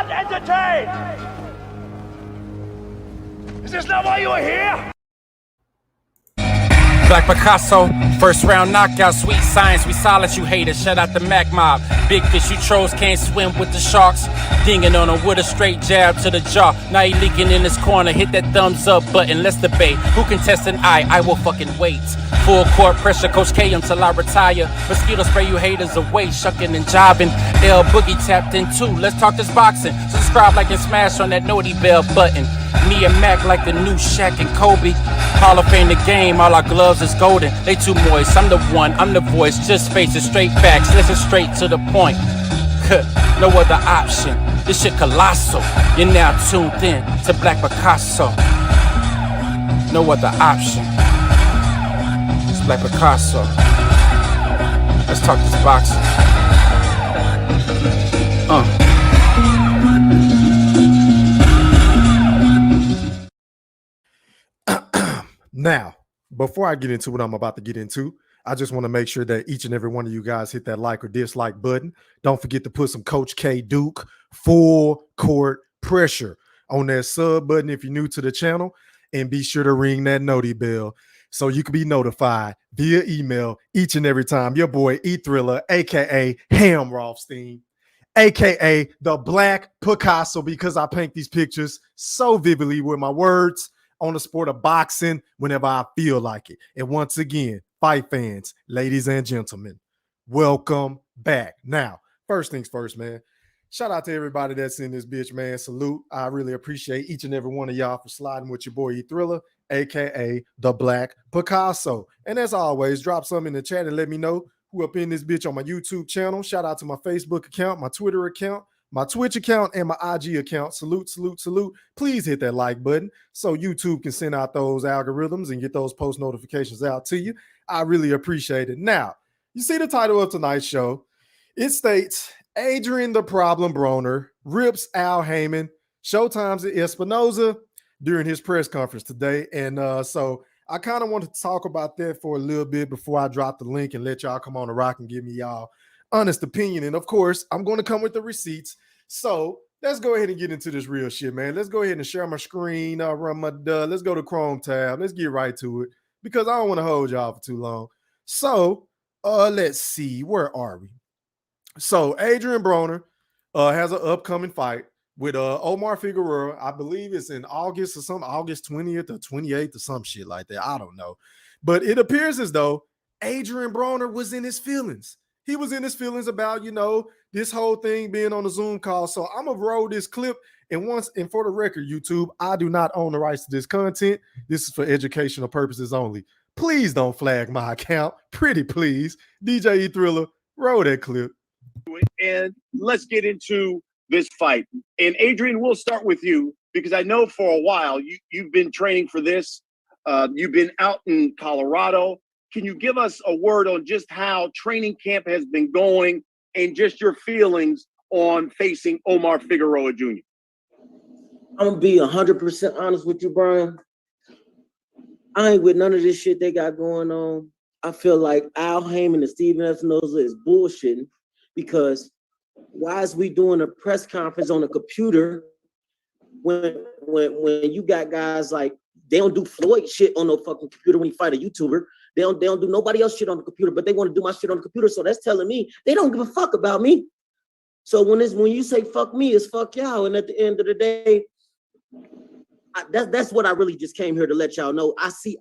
not entertain! Is this not why you are here? Black Picasso, first round knockout, sweet science, we silence you haters, shout out the Mac Mob. Big fish, you trolls can't swim with the sharks. Dinging on him with a straight jab to the jaw. Now he leaking in his corner, hit that thumbs up button, let's debate. Who can test an eye? I will fucking wait. Full court pressure, Coach K until I retire. Mosquito spray you haters away, shucking and jobbing. L Boogie tapped in too, let's talk this boxing. Subscribe, like, and smash on that naughty bell button. Me and Mac like the new Shaq and Kobe. Hall of Fame the game, all our gloves is golden. They too moist, I'm the one, I'm the voice. Just face it, straight facts, listen straight to the point. No other option, this shit colossal. You're now tuned in to Black Picasso. No other option. It's Black Picasso. Let's talk this boxing. Now, before I get into what I'm about to get into, I just want to make sure that each and every one of you guys hit that like or dislike button. Don't forget to put some Coach K Duke full court pressure on that sub button if you're new to the channel, and be sure to ring that noti bell so you can be notified via email each and every time your boy E-Thriller, aka Hamrothstein, aka the Black Picasso, because I paint these pictures so vividly with my words on the sport of boxing whenever I feel like it. And once again, fight fans, ladies and gentlemen, welcome back. Now, first things first, man. Shout out to everybody that's in this bitch, man. Salute. I really appreciate each and every one of y'all for sliding with your boy E-Thriller, aka the Black Picasso. And as always, drop something in the chat and let me know who up in this bitch on my YouTube channel. Shout out to my Facebook account, my Twitter account, my Twitch account, and my IG account. Salute, salute, salute. Please hit that like button so YouTube can send out those algorithms and get those post notifications out to you. I really appreciate it. Now, you see the title of tonight's show. It states, Adrien the Problem Broner rips Al Haymon, Showtime's Espinoza during his press conference today. And so I kind of want to talk about that for a little bit before I drop the link and let y'all come on the rock and give me y'all honest opinion. And of course, I'm going to come with the receipts. So let's go ahead and get into this real shit, man. Let's go ahead and share my screen. Run my let's go to Chrome tab. Let's get right to it because I don't want to hold y'all for too long. So let's see. Where are we? So Adrien Broner has an upcoming fight with Omar Figueroa. I believe it's in August or something, August 20th or 28th or some shit like that. I don't know. But it appears as though Adrien Broner was in his feelings. He was in his feelings about, you know, this whole thing being on a Zoom call. So I'm going to roll this clip. And for the record, YouTube, I do not own the rights to this content. This is for educational purposes only. Please don't flag my account. Pretty please. DJ E-Thriller, roll that clip. And let's get into this fight. And Adrien, we'll start with you because I know for a while you've been training for this. You've been out in Colorado. Can you give us a word on just how training camp has been going and just your feelings on facing Omar Figueroa Jr.? I'm going to be 100% honest with you, Brian. I ain't with none of this shit they got going on. I feel like Al Haymon and Stephen Espinoza is bullshitting because why is we doing a press conference on a computer when you got guys like, they don't do Floyd shit on no fucking computer when you fight a YouTuber. They don't do nobody else shit on the computer, but they want to do my shit on the computer. So that's telling me they don't give a fuck about me. So when you say fuck me, it's fuck y'all. And at the end of the day, that's what I really just came here to let y'all know. I see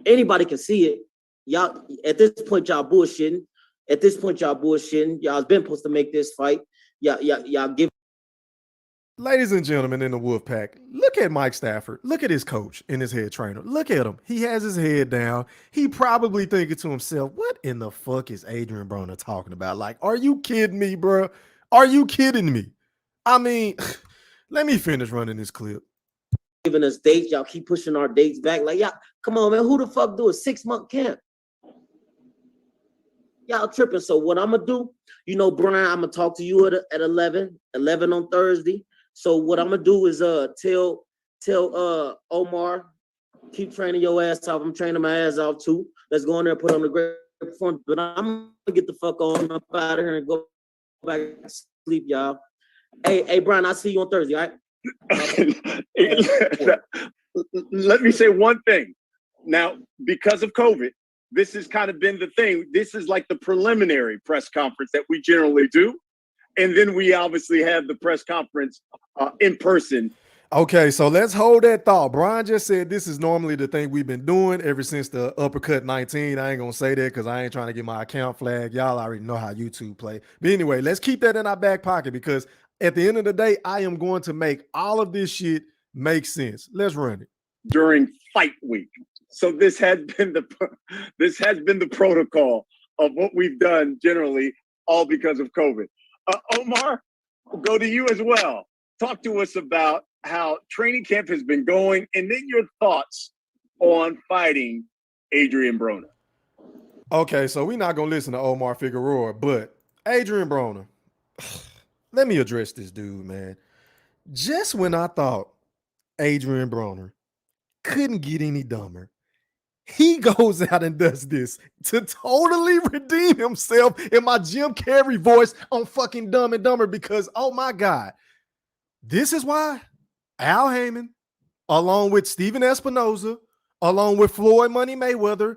anybody can see it. Y'all at this point, y'all bullshitting. At this point, y'all bullshitting. Y'all's been supposed to make this fight. Y'all give. Ladies and gentlemen in the Wolfpack, look at Mike Stafford. Look at his coach and his head trainer. Look at him. He has his head down. He probably thinking to himself, what in the fuck is Adrien Broner talking about? Like, are you kidding me, bro? Are you kidding me? I mean, let me finish running this clip. Giving us dates. Y'all keep pushing our dates back. Like, y'all, come on, man. Who the fuck do a 6-month camp? Y'all tripping. So what I'm going to do, you know, Brian, I'm going to talk to you at 11 on Thursday. So what I'm gonna do is tell Omar, keep training your ass off. I'm training my ass off too. Let's go in there and put on a great performance. But I'm gonna get the fuck on up out of here and go back to sleep, y'all. Hey, Brian, I'll see you on Thursday, all right? Let me say one thing. Now, because of COVID, this has kind of been the thing. This is like the preliminary press conference that we generally do. And then we obviously have the press conference in person. Okay, so let's hold that thought. Brian just said this is normally the thing we've been doing ever since the uppercut 19. I ain't gonna say that because I ain't trying to get my account flagged. Y'all already know how YouTube play. But anyway, let's keep that in our back pocket because at the end of the day, I am going to make all of this shit make sense. Let's run it. During fight week. So this has been the protocol of what we've done generally, all because of COVID. Omar, we'll go to you as well. Talk to us about how training camp has been going, and then your thoughts on fighting Adrien Broner. Okay, so we're not gonna listen to Omar Figueroa, but Adrien Broner. Let me address this dude, man. Just when I thought Adrien Broner couldn't get any dumber, he goes out and does this to totally redeem himself in my Jim Carrey voice on fucking Dumb and Dumber because, oh my God, this is why Al Haymon, along with Stephen Espinoza, along with Floyd Money Mayweather,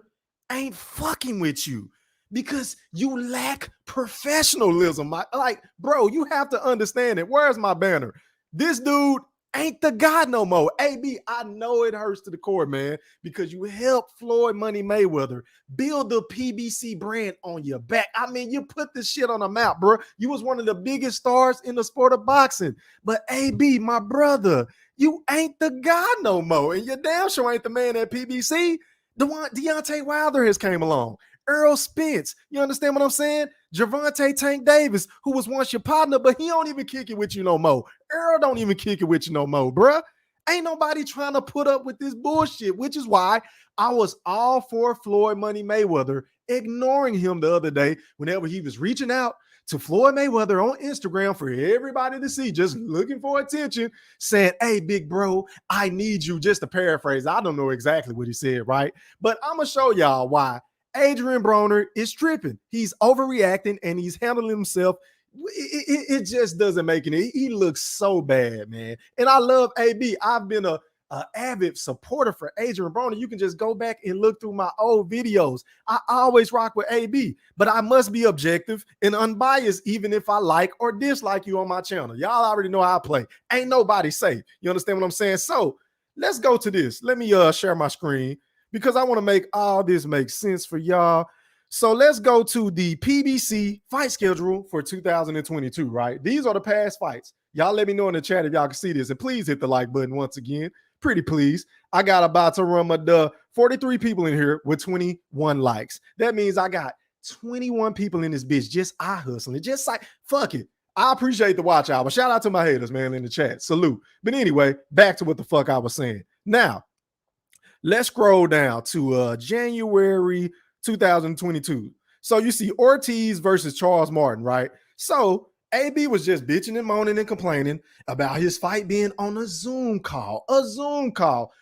ain't fucking with you because you lack professionalism. Like, bro, you have to understand it. Where's my banner? This dude ain't the guy no more. AB, I know it hurts to the core, man, because you helped Floyd Money Mayweather build the PBC brand on your back. I mean, you put this shit on the map, bro. You was one of the biggest stars in the sport of boxing. But AB, my brother, you ain't the guy no more. And you damn sure ain't the man at PBC. The one Deontay Wilder has came along. Earl Spence, you understand what I'm saying? Gervonta Tank Davis, who was once your partner, but he don't even kick it with you no more. Earl don't even kick it with you no more, bruh. Ain't nobody trying to put up with this bullshit, which is why I was all for Floyd Money Mayweather, ignoring him the other day whenever he was reaching out to Floyd Mayweather on Instagram for everybody to see, just looking for attention, saying, hey, big bro, I need you, just to paraphrase. I don't know exactly what he said, right? But I'm going to show y'all why Adrien Broner is tripping. He's overreacting and he's handling himself. It just doesn't make any. He looks so bad, man. And I love AB. I've been a avid supporter for Adrien Broner. You can just go back and look through my old videos. I always rock with AB, but I must be objective and unbiased, even if I like or dislike you on my channel. Y'all already know how I play. Ain't nobody safe. You understand what I'm saying? So let's go to this. Let me share my screen, because I want to make all this make sense for y'all. So let's go to the PBC fight schedule for 2022, right? These are the past fights. Y'all let me know in the chat if y'all can see this. And please hit the like button once again. Pretty please. I got about to run my 43 people in here with 21 likes. That means I got 21 people in this bitch just eye hustling. Just like, fuck it. I appreciate the watch out. But shout out to my haters, man, in the chat. Salute. But anyway, back to what the fuck I was saying. Now, let's scroll down to January 2022. So you see Ortiz versus Charles Martin, right? So AB was just bitching and moaning and complaining about his fight being on a Zoom call.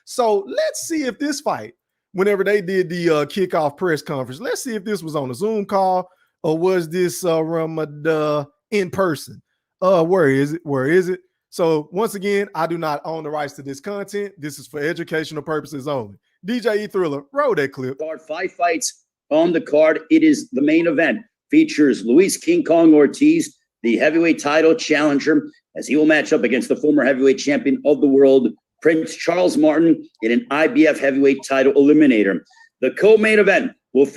So let's see if this fight, whenever they did the kickoff press conference, let's see if this was on a Zoom call or was this in person. Where is it? So once again, I do not own the rights to this content. This is for educational purposes only. DJ E Thriller, roll that clip. 5 fights on the card. It is the main event. Features Luis King Kong Ortiz, the heavyweight title challenger, as he will match up against the former heavyweight champion of the world, Prince Charles Martin, in an IBF heavyweight title eliminator. The co-main event will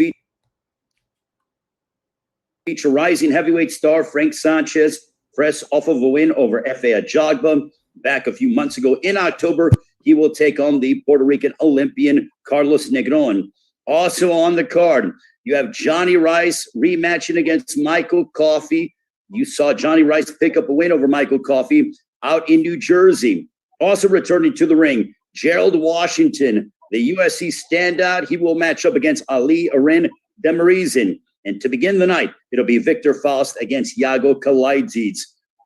feature rising heavyweight star Frank Sanchez, fresh off of a win over F.A. Ajagba back a few months ago. In October, he will take on the Puerto Rican Olympian Carlos Negron. Also on the card, you have Johnny Rice rematching against Michael Coffey. You saw Johnny Rice pick up a win over Michael Coffey out in New Jersey. Also returning to the ring, Gerald Washington, the USC standout. He will match up against Ali Aren Demirizin. And to begin the night, it'll be Victor Faust against Yago Kalaidzic.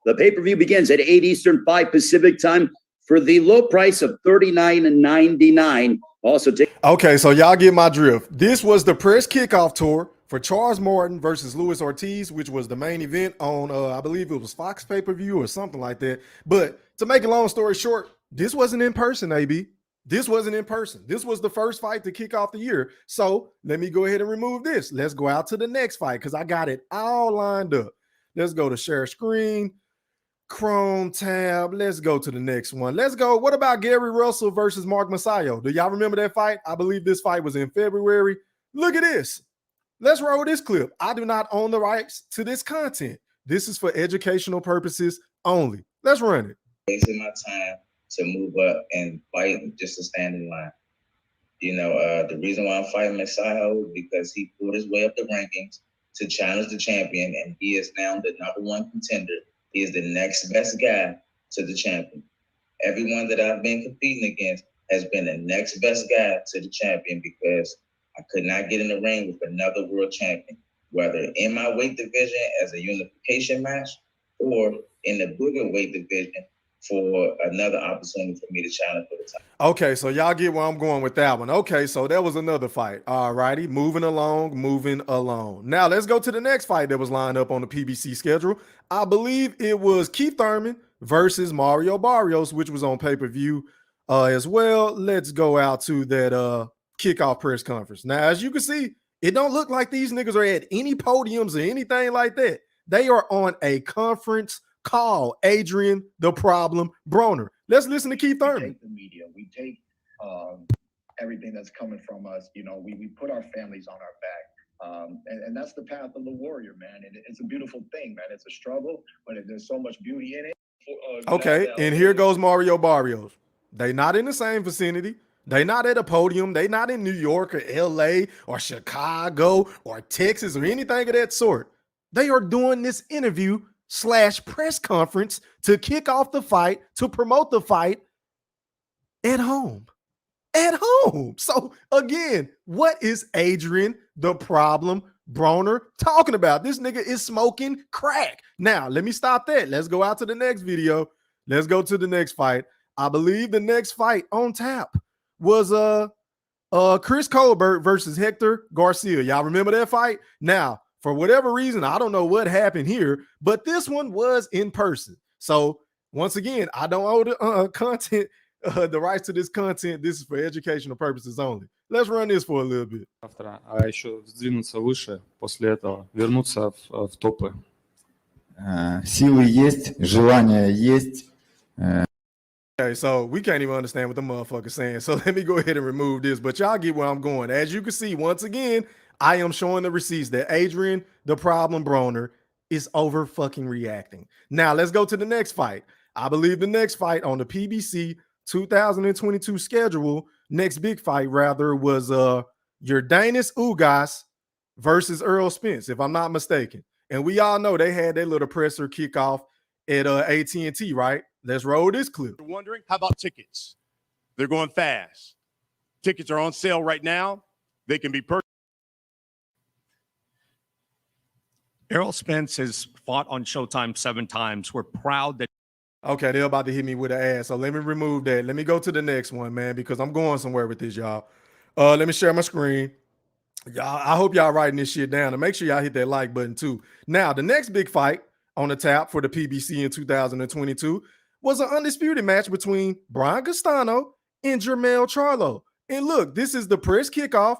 The pay-per-view begins at 8 Eastern, 5 Pacific time for the low price of $39.99. Also, okay, so y'all get my drift. This was the press kickoff tour for Charles Martin versus Luis Ortiz, which was the main event on, I believe it was Fox pay-per-view or something like that. But to make a long story short, this wasn't in person, AB. This wasn't in person. This was the first fight to kick off the year. So let me go ahead and remove this. Let's go out to the next fight because I got it all lined up. Let's go to share screen, Chrome tab. Let's go to the next one. Let's go. What about Gary Russell versus Mark Masayo? Do y'all remember that fight? I believe this fight was in February. Look at this. Let's roll this clip. I do not own the rights to this content. This is for educational purposes only. Let's run it. Wasting my time to move up and fight just to stand in line. You know, the reason why I'm fighting Masayo is because he pulled his way up the rankings to challenge the champion, and he is now the #1 contender. He is the next best guy to the champion. Everyone that I've been competing against has been the next best guy to the champion because I could not get in the ring with another world champion, whether in my weight division as a unification match or in the bigger weight division for another opportunity for me to challenge for the title. Okay, so y'all get where I'm going with that one. Okay, so that was another fight. All righty, moving along. Now let's go to the next fight that was lined up on the PBC schedule. I believe it was Keith Thurman versus Mario Barrios, which was on pay-per-view as well. Let's go out to that kickoff press conference. Now, as you can see, it don't look like these niggas are at any podiums or anything like that. They are on a conference call. Adrien the Problem Broner. Let's listen to Keith Thurman. We take the media. We take everything that's coming from us. You know, we put our families on our back. And that's the path of the warrior, man. And it's a beautiful thing, man. It's a struggle, but there's so much beauty in it. Okay, and here goes Mario Barrios. They not in the same vicinity. They not at a podium. They not in New York or LA or Chicago or Texas or anything of that sort. They are doing this interview / press conference to kick off the fight, to promote the fight at home. At home. So again, what is Adrien the Problem Broner talking about? This nigga is smoking crack. Now, let me stop that. Let's go out to the next video. Let's go to the next fight. I believe the next fight on tap was Chris Colbert versus Hector Garcia. Y'all remember that fight? Now, for whatever reason, I don't know what happened here, but this one was in person. So once again, I don't own the content, the rights to this content. This is for educational purposes only. Let's run this for a little bit. А еще сдвинуться выше, после этого вернуться в топы. Силы есть, желание есть. Okay, so we can't even understand what the motherfucker's saying. So let me go ahead and remove this, but y'all get where I'm going. As you can see, once again, I am showing the receipts that Adrien the Problem Broner is over fucking reacting. Now let's go to the next fight. I believe the next fight on the PBC 2022 schedule, next big fight rather, was Yordanis Ugas versus Earl Spence, if I'm not mistaken. And we all know they had their little presser kickoff at AT&T, right? Let's roll this clip. You're wondering, how about tickets? They're going fast. Tickets are on sale right now. They can be purchased. Errol Spence has fought on Showtime 7 times. We're proud that. Okay, they're about to hit me with an ass. So let me remove that. Let me go to the next one, man, because I'm going somewhere with this, y'all. Let me share my screen. Y'all, I hope y'all writing this shit down, and make sure y'all hit that like button too. Now, the next big fight on the tap for the PBC in 2022 was an undisputed match between Brian Castano and Jermell Charlo. And look, this is the press kickoff.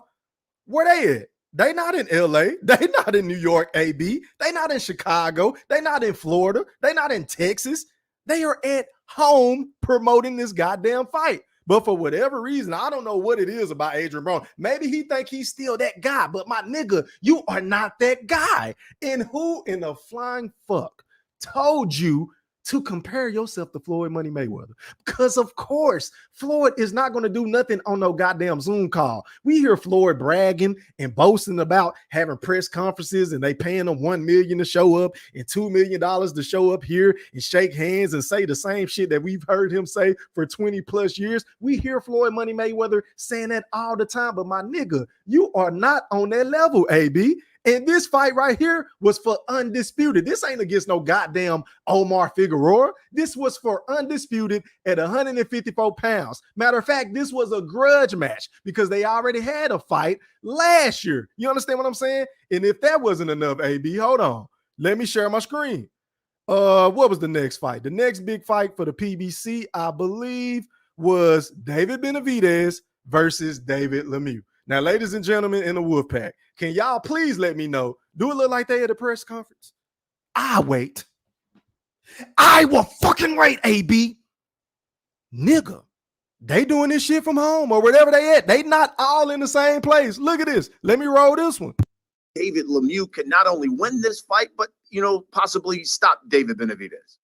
Where they at? They not in LA. They not in New York, AB. They not in Chicago. They not in Florida. They not in Texas. They are at home promoting this goddamn fight. But for whatever reason, I don't know what it is about Adrien Broner. Maybe he think he's still that guy, but my nigga, you are not that guy. And who in the flying fuck told you to compare yourself to Floyd Money Mayweather? Because of course, Floyd is not going to do nothing on no goddamn Zoom call. We hear Floyd bragging and boasting about having press conferences and they paying him $1 million to show up and $2 million to show up here and shake hands and say the same shit that we've heard him say for 20 plus years. We hear Floyd Money Mayweather saying that all the time, but my nigga, you are not on that level, AB. And this fight right here was for undisputed. This ain't against no goddamn Omar Figueroa. This was for undisputed at 154 pounds. Matter of fact, this was a grudge match because they already had a fight last year. You understand what I'm saying? And if that wasn't enough, AB, hold on. Let me share my screen. What was the next fight? The next big fight for the PBC, I believe, was David Benavidez versus David Lemieux. Now, ladies and gentlemen in the Wolfpack, can y'all please let me know? Do it look like they at a press conference? I wait. I will fucking wait, AB. Nigga, they doing this shit from home or wherever they at. They not all in the same place. Look at this. Let me roll this one. David Lemieux can not only win this fight, but, possibly stop David Benavidez.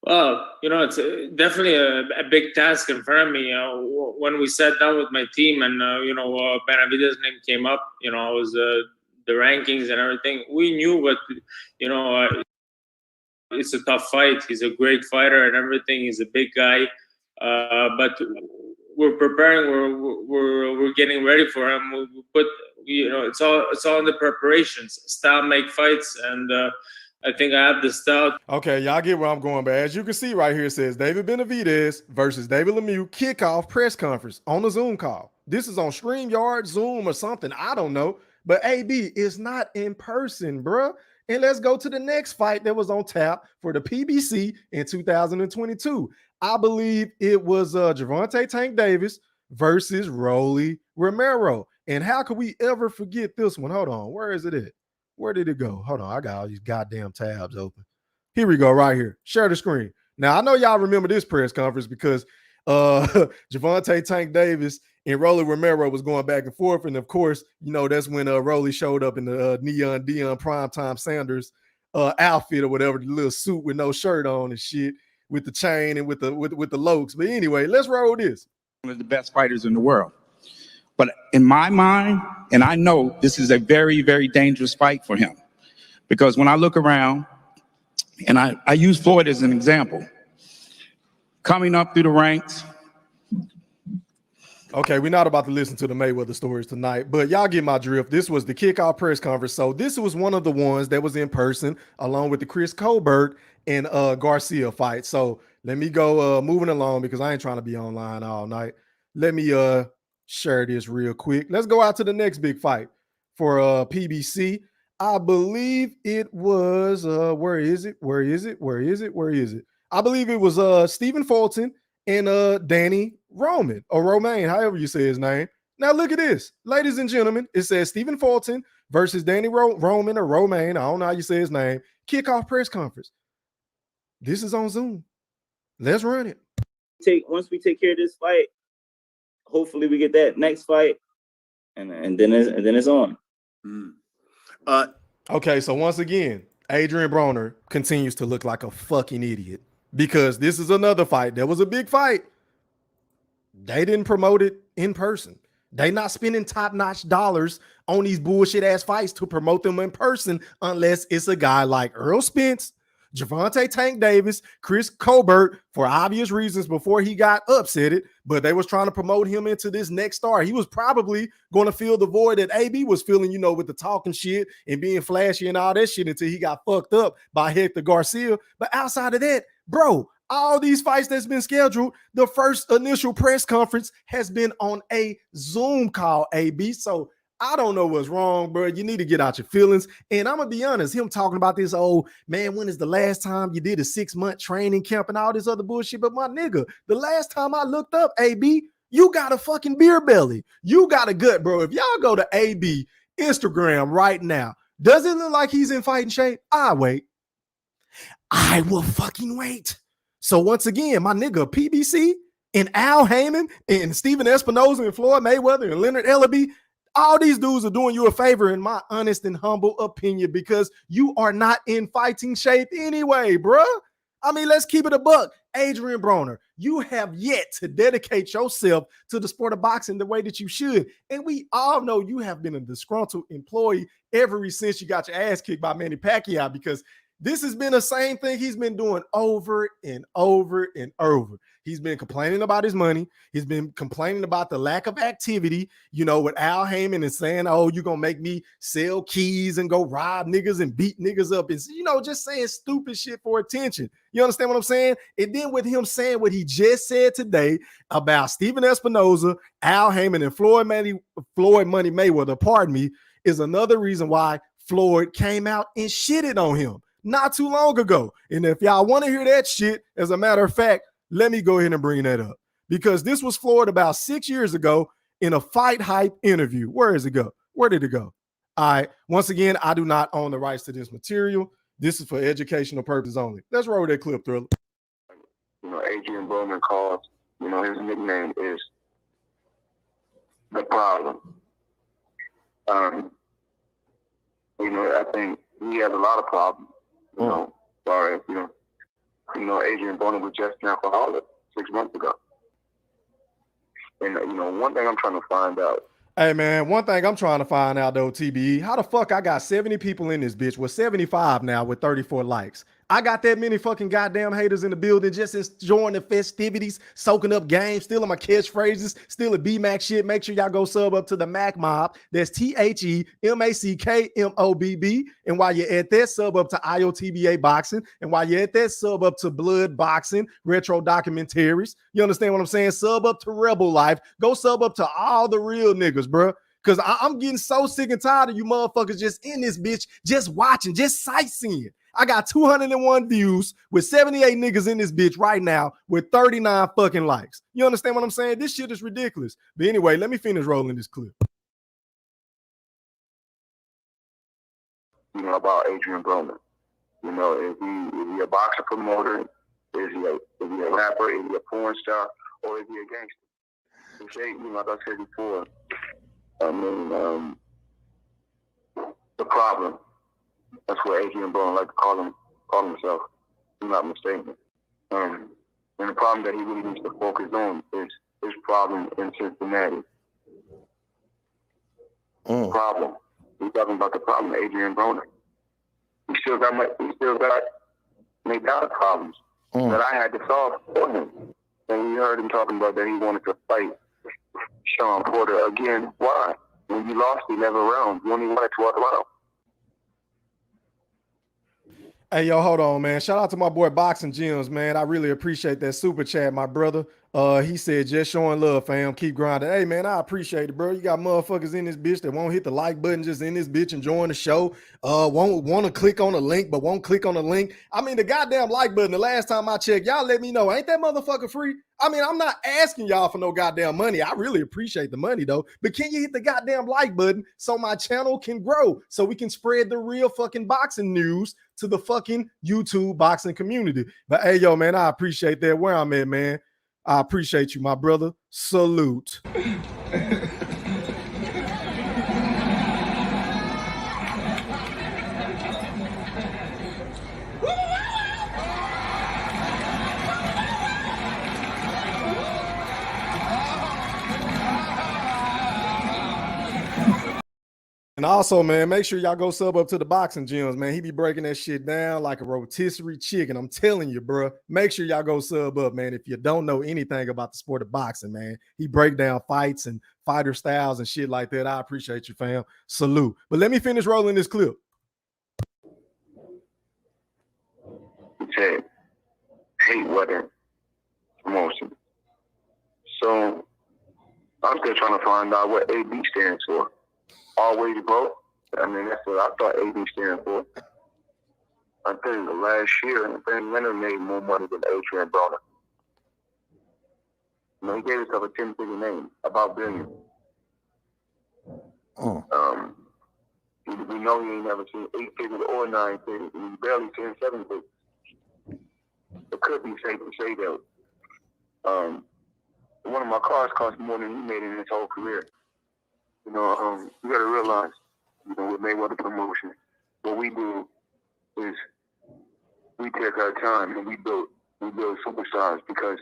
Well, it's definitely a big task in front of me. When we sat down with my team and, Benavidez's name came up, it was the rankings and everything. We knew, but, it's a tough fight. He's a great fighter and everything. He's a big guy. But we're preparing. We're getting ready for him. We put, it's all in the preparations. Style make fights, and I think I have the style. Okay, y'all get where I'm going, but as you can see right here, it says David Benavidez versus David Lemieux kickoff press conference on the Zoom call. This is on StreamYard, Zoom, or something. I don't know. But AB is not in person, bruh. And let's go to the next fight that was on tap for the PBC in 2022. I believe it was Gervonta Tank Davis versus Romero. And how could we ever forget this one? Hold on. Where is it at? Where did it go? Hold on. I got all these goddamn tabs open. Here we go, right here. Share the screen. Now, I know y'all remember this press conference because Gervonta Tank Davis and Rolly Romero was going back and forth. And, of course, that's when Rolly showed up in the Neon Dion Primetime Sanders outfit or whatever, the little suit with no shirt on and shit with the chain and with the lokes. But anyway, let's roll this. One of the best fighters in the world. But in my mind, and I know this is a very, very dangerous fight for him, because when I look around, and I use Floyd as an example, coming up through the ranks. Okay, we're not about to listen to the Mayweather stories tonight, but y'all get my drift. This was the kickoff press conference. So this was one of the ones that was in person along with the Chris Colbert and Garcia fight. So let me go moving along because I ain't trying to be online all night. Let me share this real quick. Let's go out to the next big fight for PBC. I believe it was where is it? I believe it was Stephen Fulton and Danny Roman or Romaine, however you say his name. Now look at this, ladies and gentlemen. It says Stephen Fulton versus Danny Roman or Romaine. I don't know how you say his name. Kickoff press conference. This is on Zoom. Let's run it. Once we take care of this fight, hopefully we get that next fight, and then it's on. Okay, so once again, Adrien Broner continues to look like a fucking idiot because this is another fight. There was a big fight. They didn't promote it in person. They not spending top-notch dollars on these bullshit ass fights to promote them in person unless it's a guy like Errol Spence, Gervonta Tank Davis, Chris Colbert, for obvious reasons before he got upsetted, but they was trying to promote him into this next star. He was probably going to fill the void that AB was filling, with the talking shit and being flashy and all that shit until he got fucked up by Hector Garcia. But outside of that, bro, all these fights that's been scheduled, the first initial press conference has been on a Zoom call, AB. So I don't know what's wrong, bro. You need to get out your feelings. And I'm going to be honest, him talking about this, man, when is the last time you did a 6-month training camp and all this other bullshit? But my nigga, the last time I looked up, AB, you got a fucking beer belly. You got a gut, bro. If y'all go to AB Instagram right now, does it look like he's in fighting shape? I wait. I will fucking wait. So once again, my nigga, PBC and Al Haymon and Stephen Espinoza and Floyd Mayweather and Leonard Ellaby, all these dudes are doing you a favor in my honest and humble opinion because you are not in fighting shape anyway, bruh. I mean, let's keep it a buck. Adrien Broner, you have yet to dedicate yourself to the sport of boxing the way that you should. And we all know you have been a disgruntled employee ever since you got your ass kicked by Manny Pacquiao, because this has been the same thing he's been doing over and over and over. He's been complaining about his money. He's been complaining about the lack of activity, you know, with Al Haymon and saying, oh, you're going to make me sell keys and go rob niggas and beat niggas up. And, you know, just saying stupid shit for attention. You understand what I'm saying? And then with him saying what he just said today about Stephen Espinoza, Al Haymon, and Floyd Money Mayweather, pardon me, is another reason why Floyd came out and shitted on him not too long ago. And if y'all want to hear that shit, as a matter of fact, let me go ahead and bring that up, because this was Floyd about 6 years ago in a Fight Hype interview. Where does it go? Where did it go? All right. Once again, I do not own the rights to this material. This is for educational purposes only. Let's roll that clip, Thriller. You know, Adrien Broner calls, you know, his nickname is The Problem. You know, I think he has a lot of problems, you know, as far as, you know, Adrien Broner was just an alcoholic 6 months ago. And, you know, one thing I'm trying to find out. Hey, man, one thing I'm trying to find out, though, TBE, how the fuck I got 70 people in this bitch with 75 now with 34 likes? I got that many fucking goddamn haters in the building just enjoying the festivities, soaking up games, stealing my catchphrases, stealing B-Mac shit. Make sure y'all go sub up to the Mac Mob. That's THEMACKMOBB. And while you're at that, sub up to IOTBA Boxing. And while you're at that, sub up to Blood Boxing, Retro Documentaries. You understand what I'm saying? Sub up to Rebel Life. Go sub up to all the real niggas, bro. Because I'm getting so sick and tired of you motherfuckers just in this bitch, just watching, just sightseeing. I got 201 views with 78 niggas in this bitch right now with 39 fucking likes. You understand what I'm saying? This shit is ridiculous. But anyway, let me finish rolling this clip. You know, about Adrien Broner. You know, is he a boxer promoter? Is he a rapper? Is he a porn star? Or is he a gangster? You say, you know, like I said before, I mean, the problem. That's what Adrien Broner like to call himself. I'm not mistaken. And the problem that he really needs to focus on is his problem in Cincinnati. Problem. He's talking about the problem, Adrien Broner. He still got McDonald problems that I had to solve for him. And we heard him talking about that he wanted to fight Sean Porter again. Why? When you lost 11 rounds, you only won 12 rounds. Hey, yo, hold on, man. Shout out to my boy Boxing Gems, man. I really appreciate that super chat, my brother. He said, just showing love, fam. Keep grinding. Hey, man, I appreciate it, bro. You got motherfuckers in this bitch that won't hit the like button, just in this bitch enjoying the show. Won't want to click on the link, but won't click on the link. I mean, the goddamn like button, the last time I checked, y'all let me know. Ain't that motherfucker free? I mean, I'm not asking y'all for no goddamn money. I really appreciate the money, though. But can you hit the goddamn like button so my channel can grow, so we can spread the real fucking boxing news to the fucking YouTube boxing community? But hey, yo, man, I appreciate that. Where I'm at, man. I appreciate you, my brother. Salute. And also, man, make sure y'all go sub up to the Boxing Gems, man. He be breaking that shit down like a rotisserie chicken. I'm telling you, bro. Make sure y'all go sub up, man. If you don't know anything about the sport of boxing, man, he break down fights and fighter styles and shit like that. I appreciate you, fam. Salute. But let me finish rolling this clip. He said, Mayweather promotion. So I'm still trying to find out what AB stands for. Always broke. I mean, that's what I thought AB stands for. I think the last year, Ben Leonard made more money than Adrien Broner. You know, he gave himself a 10-figure name, about billion. We know he ain't never seen 8 figures or 9 figures. He's barely seen 7 figures. It could be safe to say that one of my cars cost more than he made in his whole career. You know, you got to realize, you know, with Mayweather promotion, what we do is we take our time and we build superstars, because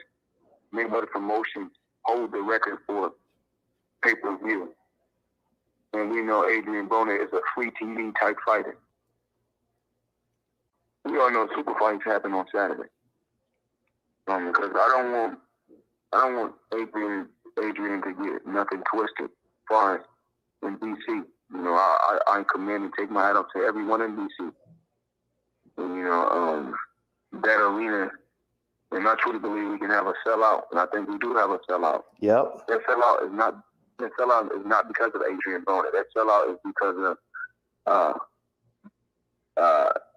Mayweather promotion hold the record for pay-per-view. And we know Adrien Broner is a free TV type fighter. We all know super fights happen on Saturday. Because I don't want I don't want Adrien to get nothing twisted. Far as in DC, you know, I commend and take my hat off to everyone in DC. And, you know, that arena, and I truly believe we can have a sellout, and I think we do have a sellout. Yep. That sellout is not because of Adrien Broner. That sellout is because of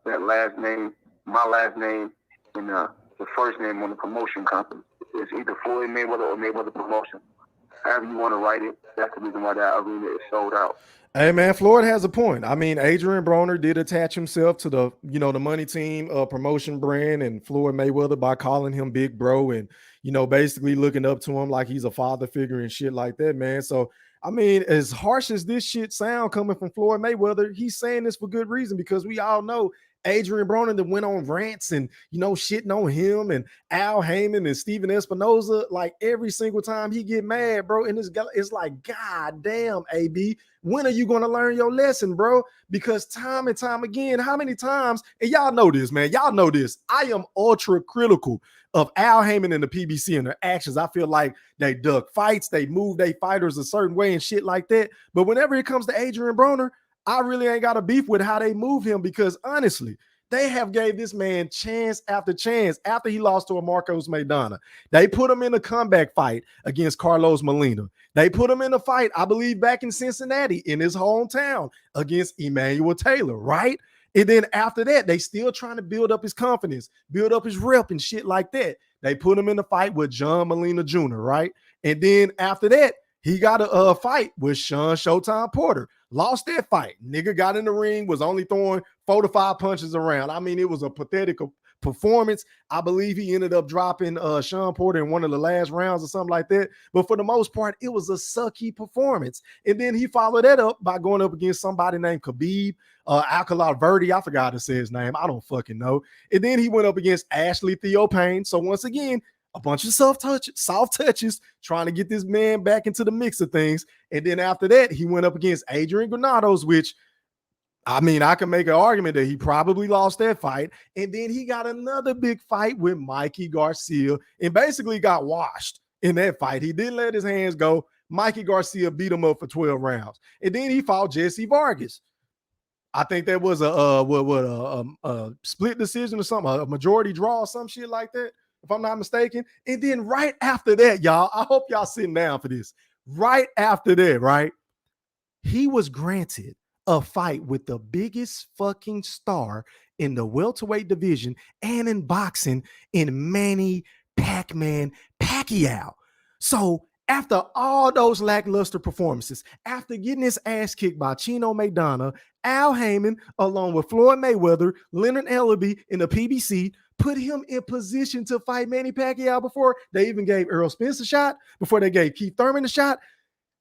that last name, my last name, and the first name on the promotion company. It's either Floyd Mayweather or Mayweather Promotion. However you want to write it, that's the reason why that arena is sold out. Hey man, Floyd has a point. I mean, Adrien Broner did attach himself to the, you know, the money team promotion brand and Floyd Mayweather by calling him Big Bro and, you know, basically looking up to him like he's a father figure and shit like that, man. So, I mean, as harsh as this shit sound coming from Floyd Mayweather, he's saying this for good reason because we all know Adrien Broner that went on rants and, you know, shitting on him and Al Haymon and Stephen Espinoza, like every single time he get mad, bro. And it's like, God damn, AB, when are you going to learn your lesson, bro? Because time and time again, how many times, and y'all know this, man, y'all know this, I am ultra critical of Al Haymon and the PBC and their actions. I feel like they duck fights, they move their fighters a certain way and shit like that. But whenever it comes to Adrien Broner, I really ain't got a beef with how they move him because honestly, they have gave this man chance after chance after he lost to a Marcos Maidana. They put him in a comeback fight against Carlos Molina. They put him in a fight, I believe, back in Cincinnati in his hometown against Emmanuel Taylor, right? And then after that, they still trying to build up his confidence, build up his rep and shit like that. They put him in a fight with John Molina Jr., right? And then after that, he got a fight with Sean Showtime Porter. Lost that fight. Nigga got in the ring, was only throwing 4 to 5 punches around. I mean, it was a pathetic performance. I believe he ended up dropping Sean Porter in one of the last rounds or something like that. But for the most part, it was a sucky performance. And then he followed that up by going up against somebody named Khabib Alcala Verde. I forgot to say his name. I don't fucking know. And then he went up against Ashley Theophane. So once again, a bunch of soft touches, trying to get this man back into the mix of things. And then after that, he went up against Adrien Granados, which, I mean, I can make an argument that he probably lost that fight. And then he got another big fight with Mikey Garcia and basically got washed in that fight. He didn't let his hands go. Mikey Garcia beat him up for 12 rounds. And then he fought Jesse Vargas. I think that was a split decision or something, a majority draw or some shit like that, if I'm not mistaken. And then right after that, y'all, I hope y'all sitting down for this. Right after that, right, he was granted a fight with the biggest fucking star in the welterweight division and in boxing in Manny Pac-Man Pacquiao. So after all those lackluster performances, after getting his ass kicked by Chino Maidana, Al Haymon, along with Floyd Mayweather, Leonard Ellaby in the PBC, put him in position to fight Manny Pacquiao before they even gave Errol Spence a shot, before they gave Keith Thurman a shot.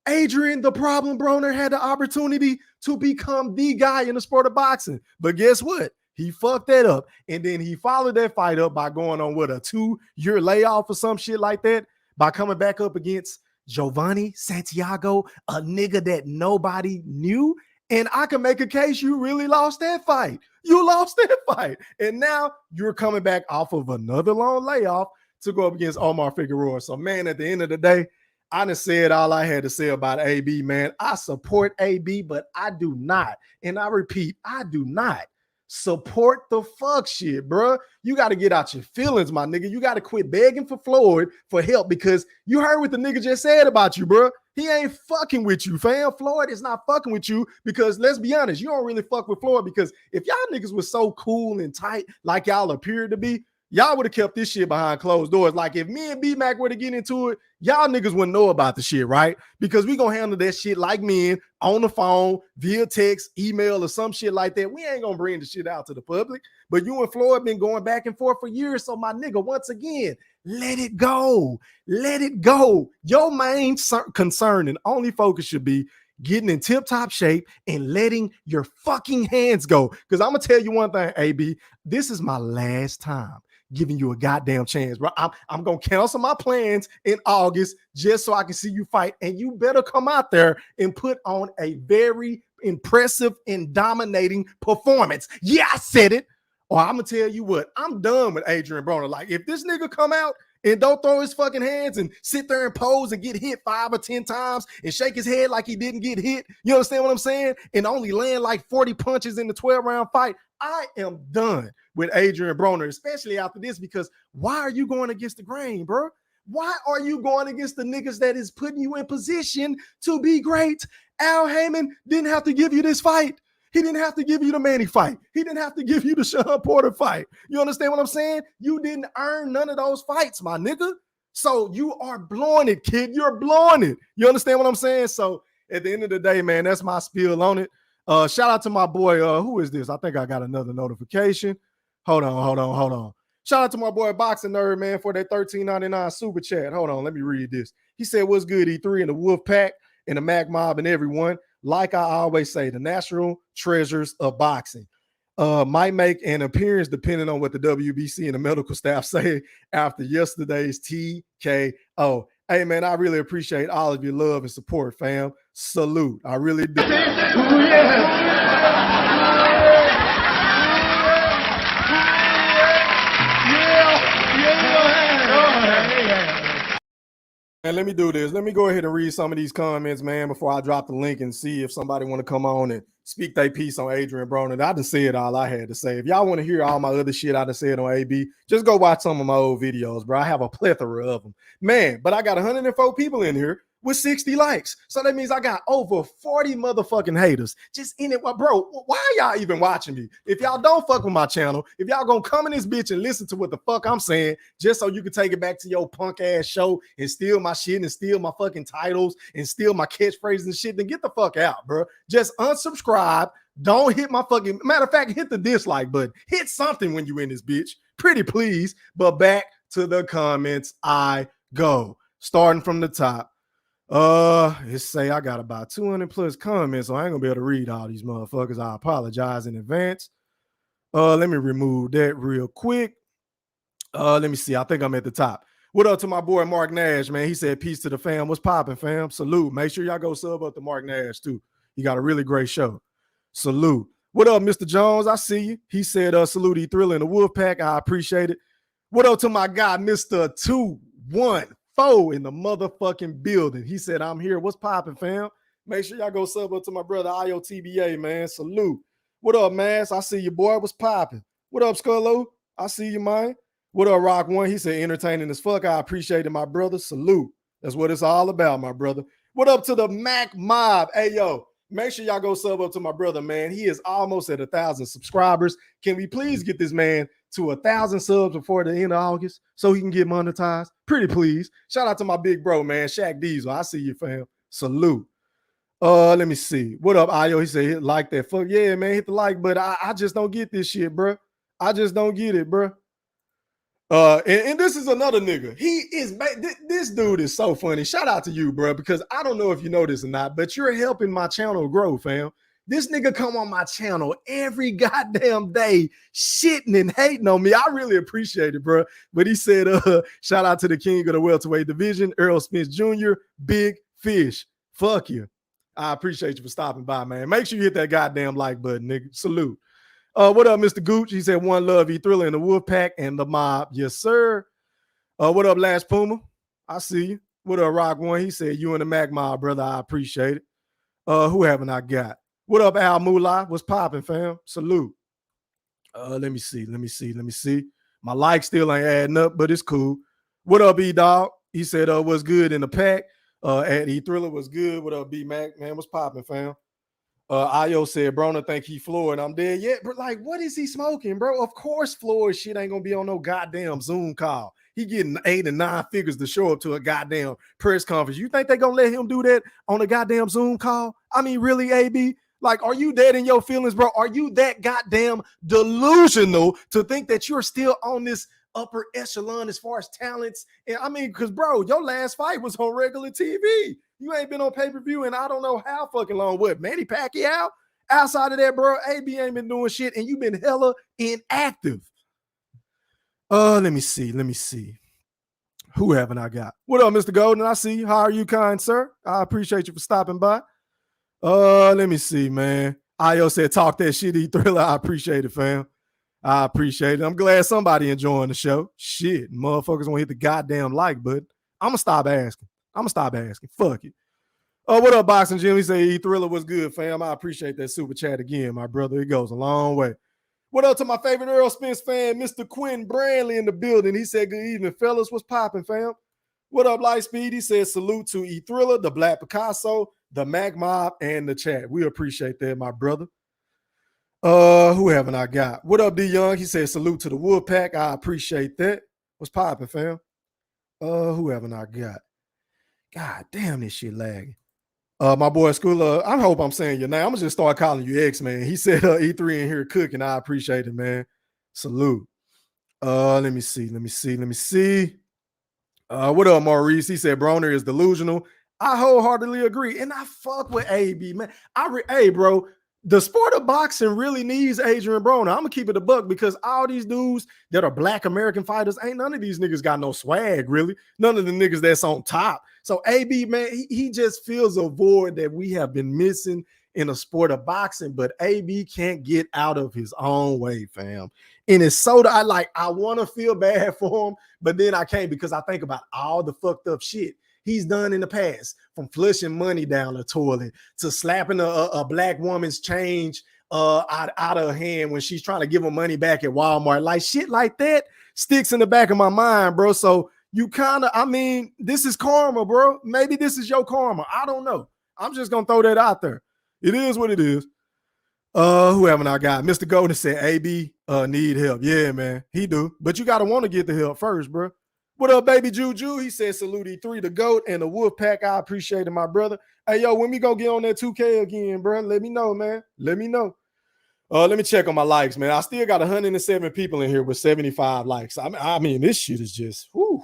Adrien, the problem Broner, had the opportunity to become the guy in the sport of boxing. But guess what? He fucked that up. And then he followed that fight up by going on with a 2-year layoff or some shit like that, by coming back up against Giovanni Santiago, a nigga that nobody knew. And I can make a case you really lost that fight. You lost that fight. And now you're coming back off of another long layoff to go up against Omar Figueroa. So, man, at the end of the day, I done said all I had to say about AB, man. I support AB, but I do not, and I repeat, I do not support the fuck shit, bro. You got to get out your feelings, my nigga. You got to quit begging for Floyd for help because you heard what the nigga just said about you, bro. He ain't fucking with you, fam. Floyd is not fucking with you because let's be honest, you don't really fuck with Floyd because if y'all niggas was so cool and tight like y'all appear to be, y'all would have kept this shit behind closed doors. Like if me and B-Mac were to get into it, y'all niggas wouldn't know about the shit, right? Because we gonna handle that shit like men on the phone, via text, email, or some shit like that. We ain't gonna bring the shit out to the public. But you and Floyd been going back and forth for years. So my nigga, once again, let it go. Let it go. Your main concern and only focus should be getting in tip-top shape and letting your fucking hands go. Because I'm gonna tell you one thing, AB, this is my last time giving you a goddamn chance, bro. I'm gonna cancel my plans in August just so I can see you fight, and you better come out there and put on a very impressive and dominating performance. Yeah, I said it. Or I'm gonna tell you what, I'm done with Adrien Broner. Like, if this nigga come out And don't throw his fucking hands and sit there and pose and get hit 5 or 10 times and shake his head like he didn't get hit. You understand what I'm saying? And only land like 40 punches in the 12-round fight. I am done with Adrien Broner, especially after this, because why are you going against the grain, bro? Why are you going against the niggas that is putting you in position to be great? Al Haymon didn't have to give you this fight. He didn't have to give you the Manny fight. He didn't have to give you the Sean Porter fight. You understand what I'm saying? You didn't earn none of those fights, my nigga. So you are blowing it, kid. You're blowing it. You understand what I'm saying? So at the end of the day, man, that's my spiel on it. Shout out to my boy. Who is this? I think I got another notification. Hold on. Shout out to my boy Boxing Nerd, man, for that $13.99 super chat. Hold on, let me read this. He said, what's good, E3 and the Wolf Pack and the Mac Mob and everyone. Like I always say, the national treasures of boxing might make an appearance depending on what the WBC and the medical staff say after yesterday's TKO. Hey, man, I really appreciate all of your love and support, fam. Salute. I really do. And let me do this. Let me go ahead and read some of these comments, man, before I drop the link and see if somebody want to come on and speak their piece on Adrien Broner. I done said all I had to say. If y'all want to hear all my other shit I done said on AB, just go watch some of my old videos, bro. I have a plethora of them. Man, but I got 104 people in here with 60 likes. So that means I got over 40 motherfucking haters just in it. Well, bro, why are y'all even watching me? If y'all don't fuck with my channel, if y'all gonna come in this bitch and listen to what the fuck I'm saying, just so you can take it back to your punk ass show and steal my shit and steal my fucking titles and steal my catchphrases and shit, then get the fuck out, bro. Just unsubscribe. Don't hit my fucking, matter of fact, hit the dislike button. Hit something when you in this bitch. Pretty please. But back to the comments I go. Starting from the top. It say I got about 200 plus comments, so I ain't gonna be able to read all these motherfuckers. I apologize in advance. Let me remove that real quick. Let me see. I think I'm at the top. What up to my boy Mark Nash, man? He said, peace to the fam. What's popping, fam? Salute. Make sure y'all go sub up to Mark Nash, too. He got a really great show. Salute. What up, Mr. Jones? I see you. He said, salute E-Thriller and the Wolf Pack. I appreciate it. What up to my guy, Mr. 214 in the motherfucking building? He said, I'm here. What's popping, fam? Make sure y'all go sub up to my brother IOTBA, man. Salute. What up, Mass? I see you, boy. What's popping? What up, Scullo? I see you, man. What up, Rock One? He said, entertaining as fuck. I appreciate it, my brother. Salute. That's what it's all about, my brother. What up to the Mac Mob? Hey, yo, make sure y'all go sub up to my brother, man. He is almost at 1,000 subscribers. Can we please get this man to 1,000 subs before the end of August so he can get monetized? Pretty please. Shout out to my big bro, man, Shaq Diesel. I see you, fam. Salute. Let me see. What up, Ayo? He said, like that. Fuck yeah, man. Hit the like, but I just don't get this shit, bro. I just don't get it, bro. And this is another nigga. He is, this dude is so funny. Shout out to you, bro, because I don't know if you know this or not, but you're helping my channel grow, fam. This nigga come on my channel every goddamn day, shitting and hating on me. I really appreciate it, bro. But he said, shout out to the king of the welterweight division, Earl Smith Jr., Big Fish. Fuck you. I appreciate you for stopping by, man. Make sure you hit that goddamn like button, nigga. Salute. What up, Mr. Gooch? He said, one love, E-Thriller and the Wolf Pack and the mob. Yes, sir. What up, Last Puma? I see you. What up, Rock One? He said, you and the Mac Mob, brother. I appreciate it. Who haven't I got? What up, Al Moolah? What's popping, fam? Salute. Let me see. My likes still ain't adding up, but it's cool. What up, E-Dog? He said, what's good in the pack? At E-Thriller was good. What up, B-Mac? Man, what's popping, fam? Ayo said, Broner think he Floyd. I'm dead yet. But like, what is he smoking, bro? Of course Floyd shit ain't gonna be on no goddamn Zoom call. He getting 8 and 9 figures to show up to a goddamn press conference. You think they gonna let him do that on a goddamn Zoom call? I mean, really, AB? Like, are you dead in your feelings, bro? Are you that goddamn delusional to think that you're still on this upper echelon as far as talents? And I mean, because, bro, your last fight was on regular TV. You ain't been on pay-per-view and I don't know how fucking long. What, Manny Pacquiao? Outside of that, bro, AB ain't been doing shit and you've been hella inactive. Let me see. Who haven't I got? What up, Mr. Golden? I see you. How are you, kind sir? I appreciate you for stopping by. Let me see, man. Io said, talk that shit, E-Thriller. I appreciate it, fam. I appreciate it. I'm glad somebody enjoying the show. Shit, motherfuckers won't hit the goddamn like button. I'm gonna stop asking. Fuck it. Oh, what up, Boxing Jim? He say Thriller was good, fam. I appreciate that super chat again, my brother. It goes a long way. What up to my favorite Earl Spence fan, Mr. Quinn Brantley in the building? He said, good evening, fellas. What's popping, fam? What up, Lightspeed? He said, salute to Thriller, the Black Picasso, the Mac Mob, and the chat. We appreciate that, my brother. Who haven't I got? What up, D Young? He said, salute to the Wolfpack. I appreciate that. What's popping, fam? Who haven't I got? God damn, this shit lagging. My boy Schooler, I hope I'm saying your name. I'm gonna just start calling you X, man. He said E3 in here cooking. I appreciate it, man. Salute. Let me see. What up, Maurice? He said Broner is delusional. I wholeheartedly agree, and I fuck with AB, man. Hey, bro, the sport of boxing really needs Adrien Broner. I'm gonna keep it a buck because all these dudes that are Black American fighters, ain't none of these niggas got no swag, really. None of the niggas that's on top. So AB, man, he just fills a void that we have been missing in a sport of boxing, but AB can't get out of his own way, fam. And it's so that I want to feel bad for him, but then I can't because I think about all the fucked up shit he's done in the past, from flushing money down the toilet to slapping a Black woman's change out of her hand when she's trying to give her money back at Walmart. Like shit like that sticks in the back of my mind, bro. So you kind of, this is karma, bro. Maybe this is your karma. I don't know. I'm just going to throw that out there. It is what it is. Who haven't I got? Mr. Golden said AB need help. Yeah, man, he do. But you got to want to get the help first, bro. What up, baby Juju? He said salute E3, the GOAT, and the Wolfpack. I appreciate it, my brother. Hey, yo, when we go get on that 2K again, bro, let me know, man. Let me know. Let me check on my likes, man. I still got 107 people in here with 75 likes. I mean, this shit is just, whew.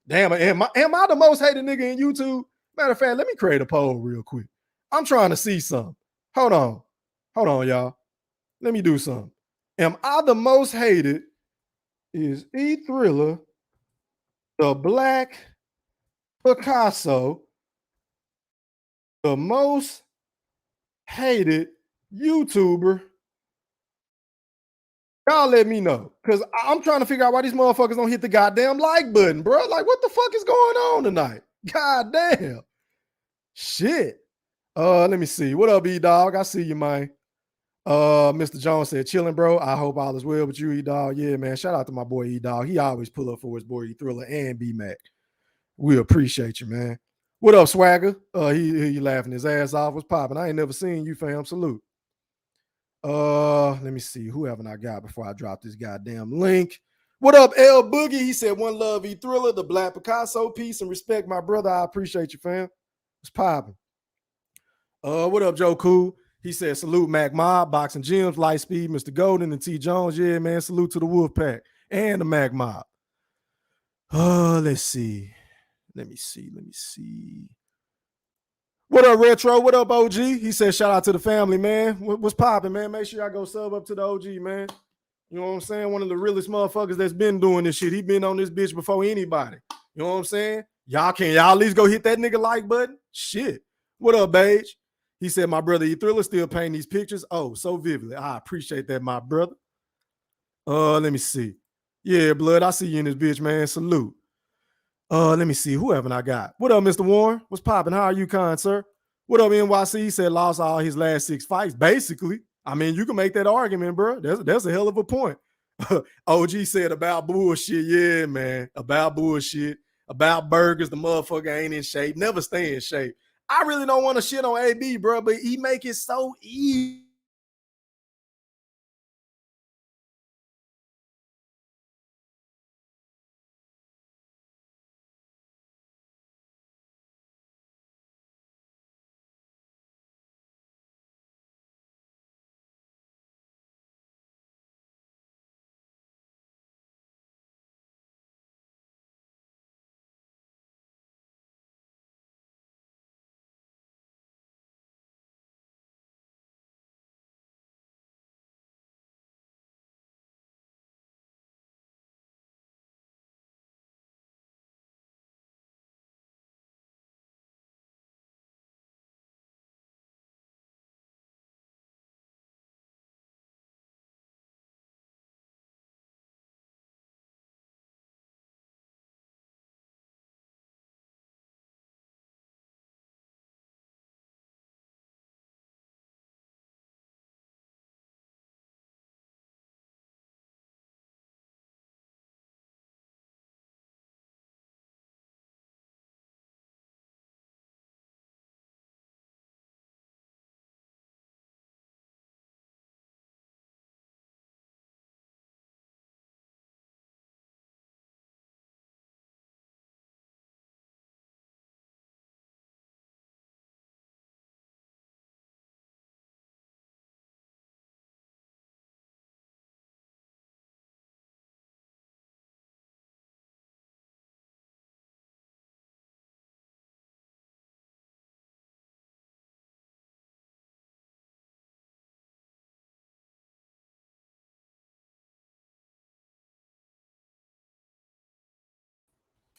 Damn, am I the most hated nigga in YouTube? Matter of fact, let me create a poll real quick. I'm trying to see something. Hold on, y'all. Let me do something. Am I the most hated? Is Thriller the Black Picasso the most hated YouTuber? Y'all let me know, because I'm trying to figure out why these motherfuckers don't hit the goddamn like button, bro. Like, what the fuck is going on tonight? God damn. Shit. Let me see. What up, E-Dog? I see you, man. Mr. Jones said, chilling, bro. I hope all is well with you, E-Dog. Yeah, man. Shout out to my boy E-Dog. He always pull up for his boy E-Thriller and B-Mac. We appreciate you, man. What up, Swagger? He laughing his ass off. What's popping? I ain't never seen you, fam. Salute. Let me see. Who haven't I got before I drop this goddamn link? What up, L Boogie? He said, one love, E-Thriller, the Black Picasso. Peace and respect, my brother. I appreciate you, fam. What's popping? What up, Joe Cool? He said, salute, Mac Mob, Boxing Gyms, Lightspeed, Mr. Golden, and T. Jones. Yeah, man. Salute to the Wolfpack and the Mac Mob. Let's see. Let me see. What up, Retro? What up, OG? He said, shout out to the family, man. What's popping, man? Make sure y'all go sub up to the OG, man. You know what I'm saying? One of the realest motherfuckers that's been doing this shit. He been on this bitch before anybody. You know what I'm saying? Y'all at least go hit that nigga like button? Shit. What up, Beige? He said, my brother E-Thriller still painting these pictures. Oh, so vividly. I appreciate that, my brother. Let me see. Yeah, blood. I see you in this bitch, man. Salute. Let me see. Who haven't I got? What up, Mr. Warren? What's popping? How are you, kind sir? What up, NYC? He said lost all his last 6 fights. Basically, I mean, you can make that argument, bro. That's a hell of a point. OG said about bullshit. Yeah, man. About bullshit. About burgers. The motherfucker ain't in shape. Never stay in shape. I really don't want to shit on AB, bro, but he make it so easy.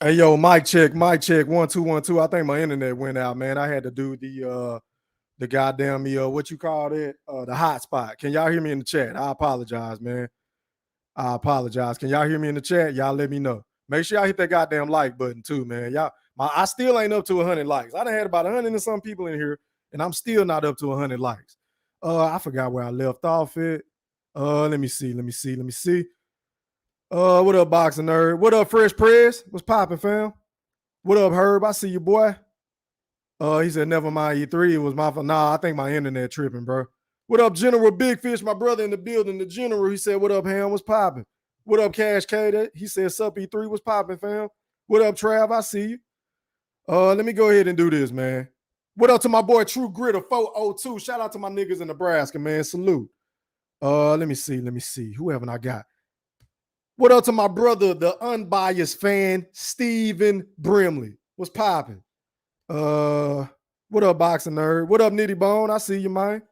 Hey, yo, mic check, 1 2 1 2. I think my internet went out, man. I had to do the goddamn what you call it? The hotspot. Can y'all hear me in the chat? I apologize, man. I apologize. Can y'all hear me in the chat? Y'all let me know. Make sure y'all hit that goddamn like button too, man. I still ain't up to 100 likes. I done had about 100 and some people in here, and I'm still not up to 100 likes. I forgot where I left off it. Let me see. What up, Boxing Nerd? What up, Fresh Press? What's popping, fam? What up, Herb? I see you, boy. He said, never mind, E3. It was my fault. Nah, I think my internet tripping, bro. What up, General Big Fish? My brother in the building, the General. He said, what up, Ham? What's popping? What up, Cash K? He said, sup, E3? What's popping, fam? What up, Trav? I see you. Let me go ahead and do this, man. What up to my boy True Gritter 402? Shout out to my niggas in Nebraska, man. Salute. Let me see. Who haven't I got? What up to my brother, the unbiased fan, Stephen Brimley? What's popping? What up, Boxing Nerd? What up, Nitty Bone? I see you, man.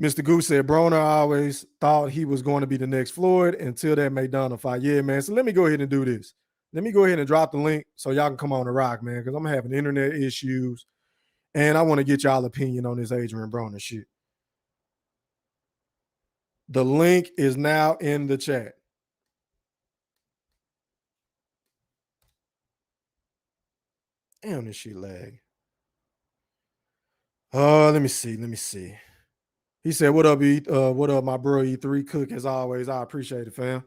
Mr. Goose said Broner always thought he was going to be the next Floyd until that Maidana fight. Yeah, man. So let me go ahead and do this. Let me go ahead and drop the link so y'all can come on the rock, man, because I'm having internet issues, and I want to get y'all opinion on this Adrien Broner shit. The link is now in the chat. Damn, this shit lag. Let me see. He said, what up, what up, my bro E3 Cook, as always. I appreciate it, fam.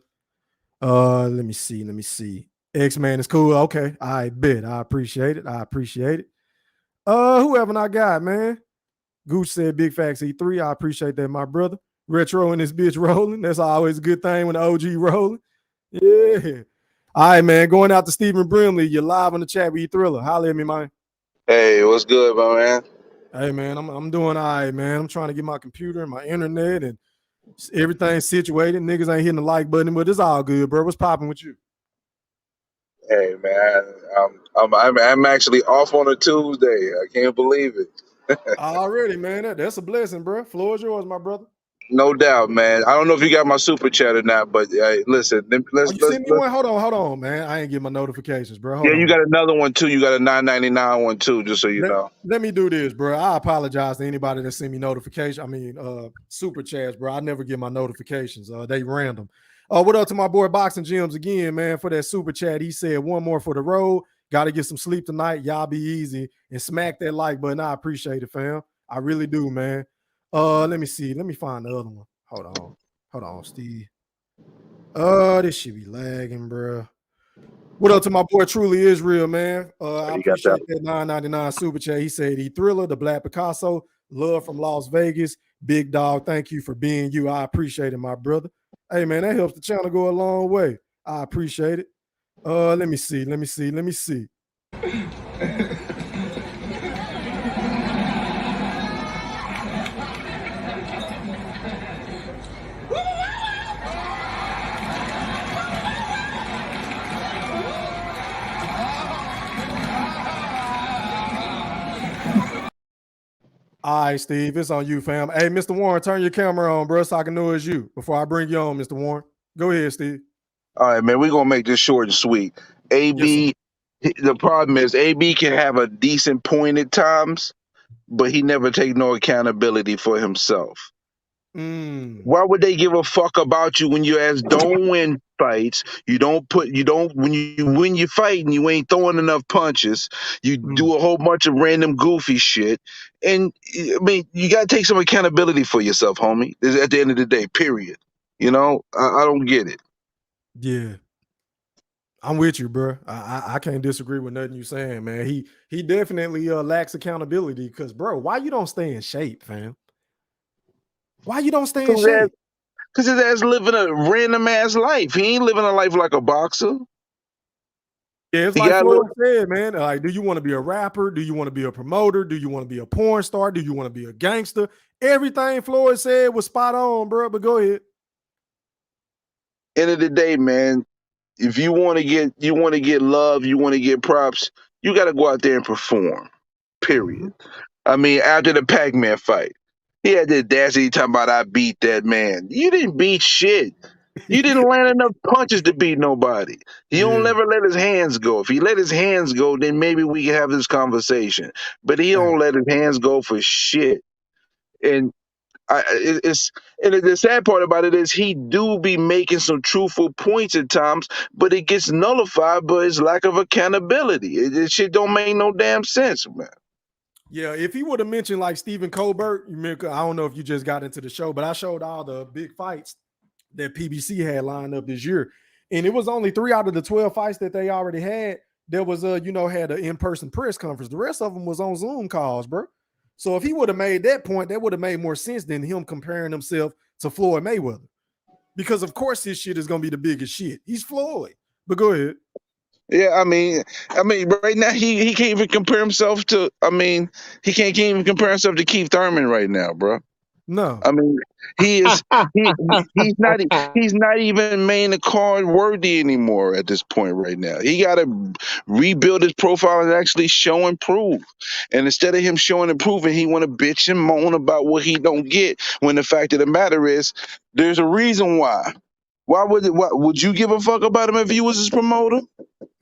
Let me see. X-Man is cool. Okay, I bet. I appreciate it. Who haven't I got, man? Goose said big facts E3. I appreciate that, my brother. Retro and this bitch rolling. That's always a good thing when the OG rolling. Yeah. All right, man. Going out to Stephen Brimley. You're live on the chat with E-Thriller. Holla at me, man. Hey, what's good, my man? Hey, man. I'm doing all right, man. I'm trying to get my computer and my internet and everything situated. Niggas ain't hitting the like button, but it's all good, bro. What's popping with you? Hey, man. I'm actually off on a Tuesday. I can't believe it. Already, man. That's a blessing, bro. Floor is yours, my brother. No doubt, man. I don't know if you got my super chat or not, but listen, let's. Send me one. Hold on, man. I ain't get my notifications, bro. Hold on. You got another one too. You got a $9.99 one too, just so you know. Let me do this, bro. I apologize to anybody that send me notifications. Super chats, bro. I never get my notifications. They random. What up to my boy Boxing Gyms again, man, for that super chat. He said one more for the road. Got to get some sleep tonight. Y'all be easy and smack that like button. I appreciate it, fam. I really do, man. Let me see. Let me find the other one. Hold on, Steve. This should be lagging, bro. What up to my boy Truly Israel, man? I appreciate that $9.99 super chat. He said E-Thriller, the Black Picasso, love from Las Vegas. Big dog, thank you for being you. I appreciate it, my brother. Hey, man, that helps the channel go a long way. I appreciate it. Let me see. All right, Steve, it's on you, fam. Hey, Mr. Warren, turn your camera on, bro, so I can know it's you before I bring you on, Mr. Warren. Go ahead, Steve. All right, man. We're gonna make this short and sweet. AB, the problem is AB can have a decent point at times, but he never take no accountability for himself. Why would they give a fuck about you when your ass don't win fights? When you win your fight and you ain't throwing enough punches, you do a whole bunch of random goofy shit. And I mean, you gotta take some accountability for yourself, homie. At the end of the day, period. You know, I don't get it. Yeah. I'm with you, bro. I can't disagree with nothing you're saying, man. He definitely lacks accountability because, bro, why you don't stay in shape, fam? Why you don't stay in shape? Because his ass living a random ass life. He ain't living a life like a boxer. Yeah, it's like Floyd said, man. Like, do you want to be a rapper? Do you want to be a promoter? Do you want to be a porn star? Do you want to be a gangster? Everything Floyd said was spot on, bro. But go ahead. End of the day, man. If you want to get love, you want to get props, you got to go out there and perform. Period. I mean, after the Pac-Man fight, he had the audacity talking about I beat that man. You didn't beat shit. You didn't land enough punches to beat nobody. He don't never let his hands go. If he let his hands go, then maybe we can have this conversation. But he don't let his hands go for shit. And the sad part about it is he do be making some truthful points at times, but it gets nullified by his lack of accountability. It shit don't make no damn sense, man. Yeah, if he would have mentioned like Stephen Colbert, I don't know if you just got into the show, but I showed all the big fights that PBC had lined up this year. And it was only 3 out of the 12 fights that they already had. There was had an in-person press conference. The rest of them was on Zoom calls, bro. So if he would have made that point, that would have made more sense than him comparing himself to Floyd Mayweather. Because of course his shit is gonna be the biggest shit. He's Floyd. But go ahead. Yeah, I mean, right now he can't even compare himself to. He can't even compare himself to Keith Thurman right now, bro. No, I mean, he's not even main card worthy anymore at this point right now. He got to rebuild his profile and actually show and prove. And instead of him showing and proving, he want to bitch and moan about what he don't get. When the fact of the matter is, there's a reason why. Why would you give a fuck about him if you was his promoter?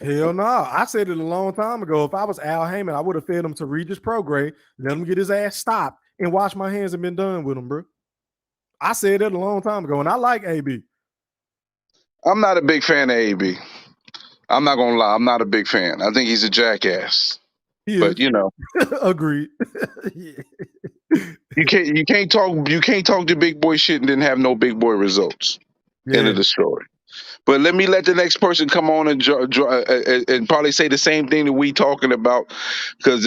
Hell no. I said it a long time ago. If I was Al Haymon, I would have fed him to Regis Prograde, let him get his ass stopped, and wash my hands and been done with him, bro. I said that a long time ago, and I like AB. I'm not a big fan of AB. I'm not gonna lie. I'm not a big fan. I think he's a jackass. But agreed. You can't talk the big boy shit and then have no big boy results. End of the story. But let the next person come on and probably say the same thing that we talking about, because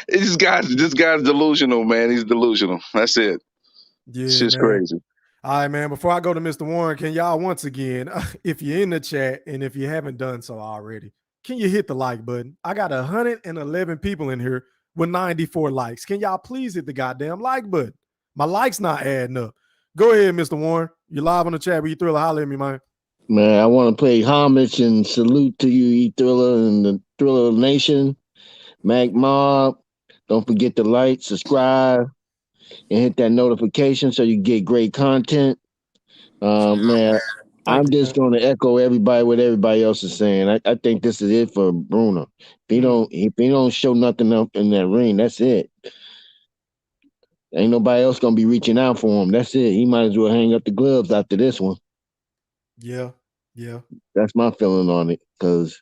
this guy's delusional, man. He's delusional. That's it. Yeah, it's just man. crazy. All right, man. Before I go to Mr. Warren, can y'all once again, if you're in the chat and if you haven't done so already, can you hit the like button? I got 111 people in here with 94 likes. Can y'all please hit the goddamn like button? My likes not adding up. Go ahead, Mr. Warren. You're live on the chat. You Thriller, holler at me, man. Man, I want to pay homage and salute to you, E-Thriller and the Thriller Nation. Mac Mob, don't forget to like, subscribe, and hit that notification so you get great content. Man, I'm just going to echo what everybody else is saying. I think this is it for Broner. If he don't show nothing up in that ring, that's it. Ain't nobody else gonna be reaching out for him. That's it. He might as well hang up the gloves after this one. Yeah. That's my feeling on it. Because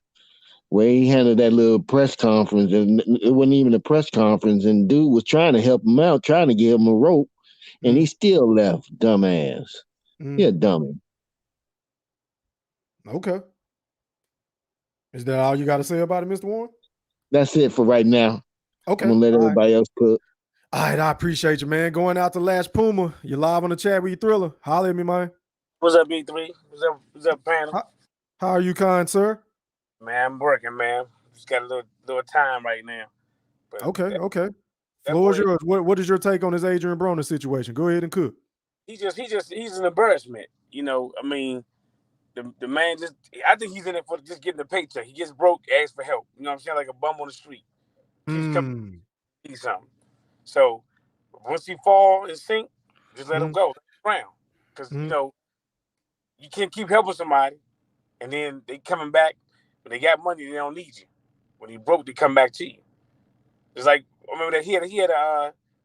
where he handled that little press conference, and it wasn't even a press conference, and dude was trying to help him out, trying to give him a rope, and he still left, dumbass. He a dummy. Okay. Is that all you got to say about it, Mr. Warren? That's it for right now. Okay. I'm gonna let everybody else cook. All right, I appreciate you, man. Going out to Lash Puma. You're live on the chat with E-Thriller. Holler at me, man. What's up, B3? What's up, panel? How are you, kind sir? Man, I'm working, man. Just got a little time right now. But Okay. Floor is yours. What is your take on this Adrien Broner situation? Go ahead and cook. He's an embarrassment. The man I think he's in it for just getting a paycheck. He gets broke, asks for help. You know what I'm saying? Like a bum on the street. He's coming to need something. So once he fall and sink, just let him go around. Because you can't keep helping somebody and then they coming back. When they got money, they don't need you. When he broke, they come back to you. It's like, I remember that he had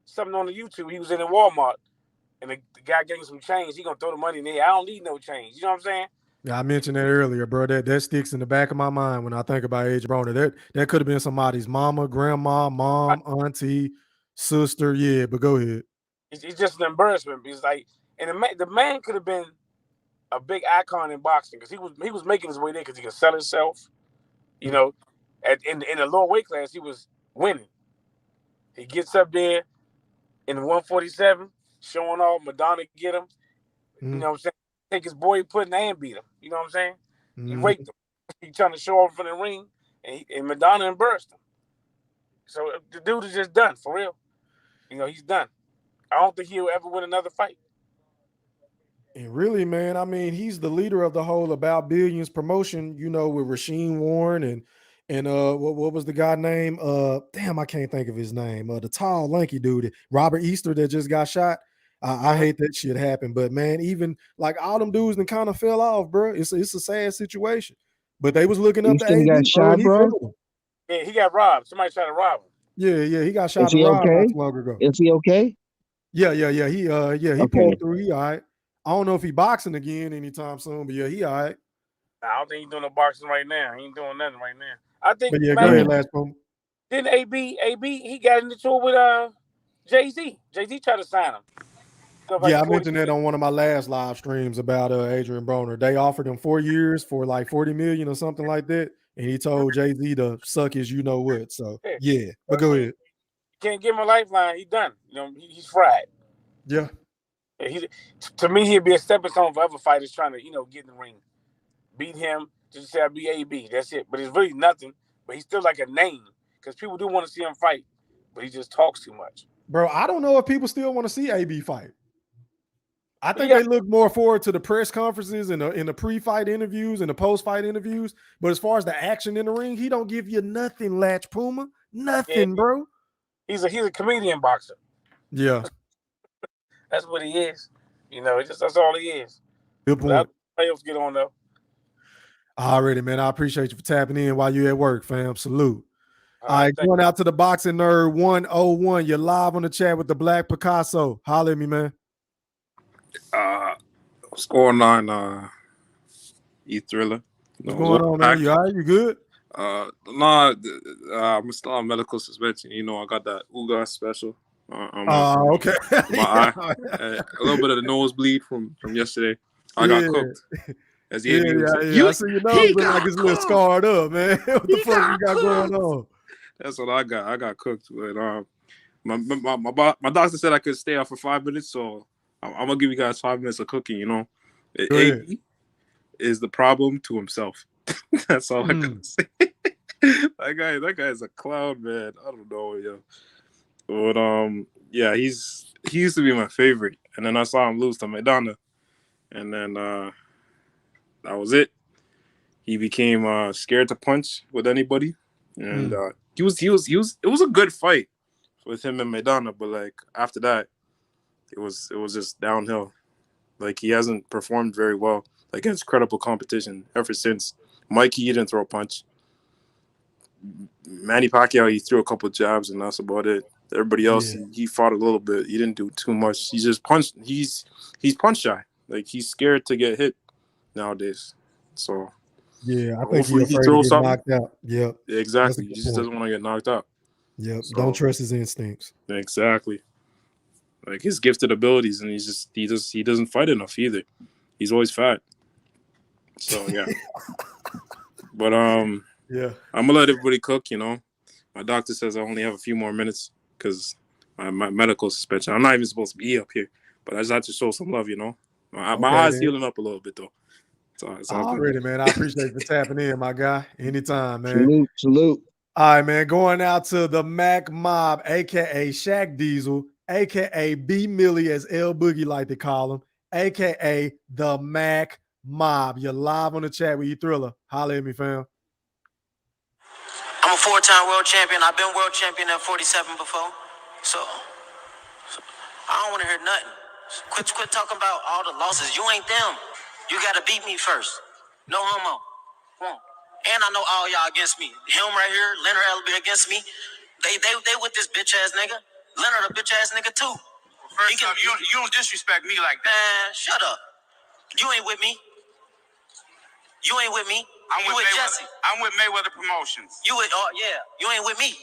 something on the YouTube. He was in Walmart and the guy gave him some change. He gonna throw the money in there. I don't need no change. You know what I'm saying? Yeah, I mentioned that earlier, bro. That sticks in the back of my mind when I think about Adrien Broner. That could have been somebody's mama, grandma, mom, auntie, sister. Yeah, but go ahead. It's just an embarrassment. It's like, and the man could have been a big icon in boxing because he was making his way there because he could sell himself. In the lower weight class, he was winning. He gets up there in the 147, showing off. Madonna get him. You know what I'm saying? Take his boy, put in the hand, beat him. You know what I'm saying? He raped him. He trying to show off in the ring, and Madonna embarrassed him. So the dude is just done, for real. He's done. I don't think he'll ever win another fight. And really, man, I mean, he's the leader of the whole About Billions promotion, with Rasheem Warren and what was the guy name? Damn, I can't think of his name. The tall, lanky dude, Robert Easter, that just got shot. I hate that shit happen. But man, even like all them dudes that kind of fell off, bro. It's a sad situation. But they was looking up to Houston got AB, bro, shot, and he bro. failed them. Yeah, he got robbed. Somebody tried to rob him. Yeah, he got shot Is and he robbed not okay? too long ago. Is he okay? Yeah. He Okay. pulled through. He all right. I don't know if he boxing again anytime soon, but yeah, he all right. I don't think he's doing no boxing right now. He ain't doing nothing right now. I think. But yeah, man, go ahead, last one. Didn't AB he got into tour with Jay-Z. Jay-Z tried to sign him. So like Yeah, I 40 mentioned that on one of my last live streams about Adrien Broner. They offered him 4 years for like 40 million or something like that, and he told Jay-Z to suck his you know what. So yeah, but go ahead. Can't give him a lifeline. He done. You know, he's fried. Yeah. To me, he'd be a stepping stone for other fighters trying to, get in the ring. Beat him, just say I'll be AB. That's it. But it's really nothing. But he's still like a name. Because people do want to see him fight. But he just talks too much. Bro, I don't know if people still want to see AB fight. I think they look more forward to the press conferences and in the pre-fight interviews and the post-fight interviews. But as far as the action in the ring, he don't give you nothing, Latch Puma. Nothing, bro. He's a comedian boxer. Yeah. That's what he is. That's all he is. Good point. Else get on though. Already, man. I appreciate you for tapping in while you're at work, fam. Salute. All right, going out to the Boxing Nerd 101. You're live on the chat with the Black Picasso. Holler at me, man. What's going on, E-Thriller? What's going on, man? You all right? You good? I'm still on medical suspension. I got that Uga special. Okay. My eye. A little bit of the nosebleed from yesterday. I got cooked. As the I see your nose looking like it's a little scarred up, man. What the fuck you got going on? That's what I got. I got cooked. But my doctor said I could stay out for 5 minutes, so I'm gonna give you guys 5 minutes of cooking. AB is the problem to himself. That's all I gotta say. That guy's a clown, man. I don't know, yo. But yeah, he used to be my favorite, and then I saw him lose to Maidana, and then that was it. He became scared to punch with anybody, and it was a good fight with him and Maidana, but like after that, it was just downhill. Like he hasn't performed very well against credible competition ever since. Mikey, he didn't throw a punch. Manny Pacquiao, he threw a couple of jabs, and that's about it. Everybody else, he fought a little bit. He didn't do too much. He just punched. He's punch shy. Like he's scared to get hit nowadays. So yeah, I think hopefully he throws something. Knocked out. Yep. Exactly. He just doesn't want to get knocked out. Yep. So, don't trust his instincts. Exactly. Like his gifted abilities, and he doesn't fight enough either. He's always fat. So yeah. But yeah, I'm gonna let everybody cook. My doctor says I only have a few more minutes because my medical suspension. I'm not even supposed to be up here, but I just have to show some love. My eyes healing up a little bit though. It's all already, man. I appreciate you for tapping in, my guy. Anytime, man. Salute. All right, man. Going out to the Mac Mob, aka Shaq Diesel, aka B Millie, as L Boogie like to call him, aka the Mac Mob. You're live on the chat with E-Thriller. Holler at me, fam. I'm a 4-time world champion. I've been world champion at 47 before. So I don't want to hear nothing. Quit talking about all the losses. You ain't them. You got to beat me first. No homo. Come on. And I know all y'all against me. Him right here, Leonard will be against me. They with this bitch ass nigga. Leonard a bitch ass nigga too. First off, you don't disrespect me like that. Man, shut up. You ain't with me. You ain't with me. You with Jesse. I'm with Mayweather Promotions. You ain't with me.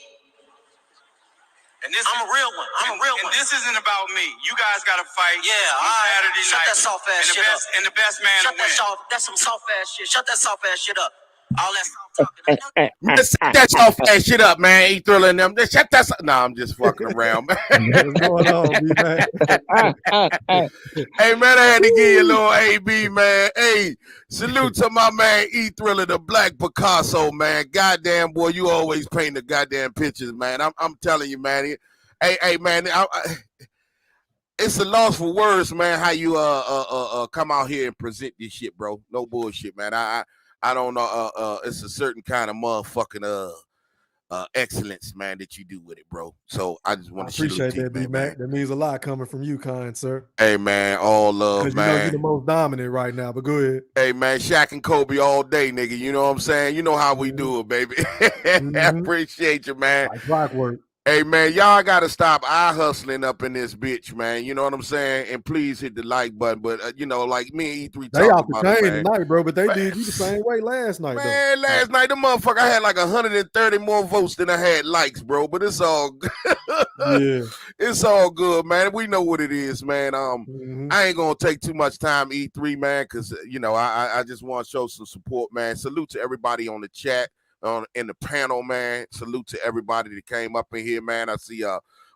And I'm a real one. I'm a real one. And this isn't about me. You guys got to fight. Yeah, on Saturday night. Shut that soft ass shit up. And the best man to win. That's some soft ass shit. Shut that soft ass shit up. All that soft talking. Just shut that soft ass shit up, man. E-Thriller and them. Just shut that. Nah, I'm just fucking around, man. What's going on, man? Hey, man, I had to give you a little AB, man. Hey, salute to my man E-Thriller, the Black Picasso, man. Goddamn, boy, you always paint the goddamn pictures, man. I'm telling you, man. Hey, man, it's a loss for words, man, how you come out here and present this shit, bro. No bullshit, man. I don't know. It's a certain kind of motherfucking excellence, man, that you do with it, bro. So I just want to appreciate that, man, B-Mac. That means a lot coming from you, kind sir. Hey, man, all love, because man. you know you're the most dominant right now, but go ahead. Hey, man, Shaq and Kobe all day, nigga. You know what I'm saying? You know how we do it, baby. I appreciate you, man. Like clockwork. Hey, man, y'all got to stop eye hustling up in this bitch, man. You know what I'm saying? And please hit the like button. But, you know, like me and E3 They talking off the about chain it, man. tonight, bro, but they did you the same way last night, Man, last night, the motherfucker, I had like 130 more votes than I had likes, bro. But it's all good. Yeah. It's all good, man. We know what it is, man. I ain't gonna take too much time, E3, man, because you know, I just want to show some support, man. Salute to everybody on the chat, in the panel, man. Salute to everybody that came up in here, man. I see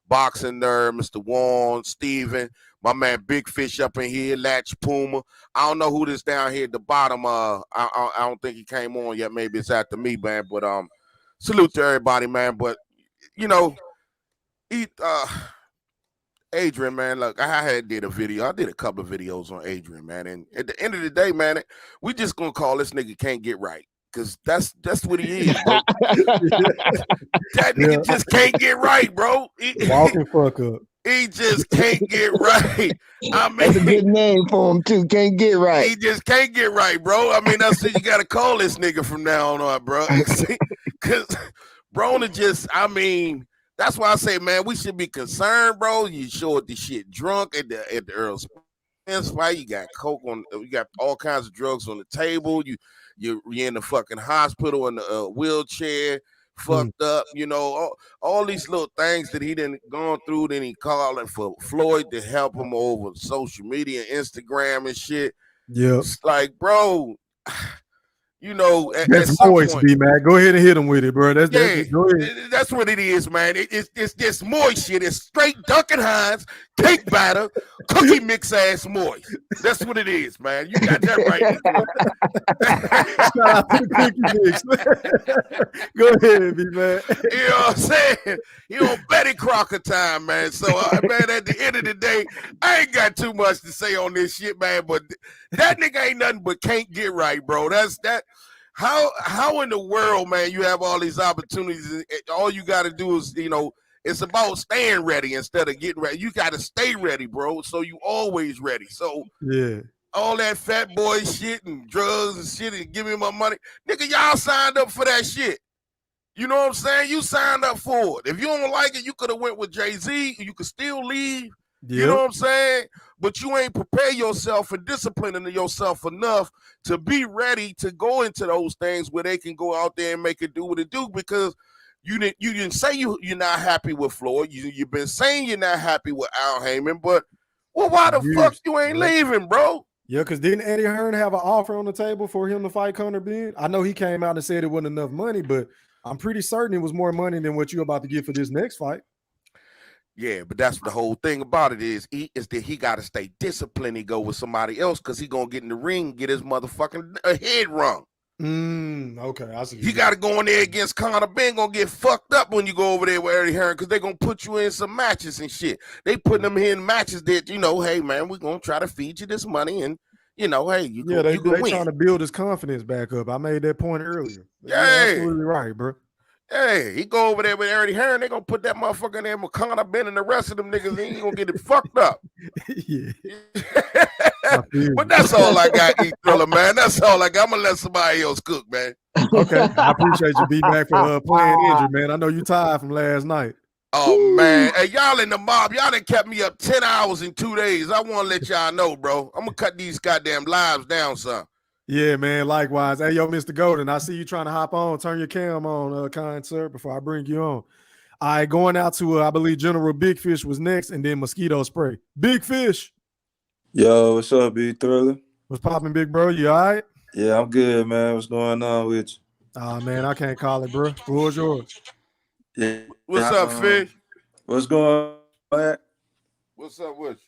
Boxing Nerd, Mr. Warren, Steven, my man Big Fish up in here, Latch Puma. I don't know who this down here at the bottom. I don't think he came on yet. Maybe it's after me, man. But salute to everybody, man. But you know, Adrien, man, look, I did a couple of videos on Adrien, man. And at the end of the day, man, we just gonna call this nigga can't get right. Cause that's what he is, bro. That nigga just can't get right, bro. Walking fuck up. He just can't get right. I mean, that's a good name for him too. Can't get right. He just can't get right, bro. I mean, that's what you gotta call this nigga from now on, bro. Cause Broner just, I mean, that's why I say, man, we should be concerned, bro. You showed the shit drunk at the Earl Spence fight. You got coke you got all kinds of drugs on the table. You're in the fucking hospital in a wheelchair, fucked up, you know, all these little things that he didn't gone through. Then he calling for Floyd to help him over social media, Instagram and shit. Yeah. It's like, bro, you know, that's moist, B-Mac. Go ahead and hit him with it, bro. Go ahead. That's what it is, man. It's this moist shit. It's straight Duncan Hines, cake batter, cookie mix ass moist. That's what it is, man. You got that right. Shout out to the cookie mix. Go ahead, B-Mac. You know what I'm saying? You know, Betty Crocker time, man. So, man, at the end of the day, I ain't got too much to say on this shit, man. But that nigga ain't nothing but can't get right, bro. That's that. How in the world, man, you have all these opportunities? All you got to do is, you know, it's about staying ready instead of getting ready. You got to stay ready, bro. So you always ready. So yeah, all that fat boy shit and drugs and shit and give me my money. Nigga, y'all signed up for that shit. You know what I'm saying? You signed up for it. If you don't like it, you could have went with Jay-Z. You could still leave. Yep. You know what I'm saying? But you ain't prepare yourself and disciplining yourself enough to be ready to go into those things where they can go out there and make it do what it do, because you didn't say you're not happy with Floyd. You've been saying you're not happy with Al Haymon, but well, why the fuck you ain't leaving, bro? Yeah, because didn't Eddie Hearn have an offer on the table for him to fight Conor Ben? I know he came out and said it wasn't enough money, but I'm pretty certain it was more money than what you're about to get for this next fight. Yeah, but that's the whole thing about it is that he got to stay disciplined. He go with somebody else because he going to get in the ring and get his motherfucking head wrung. Okay, I see. He got to go in there against Conor Ben, going to get fucked up when you go over there with Eddie Hearn, because they're going to put you in some matches and shit. They putting them in matches that, you know, hey, man, we're going to try to feed you this money and, you know, hey, they win. trying to build his confidence back up. I made that point earlier. Yeah, absolutely right, bro. Hey, he go over there with Eddie Hearn. They gonna put that motherfucker in there with Conor Ben and the rest of them niggas. He ain't gonna get it fucked up. Yeah. But that's all I got, E-Thriller, man. That's all I got. I'm gonna let somebody else cook, man. Okay, I appreciate you being back for playing injured, man. I know you tired from last night. Oh man, hey, y'all in the mob, y'all done kept me up 10 hours in 2 days. I want to let y'all know, bro. I'm gonna cut these goddamn lives down, son. Yeah, man, likewise. Hey, yo, Mr. Golden, I see you trying to hop on. Turn your cam on, kind sir, before I bring you on. All right, going out to, I believe General Big Fish was next, and then Mosquito Spray. Big Fish. Yo, what's up, B-Thriller? What's popping, big bro? You all right? Yeah, I'm good, man. What's going on with you? Oh, man, I can't call it, bro. Who's yours? Yeah. What's up, Fish? What's going on? What's up with you?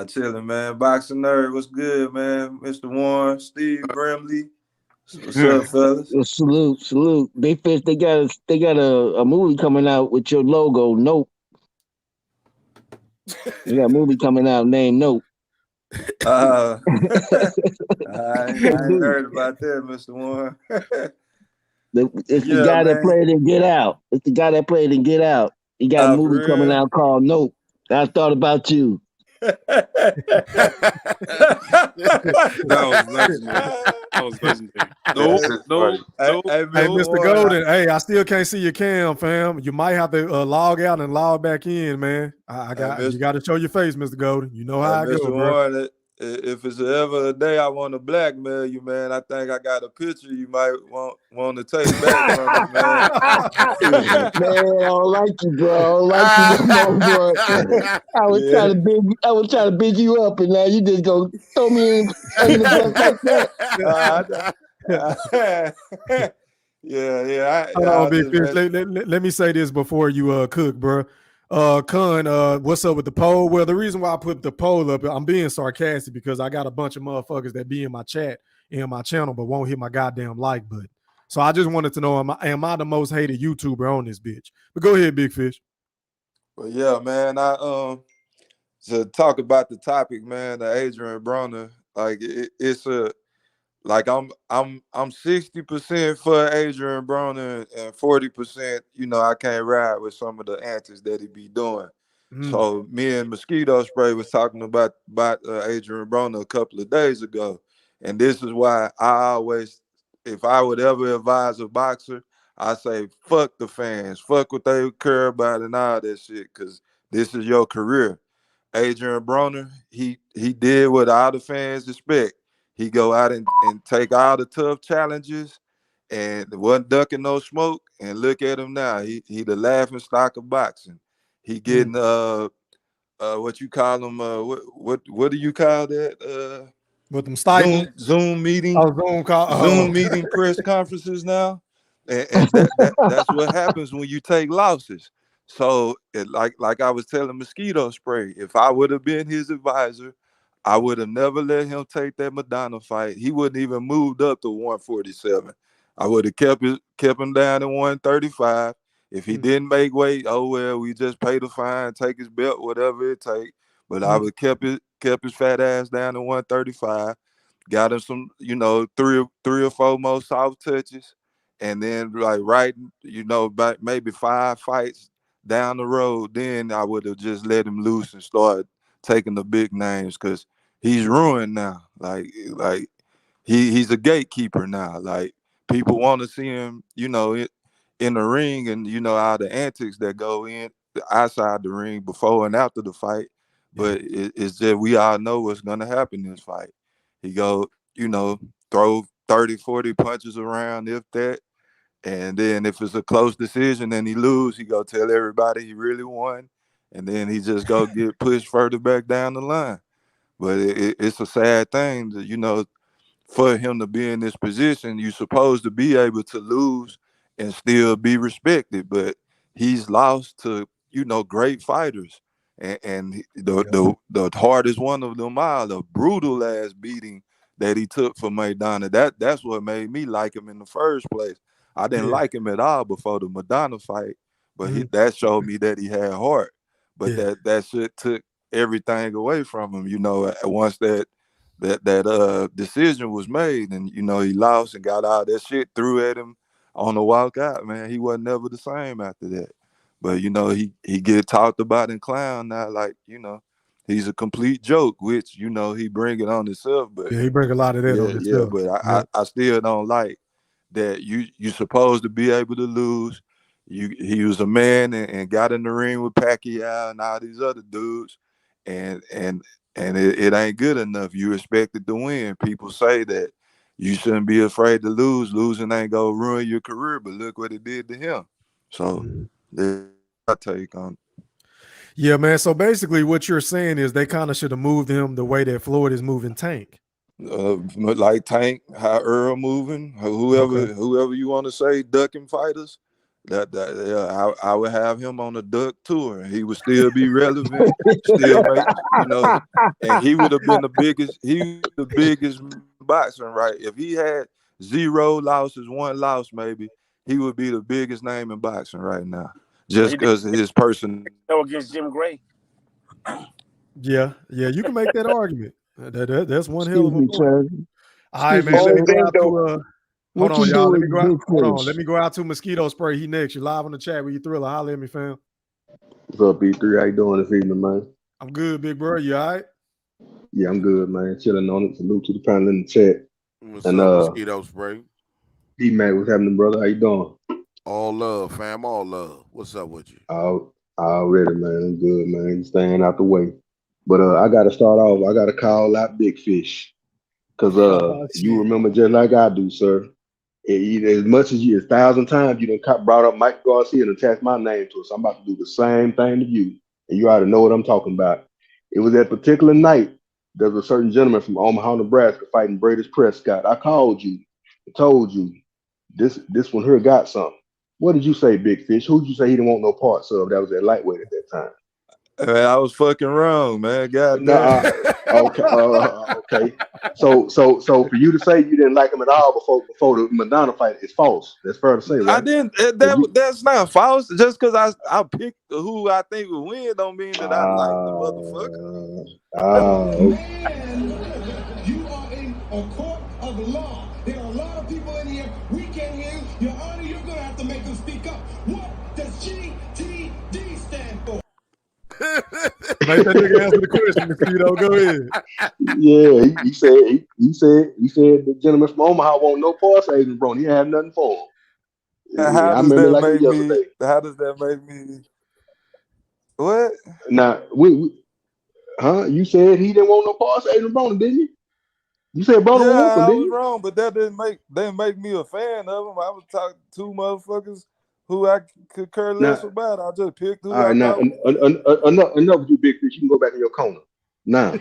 Chilling, man. Boxing Nerd, what's good, man? Mr. Warren, Steve Bramley. What's up, fellas? Well, salute. Big Fish, they got a movie coming out with your logo, Nope. They got a movie coming out named Nope. I ain't heard about that, Mr. Warren. It's the Yeah, guy that man. played in Get Out. It's the guy that played in Get Out. He got a For movie coming real? out called Nope. I thought about you. That was legendary. That was legendary. Nope, nope, nope. Hey, Mr. Mr. Warren, Golden. Hey, I still can't see your cam, fam. You might have to log out and log back in, man. You got to show your face, Mr. Golden. You know how I Mr. go, bro. Warren, if it's ever a day I want to blackmail you, man, I think I got a picture you might want to take back from me, man. Man, I don't like you, bro. I don't like you no more, bro. I was trying to big you up, and now you just gonna throw me under the bus like that. Hold on, Big Fish. Let me say this before you cook, bro. Con, what's up with the poll? Well, the reason why I put the poll up, I'm being sarcastic because I got a bunch of motherfuckers that be in my chat and my channel but won't hit my goddamn like button. So I just wanted to know, am I the most hated YouTuber on this bitch? But go ahead, Big Fish. Well, yeah, man. To talk about the topic, man, the Adrien Broner, like it's a like I'm 60% for Adrien Broner and 40%, I can't ride with some of the antics that he be doing. So me and Mosquito Spray was talking about Adrien Broner a couple of days ago, and this is why I always, if I would ever advise a boxer, I say fuck the fans, fuck what they care about and all that shit, because this is your career. Adrien Broner, he did what all the fans expect. He go out and take all the tough challenges and wasn't ducking no smoke. And look at him now. He the laughing stock of boxing. He getting what you call him, what do you call that? With them stipends? Zoom meeting. Zoom meeting press conferences now. And that's what happens when you take losses. So like I was telling Mosquito Spray, if I would have been his advisor, I would have never let him take that Madonna fight. He wouldn't even moved up to 147. I would have kept him down to 135. If he didn't make weight, oh well, we just pay the fine, take his belt, whatever it take. But I would kept his fat ass down to 135. Got him some, three or four more soft touches, and then about maybe 5 fights down the road, then I would have just let him loose and start taking the big names, because he's ruined now. Like he's a gatekeeper now. Like people want to see him, in the ring, and all the antics that go in outside the ring before and after the fight. But it's just, we all know what's gonna happen in this fight. He go, throw 30, 40 punches around, if that. And then if it's a close decision and he lose, he go tell everybody he really won. And then he just go get pushed further back down the line. But it's a sad thing that, for him to be in this position, you're supposed to be able to lose and still be respected. But he's lost to, great fighters. And the hardest one of them all, the brutal ass beating that he took for Madonna, that's what made me like him in the first place. I didn't like him at all before the Madonna fight, but that showed me that he had heart. But that shit took everything away from him, once that decision was made, and he lost and got all that shit threw at him on the walkout, man. He wasn't never the same after that. But he get talked about and clowned now, like, he's a complete joke, which he bring it on himself. But he bring a lot of that on himself. But I still don't like that you're supposed to be able to lose. He was a man and got in the ring with Pacquiao and all these other dudes, and it ain't good enough. You expected to win. People say that you shouldn't be afraid to lose. Losing ain't gonna ruin your career, but look what it did to him. So that's my take on it. Yeah, man. So basically what you're saying is they kind of should have moved him the way that Floyd is moving Tank. Like Tank, how Earl moving, whoever you want to say, ducking fighters. I would have him on a duck tour, and he would still be relevant, still make, and he would have been the biggest boxer, right? If he had 0 losses, 1 loss, maybe he would be the biggest name in boxing right now, just because of his person. Against Jim Gray. Yeah, you can make that argument. That's one hell of a point. All right, man. Hold What on, you y'all. Let doing, me go out. Big Hold on. Fish? Let me go out to Mosquito Spray. He next. You're live on the chat with you Thriller. Holler at me, fam. What's up, B3? How you doing this evening, man? I'm good, big bro. You all right? Yeah, I'm good, man. Chilling on it. Salute to the panel in the chat. What's And up, Mosquito Spray? D-Mac, what's happening, brother? How you doing? All love, fam. All love. What's up with you? Already, man. I'm good, man. Staying out the way. But I gotta start off. I gotta call out Big Fish. Cause you remember just like I do, sir. As much as you, 1,000 times you done brought up Mike Garcia and attached my name to it. So I'm about to do the same thing to you. And you already know what I'm talking about. It was that particular night. There's a certain gentleman from Omaha, Nebraska fighting Bradis Prescott. I called you and told you this one here got something. What did you say, Big Fish? Who did you say he didn't want no parts of? That was at lightweight at that time. Man, I was fucking wrong, man. God No, okay, okay. So for you to say you didn't like him at all before the Madonna fight is false. That's fair to say, right? I didn't. That's not false. Just because I picked who I think would win, don't mean that I like the motherfucker. You are in a court of law. There are a lot of people in here. We can't hear you. Your Honor, you're going to have to make them speak up. What does GTD stand for? Make that nigga answer the question, Mosquito. Go ahead. Yeah, he said the gentleman from Omaha won't no parts of Adrien Broner. He didn't have nothing for him. How I does remember that like make yesterday. me? How does that make me? What? Now you said he didn't want no parts of Adrien Broner, didn't you? You said Broner was whooping, I didn't was you? wrong, but that didn't make me a fan of him. I was talking to two motherfuckers who I could care less about. I just picked who All I right, now thought. enough with you, Big Fish. You can go back in your corner. Now,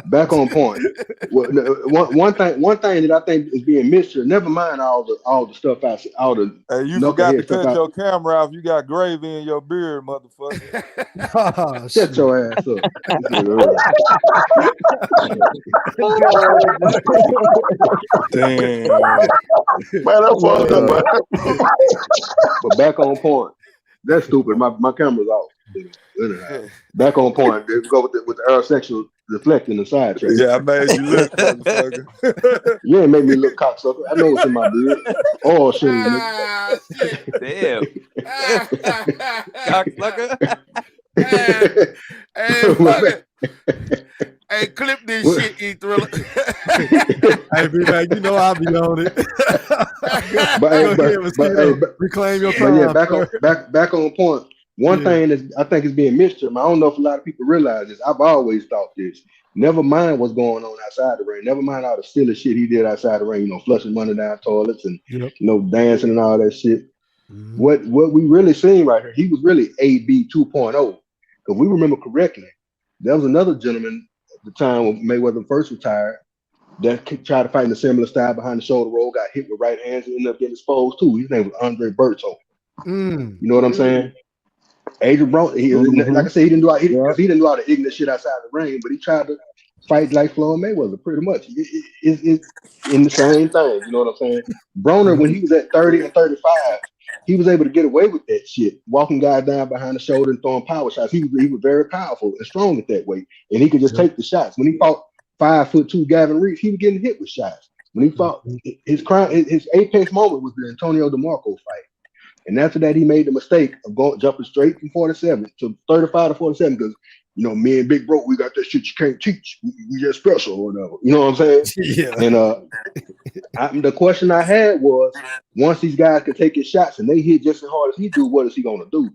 back on point. One thing that I think is being missed here. Never mind all the stuff out, all the Hey, you forgot to knucklehead stuff cut out. your camera off. You got gravy in your beard, motherfucker. Shut your ass up. Damn. Man, I'm fucked up, man. But back on point. That's stupid. My camera's off. Back on point. Go with the aerosexual deflecting the side track. Yeah, I made you look, motherfucker. You ain't make me look cocksucker. I know what's in my beard. Oh shit. Damn. Cocksucker. Hey, fuck it. Hey, clip this shit, E-Thriller. Hey, B-Mac, you know I'll be on it. Reclaim your time. Yeah, back on point. One thing that I think is being missed here, I don't know if a lot of people realize this. I've always thought this. Never mind what's going on outside the ring. Never mind all the silly shit he did outside the ring. Flushing money down toilets and dancing and all that shit. What we really seen right here, he was really AB 2.0. Because we remember correctly, there was another gentleman at the time when Mayweather first retired that tried to fight in a similar style behind the shoulder roll, got hit with right hands and ended up getting exposed too. His name was Andre Berto. You know what I'm saying? Adrien Broner, like I said, he didn't do all the ignorant shit outside the ring, but he tried to fight like Floyd Mayweather, pretty much. It's in the same thing, you know what I'm saying? Broner, when he was at 30 and 35, he was able to get away with that shit, walking guys down behind the shoulder and throwing power shots. He was very powerful and strong at that weight, and he could just take the shots. When he fought 5'2" Gavin Reese, he was getting hit with shots. When he fought, his apex moment was the Antonio DeMarco fight. And after that, he made the mistake of jumping straight from 47 to 35 to 47 because, me and Big Bro, we got that shit you can't teach. We just special or whatever. You know what I'm saying? Yeah. And the question I had was, once these guys can take his shots and they hit just as hard as he do, what is he going to do?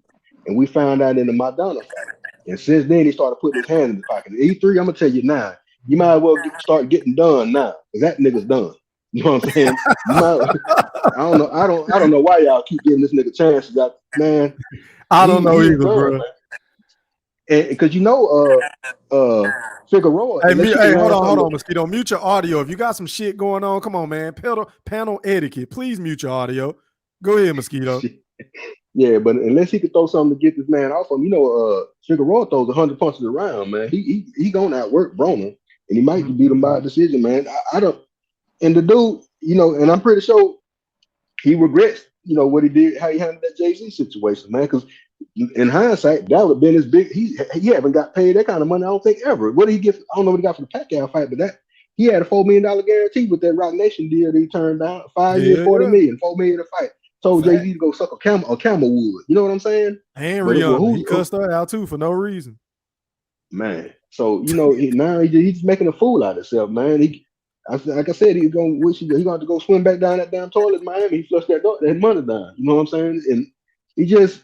And we found out in the Madonna fight. And since then, he started putting his hands in the pocket. E3, I'm going to tell you now, you might as well start getting done now because that nigga's done. You know what I'm saying? I don't know why y'all keep giving this nigga chances. Man, I don't know either, bro. Because Figueroa. Hey, hold on, Mosquito. Mute your audio. If you got some shit going on, come on, man. Panel etiquette. Please mute your audio. Go ahead, Mosquito. Yeah, but unless he could throw something to get this man off him, Figueroa throws 100 punches around, man. He gonna outwork Broner, and he might beat him by a decision, man. I don't. And the dude, and I'm pretty sure he regrets, what he did, how he handled that Jay-Z situation, man. Because in hindsight, that would have been his big. He haven't got paid that kind of money, I don't think, ever. What did he get? I don't know what he got for the Pacquiao fight, but He had a $4 million guarantee with that Rock Nation deal that he turned down. 5 years, 40 million, $4 million a fight. Told Jay-Z to go suck a camel wood. You know what I'm saying? And Rihanna, he cussed her out too for no reason. Man, so now he's just making a fool out of himself, man. Like I said, he's gonna have to go swim back down that damn toilet in Miami. He flushed that money down. You know what I'm saying? And he just,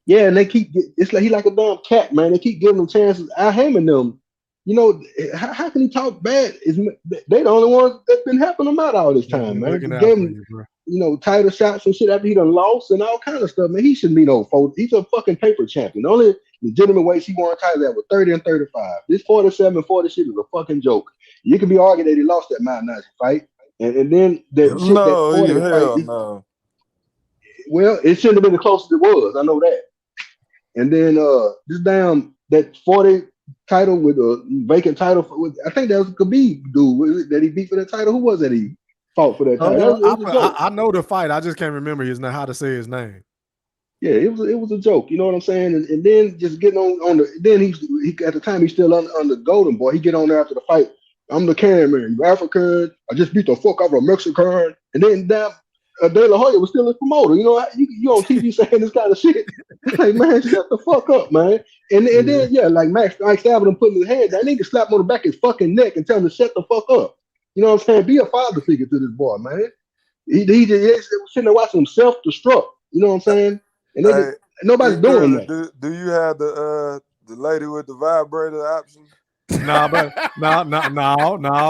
and they it's like he like a damn cat, man. They keep giving him chances. Haymon them, how can he talk bad? They the only ones that's been helping him out all this time, man. He gave him, title shots and shit after he done lost and all kind of stuff, man. He shouldn't be no fool. He's a fucking paper champion. The only legitimate ways he won titles that were 30 and 35. This 47-40 shit is a fucking joke. You can be arguing that he lost that Mount Nazi fight, and then that shit no. Well, it shouldn't have been the closest it was. I know that. And then this damn that 40 title with a vacant title. I think that was Khabib dude that he beat for that title. Who was that he fought for that title? I know the fight. I just can't remember how to say his name. Yeah, it was a joke. You know what I'm saying? And then just getting on the. Then he at the time he's still on the Golden Boy. He get on there after the fight. I'm the cameraman. You African. I just beat the fuck out of a Mexican. And then damn, De La Hoya was still a promoter. You on TV saying this kind of shit. Like, man, shut the fuck up, man. And then like Mike Stabber putting his hand down. They need to slap him on the back of his fucking neck and tell him to shut the fuck up. You know what I'm saying? Be a father figure to this boy, man. He just sitting there watching him self-destruct. You know what I'm saying? And then nobody's doing that. Do you have the lady with the vibrator option? No,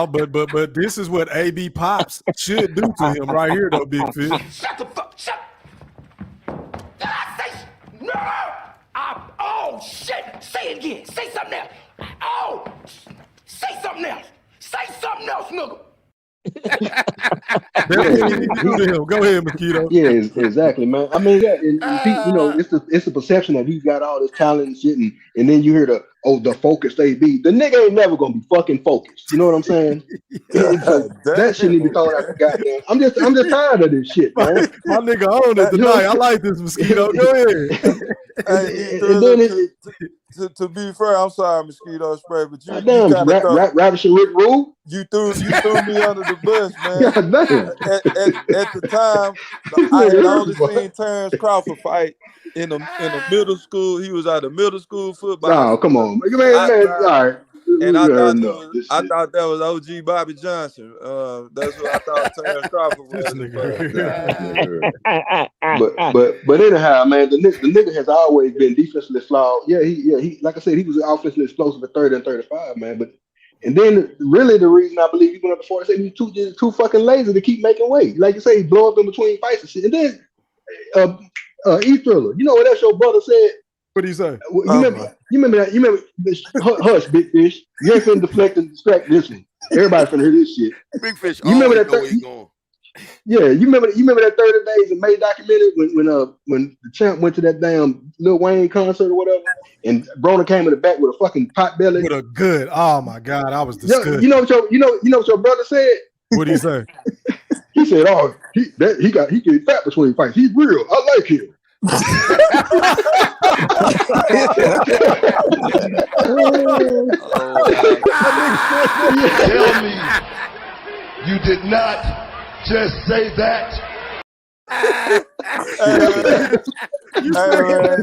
but this is what AB Pops should do to him right here, though, Big Fish. Shut the fuck, shut. Did I say no? Oh shit! Say it again. Say something else. Oh, say something else. Say something else, nigga. Go ahead, Mosquito. Yeah, exactly, man. I mean, it's the perception that he's got all this talent and shit, and then you hear the focused AB. The nigga ain't never gonna be fucking focused. You know what I'm saying? That shouldn't even be thought out. Goddamn, I'm just tired of this shit, man. My nigga on it tonight. I like this, Mosquito. Go ahead. To be fair, I'm sorry, Mosquito Spray, but you Ravishing Rick Rule. You threw me under the bus, man. At the time, I had only seen Terrence Crawford fight in the middle school. He was at a middle school football. No, come on, man. All right. And I thought that was OG Bobby Johnson. That's what I thought Terrence Crawford was. But anyhow, man, the nigga has always been defensively flawed. Yeah, he like I said, he was offensively explosive at 30 and 35, man. And then really the reason I believe he went up to 40, he was too fucking lazy to keep making weight. Like you say, he blow up in between fights and shit. And then E-Thriller, you know what that your brother said? What did he say? You remember that? Hush, Big Fish. You ain't finna deflect and distract this one. Everybody finna hear this shit. Big Fish. You remember that? Yeah, you remember that 30 Days in May documentary when the champ went to that damn Lil Wayne concert or whatever, and Broner came in the back with a fucking pot belly. With a good. Oh my God, I was disgusted. You know what your brother said? What did he say? He said, "Oh, he get fat between fights. He's real. I like him." Tell me you did not just say that. Hey man,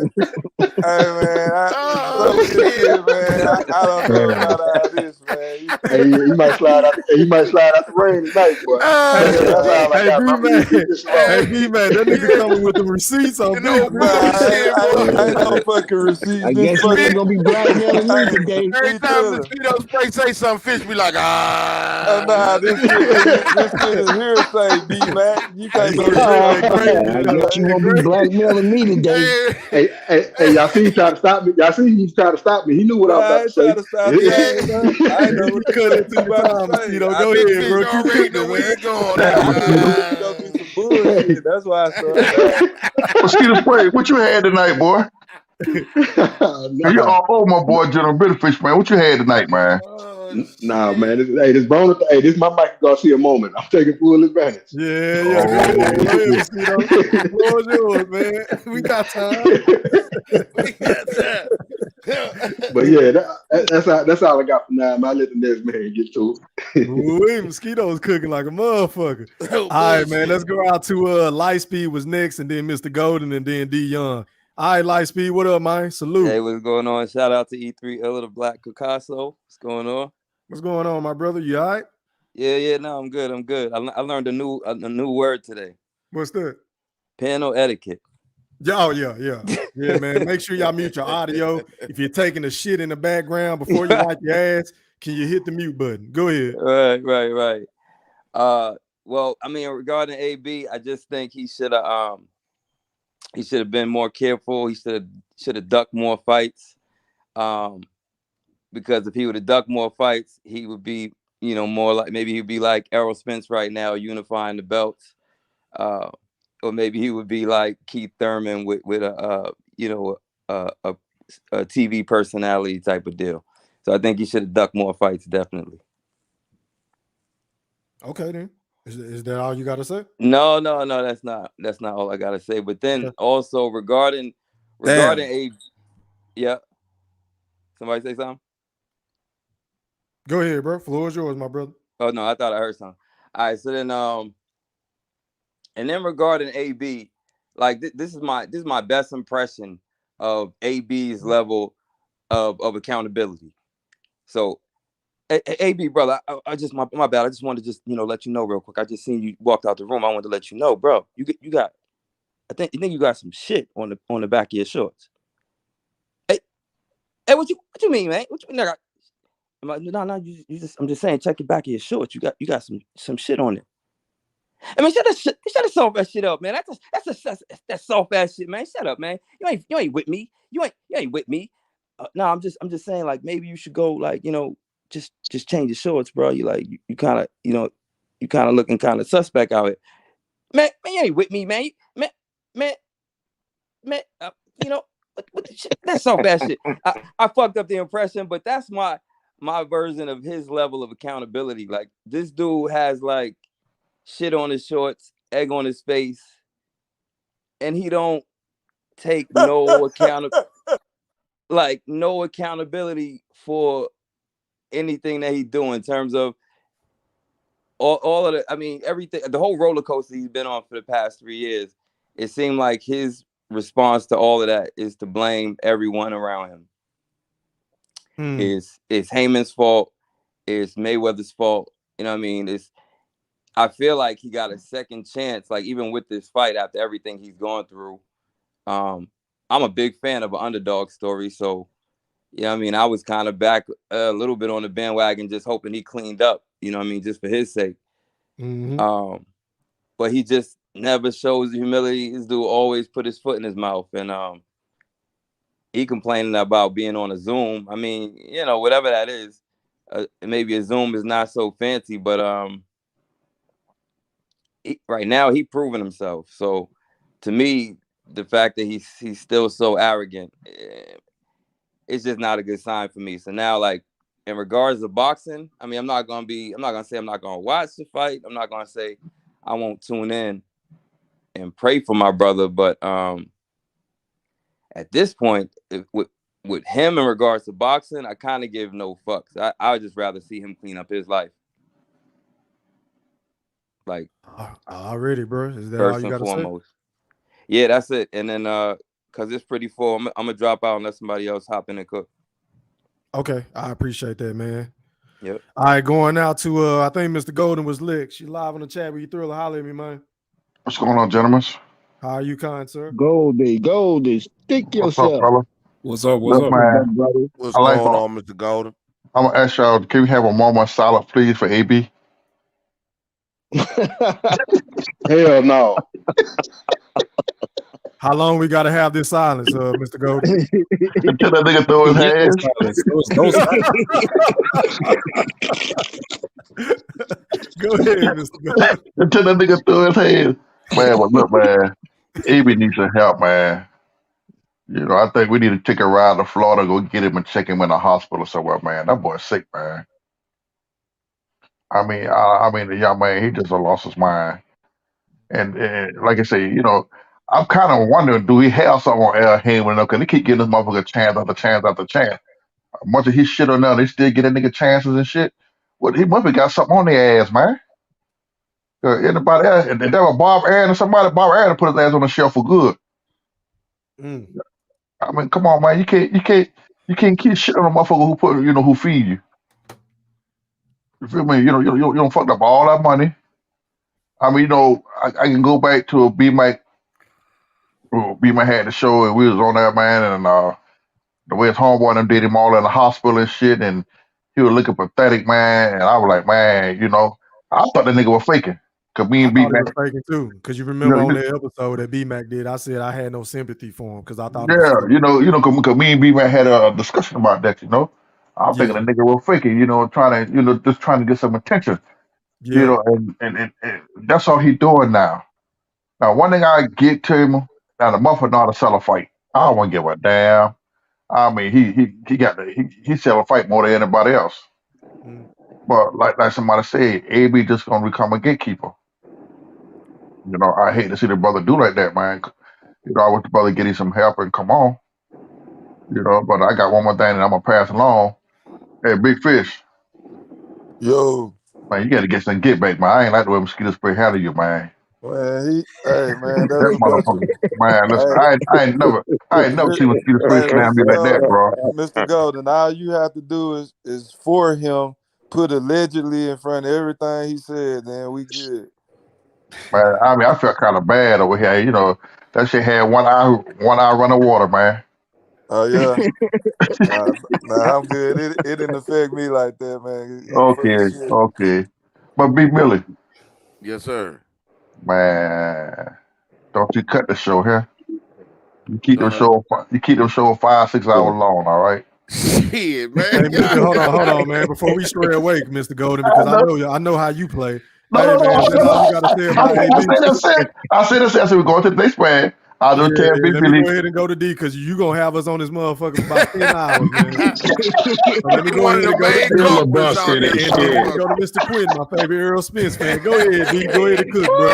I don't know about all this, man. Hey, you might slide out the rain tonight, boy. Hey, B-Man, that nigga coming with the receipts on no, ain't no fucking receipts. I guess you're gonna be blackmailing me today. Every time Mosquito Spray say something, Fish be like, nah, this shit is hearsay, B-Man. You can't go I guess you gonna be blackmailing me today. Hey, y'all see he tried to stop me. He knew what I was about to say. I know what cut it too much. You know, go ahead, bro. You already know where it's going. That's why I started. Mosquito Spray, what you had tonight, boy? Oh, my boy, General Bitterfish, man. What you had tonight, man? Nah, man. This Broner. Hey, this is my Mike Garcia moment. I'm taking full advantage. Yeah. Yours, man. We got time. But yeah, that's all I got for now. Man. I let the next man get to it. Ooh, mosquitoes cooking like a motherfucker. All right, man. Let's go out to Lightspeed was next, and then Mr. Golden, and then D Young. All right, Lightspeed, what up, man? Salute. Hey, what's going on? Shout out to E3 Ella, the Black Picasso. What's going on? What's going on, my brother? You all right? Yeah. No, I'm good. I learned a new word today. What's that? Panel etiquette. Yeah, man. Make sure y'all mute your audio. If you're taking a shit in the background before you wipe your ass, can you hit the mute button? Go ahead. Right. Well, I mean, regarding AB, I just think he should have been more careful. He should have ducked more fights. Because if he would have ducked more fights, he would be, more like, maybe he'd be like Errol Spence right now, unifying the belts. Or maybe he would be like Keith Thurman with a TV personality type of deal. So I think he should have ducked more fights, definitely. Okay, then. Is that all you got to say? No, that's not all I got to say. But then also regarding a, yeah. Somebody say something? Go ahead, bro. Floor is yours, my brother. Oh no, I thought I heard something. All right, so then and then regarding AB, like this is my best impression of AB's level of accountability. So AB, brother, I just my bad. I just wanted to just let you know real quick. I just seen you walked out the room. I wanted to let you know, bro. You got I think you got some shit on the back of your shorts. Hey, what you mean, man? What you mean? I'm like, no, I'm just saying, check the back of your shorts. You got some shit on it. I mean, shut that soft ass shit up, man. That's soft ass shit, man. Shut up, man. You ain't with me. You ain't with me. No, I'm just saying, like, maybe you should go, like, just change your shorts, bro. You like you kind of you kind of looking kind of suspect out here, man. You ain't with me, man. Man. What the shit? That's soft ass shit. I fucked up the impression, but that's my version of his level of accountability. Like, this dude has like shit on his shorts, egg on his face, and he don't take no accountability for anything that he's doing in terms of all of the, I mean, everything, the whole roller coaster he's been on for the past 3 years. It seemed like his response to all of that is to blame everyone around him. It's Haymon's fault. It's Mayweather's fault. You know what I mean? I feel like he got a second chance, like even with this fight, after everything he's gone through. I'm a big fan of an underdog story, so you know what I mean, I was kind of back a little bit on the bandwagon, just hoping he cleaned up, you know what I mean, just for his sake. But he just never shows humility. This dude always put his foot in his mouth, and he complaining about being on a Zoom. I mean, whatever that is, maybe a Zoom is not so fancy, but right now he proving himself. So to me, the fact that he's still so arrogant, it's just not a good sign for me. So now, like, in regards to boxing, I mean, I'm not gonna say I'm not gonna watch the fight. I'm not gonna say I won't tune in and pray for my brother, but at this point, with him in regards to boxing, I kind of give no fucks. I would just rather see him clean up his life. Like, already, bro. Is that all you got to say? Yeah, that's it. And then because it's pretty full, I'm gonna drop out and let somebody else hop in and cook. Okay, I appreciate that, man. Yep. All right, going out to I think Mr. Golden was licked. She live on the chat. Will you Thriller? Holler at me, man. What's going on, gentlemen? How are you, kind sir? Goldie, stick yourself. What's up, brother? What's up, man? What's going on, Mr. Golden? I'm gonna ask y'all, can we have a moment of silence, please, for AB? Hell no. How long we got to have this silence, Mr. Golden? Until that nigga throw his hands. Go ahead, Mr. Golden. Until that nigga throw his hands. Man, but look, man, AB needs some help, man. I think we need to take a ride to Florida, go get him and check him in a hospital somewhere, man. That boy's sick, man. I mean, the young man, he just lost his mind. And like I say, I'm kind of wondering, do he have something on Al Haymon? Because they keep giving this motherfucker chance after chance after chance. Much of his shit on there, they still get a nigga chances and shit. Well, he must have got something on their ass, man. Anybody else? And that was Bob Aaron or somebody. Bob Aaron put his ass on the shelf for good. I mean, come on, man. You can't keep shit on a motherfucker who feed you. You feel me? You don't fuck up all that money. I mean, I can go back to a B-Mac. B-Mac had the show and we was on there, man, and the way his homeboy and them did him all in the hospital and shit, and he was looking pathetic, man. And I was like, man, I thought that nigga was faking. Cause me I and thought he B-Mac, was faking too. Because you remember on that episode that B-Mac did, I said I had no sympathy for him because I thought it was fake. cause me and B-Mac had a discussion about that, I'm thinking the nigga was faking, just trying to get some attention, Yeah. and that's all he doing now. Now, one thing I get to him, now the motherfucker know how to sell a fight. I don't want to give a damn. I mean, he sell a fight more than anybody else. But like somebody said, AB just gonna become a gatekeeper. I hate to see the brother do like that, man. I want the brother get him some help and come on. But I got one more thing that I'm gonna pass along. Hey, Big Fish. Yo. Man, you gotta get some get back, man. I ain't like the way mosquito spray handle you, man. Man, hey man, that's That because motherfucker, man. Listen, I ain't never seen mosquito spray hey, slam me like that, bro. Mr. Golden, all you have to do is for him, put allegedly in front of everything he said, then we good. Man, I mean, I felt kind of bad over here. That shit had one eye run of water, man. Oh yeah. Nah, I'm good. It didn't affect me like that, man. Okay. But Big Millie, Yes, sir. man, don't you cut the show here. You keep them show 5-6 hours long, all right? Shit, man. Hey, Mr. Hold on, man. Before we stray away, Mr. Golden, because I know how you play. No, hey, man, that's all you gotta say about AB. I said we're going to the next man. I'll just tell Big let Millie. me go ahead and go to D because you gonna have us on this motherfucker for about 10 hours, man. So let me go ahead and go to Mr. Quinn, my favorite Earl Spence fan. Go ahead, D. Go ahead and cook, bro.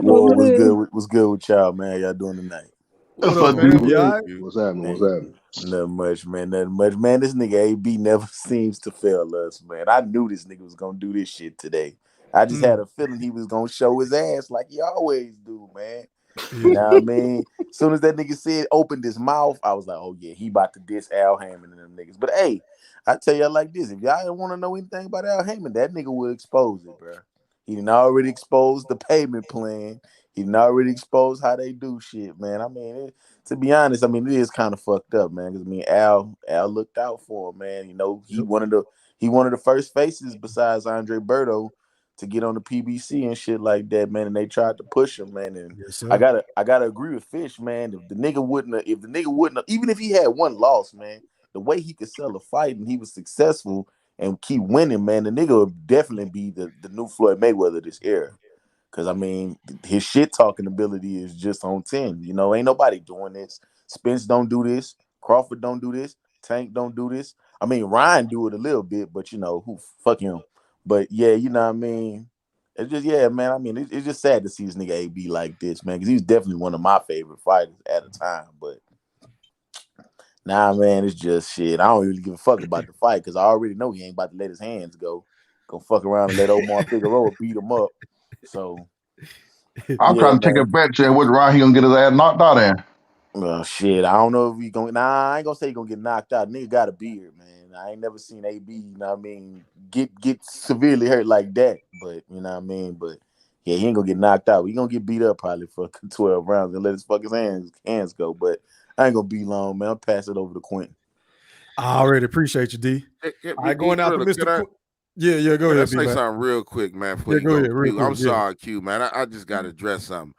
Well, what's good with y'all, man? How y'all doing tonight? What up, man? You all right? What's happening? Nothing much, man. Man, this nigga AB never seems to fail us, man. I knew this nigga was gonna do this shit today. I just had a feeling he was gonna show his ass like he always do, man. You know what I mean? As soon as that nigga opened his mouth, I was like, oh yeah, he about to diss Al Haymon and them niggas. But hey, I tell y'all like this: if y'all didn't want to know anything about Al Haymon, that nigga will expose it, bro. He didn't already expose the payment plan. He didn't already expose how they do shit, man. I mean, to be honest, I mean it is kind of fucked up, man. Because I mean, Al looked out for him, man. He one of the first faces besides Adrien Broner to get on the PBC and shit like that, man. And they tried to push him, man. And I gotta agree with Fish, man. If the nigga wouldn't have, even if he had one loss, man, the way he could sell a fight and he was successful and keep winning, man, the nigga would definitely be the new Floyd Mayweather this era. Because, I mean, his shit talking ability is just on 10. Ain't nobody doing this. Spence don't do this. Crawford don't do this. Tank don't do this. I mean, Ryan do it a little bit, but, fuck him. But, yeah, you know what I mean? It's just, yeah, man, I mean, it's just sad to see this nigga AB like this, man, because he was definitely one of my favorite fighters at a time. But, nah, man, it's just shit. I don't really give a fuck about the fight because I already know he ain't about to let his hands go. Go fuck around and let Omar Figueroa beat him up. So I'm trying to take a bet, Jay. What round he gonna get his ass knocked out in? Well, shit, I don't know if he gonna. Nah, I ain't gonna say he gonna get knocked out. Nigga got a beard, man. I ain't never seen AB. You know what I mean? Get severely hurt like that. But you know what I mean? But yeah, he ain't gonna get knocked out. He gonna get beat up probably for 12 rounds and let his fucking hands go. But I ain't gonna be long, man. I'll pass it over to Quentin. I already appreciate you, D. I going out to Mr. Quentin. Yeah, go ahead. Let's say something real quick, man. Before you go ahead, Q. I'm sorry, Q, man. I just got to address something.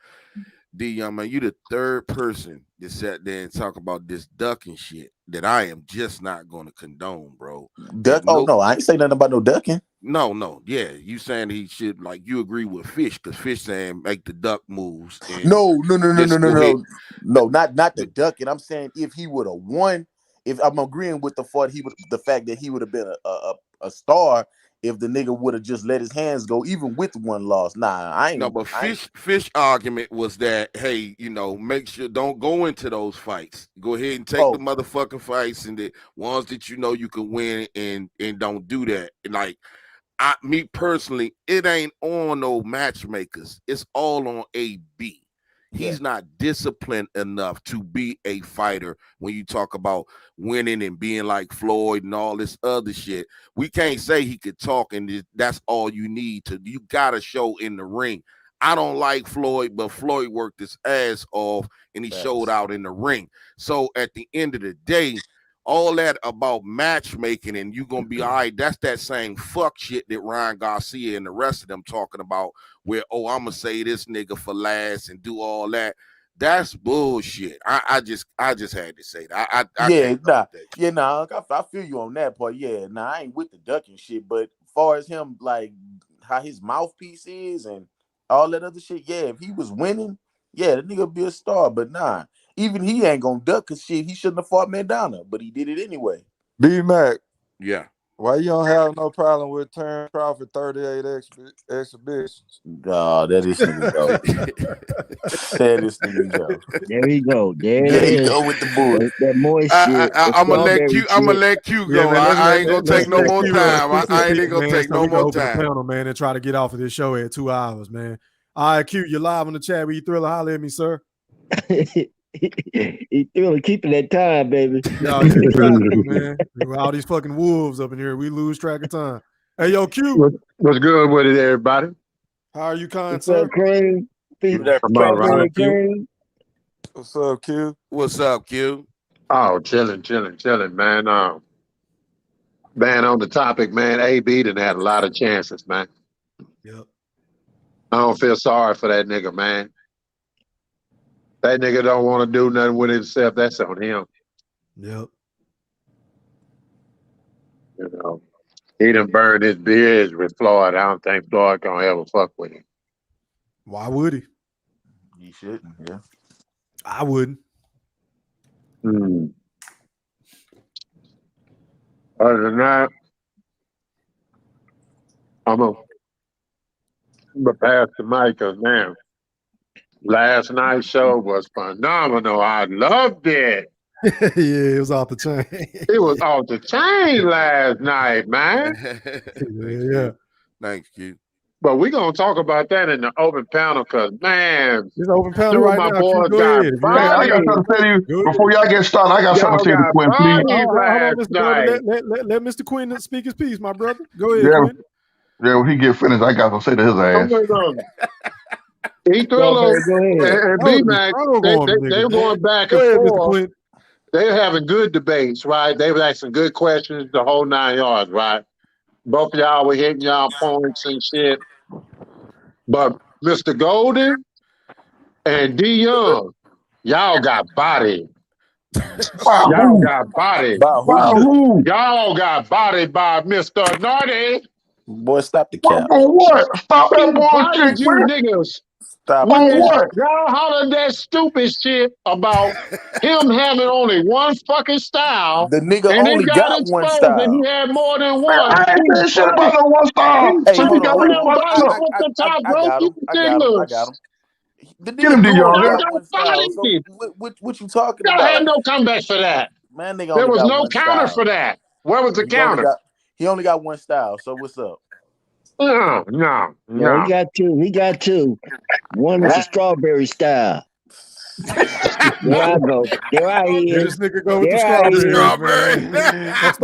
D, young man, you the third person that sat there and talk about this ducking shit that I am just not going to condone, bro. No, I ain't say nothing about no ducking. No, yeah, you saying he should, like, you agree with Fish because Fish saying make the duck moves. No, not the ducking. I'm saying if he would have won. If I'm agreeing with the fact that he would have been a a star if the nigga would have just let his hands go, even with one loss. Nah, I ain't. No, but Fish argument was that, hey, make sure don't go into those fights. Go ahead and take the motherfucking fights and the ones that you can win and don't do that. And like me personally, it ain't on no matchmakers. It's all on AB. He's not disciplined enough to be a fighter when you talk about winning and being like Floyd and all this other shit. We can't say he could talk and that's all you need to. You got to show in the ring. I don't like Floyd, but Floyd worked his ass off and he showed out in the ring. So at the end of the day, all that about matchmaking and you gonna be all right, that's that same fuck shit that Ryan Garcia and the rest of them talking about where, I'm gonna say this nigga for last and do all that. That's bullshit. I just had to say that. I feel you on that part. Yeah, I ain't with the ducking shit, but as far as him, like how his mouthpiece is and all that other shit, yeah, if he was winning, yeah, the nigga be a star, but nah. Even he ain't gonna duck because shit, he shouldn't have fought Maidana, but he did it anyway. B-Mac. Yeah. Why you don't have no problem with Terrence Crawford 38 exhibitions? Oh, that is nigga go. That is nigga go. There he go. There he is. go with the bull. That moist shit. I'm gonna let Q go. I ain't gonna take no more time. I ain't gonna take no more time. Panel, man, and try to get off of this show at 2 hours, man. All right, Q, you're live on the chat. We Thriller, holler at me, sir. He Thriller keeping that time, baby. Y'all keep track of it, man. All these fucking wolves up in here, we lose track of time. Hey, yo, Q. What's good with it, everybody? How are you, kind What's sir? up, Cream? I'm all right. What's up, Q? What's up, Q? Oh, chilling, man. Man, on the topic, man, AB done had a lot of chances, man. Yep. I don't feel sorry for that nigga, man. That nigga don't want to do nothing with himself. That's on him. Yep. He done burned his bridge with Floyd. I don't think Floyd gonna ever fuck with him. Why would he? He shouldn't, yeah. I wouldn't. Other than that, I'm gonna pass the mic because now last night's show was phenomenal. I loved it. Yeah, it was off the chain. It was off the chain last night, man. Yeah. Thanks, Q. But we're gonna talk about that in the open panel because, man, it's open panel two right of my now. boys Go got ahead. Hey, I got something to tell you before y'all get started. I got something to say to Quinn, please. Hold on, Mr. Brother. Let Mr. Quinn speak his piece, my brother. Go ahead, Quinn. Yeah, when he get finished, I got something to say to his ass. Thriller and B-Mac, they were going back and forth. They were having good debates, right? They were asking good questions, the whole 9 yards, right? Both of y'all were hitting y'all points and shit. But Mr. Golden and D Young, y'all got bodied. Y'all got bodied. Y'all got bodied by Mr. Naughty. Boy, stop the cap. What? Stop that bullshit, you niggas. Stop what? Y'all hollered that stupid shit about him having only one fucking style. The nigga and only it got one exposed style. that he had more than one. I ain't saying shit about no one style. Hey, hold on. I got him. The nigga got one style. So what you talking Y'all about? had no comeback for that. Man, nigga there was got no one counter style. for that. Where was the counter? He only got one style. So what's up? No. Yeah, he got two. He got two. One is a strawberry style. There I go. There I is. This nigga go with the strawberry. That's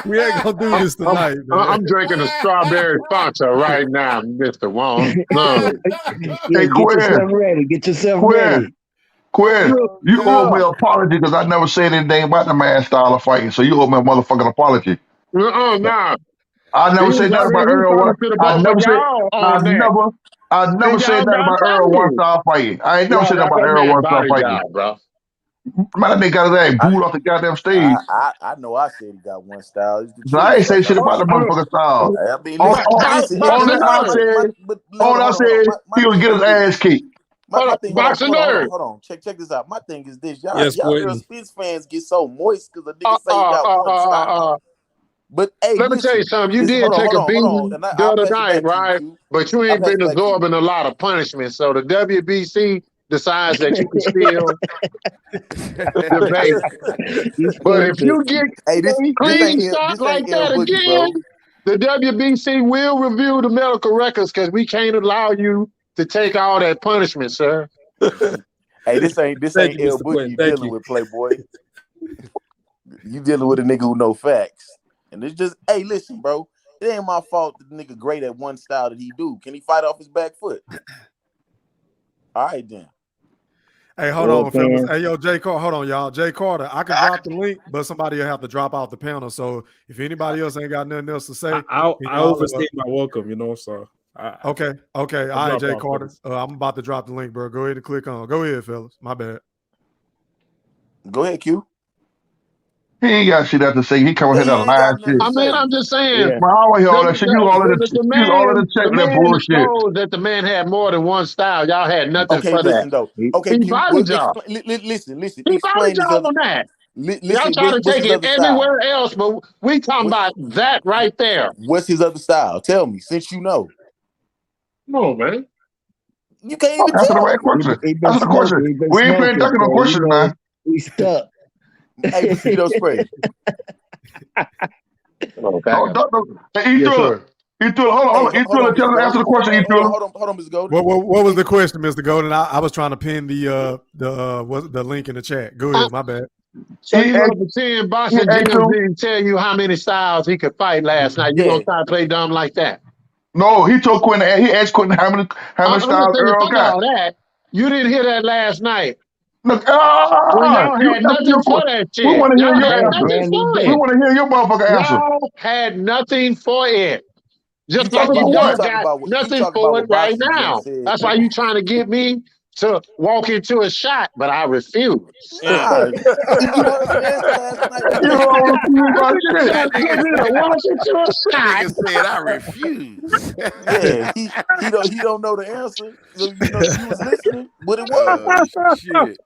we ain't gonna do this tonight, man. I'm drinking a strawberry Fanta right now, Mr. Wong. Hey, get yourself ready. Get yourself ready. Quinn, you owe me an apology because I never said anything about the man style of fighting. So you owe me a motherfucking apology. Nah. I never said nothing about Earl. I never said nothing about Earl one style fighting. I ain't never said nothing about Earl one style fighting. Bro. Man, that nigga got his ass booed off the goddamn stage. I know I said he got one style. I ain't say shit about the motherfucking style. I mean, All I said he was get his ass kicked. My thing, hold Boxing nerd. on. Check this out. My thing is this. Y'all Yes, Earl Quentin. Spence fans get so moist because a nigga say he got one style. But hey, Let me tell you listen. something. You Listen, did take a hold on. beating And the I'll other pass it night, back to you, right? Q. But you I'll ain't pass been it back to you. absorbing a lot of punishment. So the WBC decides that you can still debate. But if you get Hey, this clean ain't shot like L that Boogie, again, bro. the WBC will review the medical records because we can't allow you to take all that punishment, sir. Hey, this ain't Thank you, L Mr. Boogie Quentin. you Thank dealing you. with, Playboy. You dealing with a nigga who know facts. And it's just, hey, listen, bro. It ain't my fault that the nigga great at one style that he do. Can he fight off his back foot? All right, then. Hey, hold on, fellas. Hey, yo, Jay Carter. Hold on, y'all. Jay Carter, I can drop the link, but somebody will have to drop out the panel. So if anybody else ain't got nothing else to say, I overstayed my welcome, so. Okay. All right, drop Jay off, Carter. fellas. I'm about to drop the link, bro. Go ahead and click on. Go ahead, fellas. My bad. Go ahead, Q. He ain't got shit else to say. He come here got lying shit. I mean, I'm just saying. Man, I always hear all that shit. You all in The the check the with that man bullshit. exposed that the man had more than one style. Y'all had nothing Okay, for that. listen, though. Okay, He Q. Well, fighted y'all. listen. He fighted Explain his y'all other. on that. Y'all Listen, try to what's take his it other style? everywhere else, but we talking about that right there. What's his other style? Tell me, since you know. Come on, man. You can't even Answer the tell right me. question. He been Answer the question. smoking. He been We ain't paying smoking, attention no so questions now. we stuck. Hey, mosquito spray. Oh, Don't. Hey, Yes, E-Thriller. sir. E-Thriller, hold on. Hold on, E-Thriller, Mr. tell him to answer the Golden. question, E-Thriller. Hold on, Mr. Golden. What was the question, Mr. Golden? I was trying to pin the link in the chat. Go ahead. My bad. So you gonna pretend boxing gyms didn't tell you how many styles he could fight last night? You gonna try to play dumb like that? No, he told Quentin. He asked Quentin how many I'm just styles saying, Earl fuck got. all that. You didn't hear that last night. Look, When y'all you had answer nothing your for question. that We shit. want to hear Y'all your had answer. nothing for We it. want to hear your motherfucker answer. Y'all had nothing for it. Just like Nothing you for don't what? got nothing for it right now. That's why you trying to get me to walk into a shot, but I refuse. Nah, you heard his answer last night. You don't refuse about shit. Trying to get me to walk into a shot. Nigga said I refuse. Yeah, he don't know the answer. So you was listening, but it was. Shit.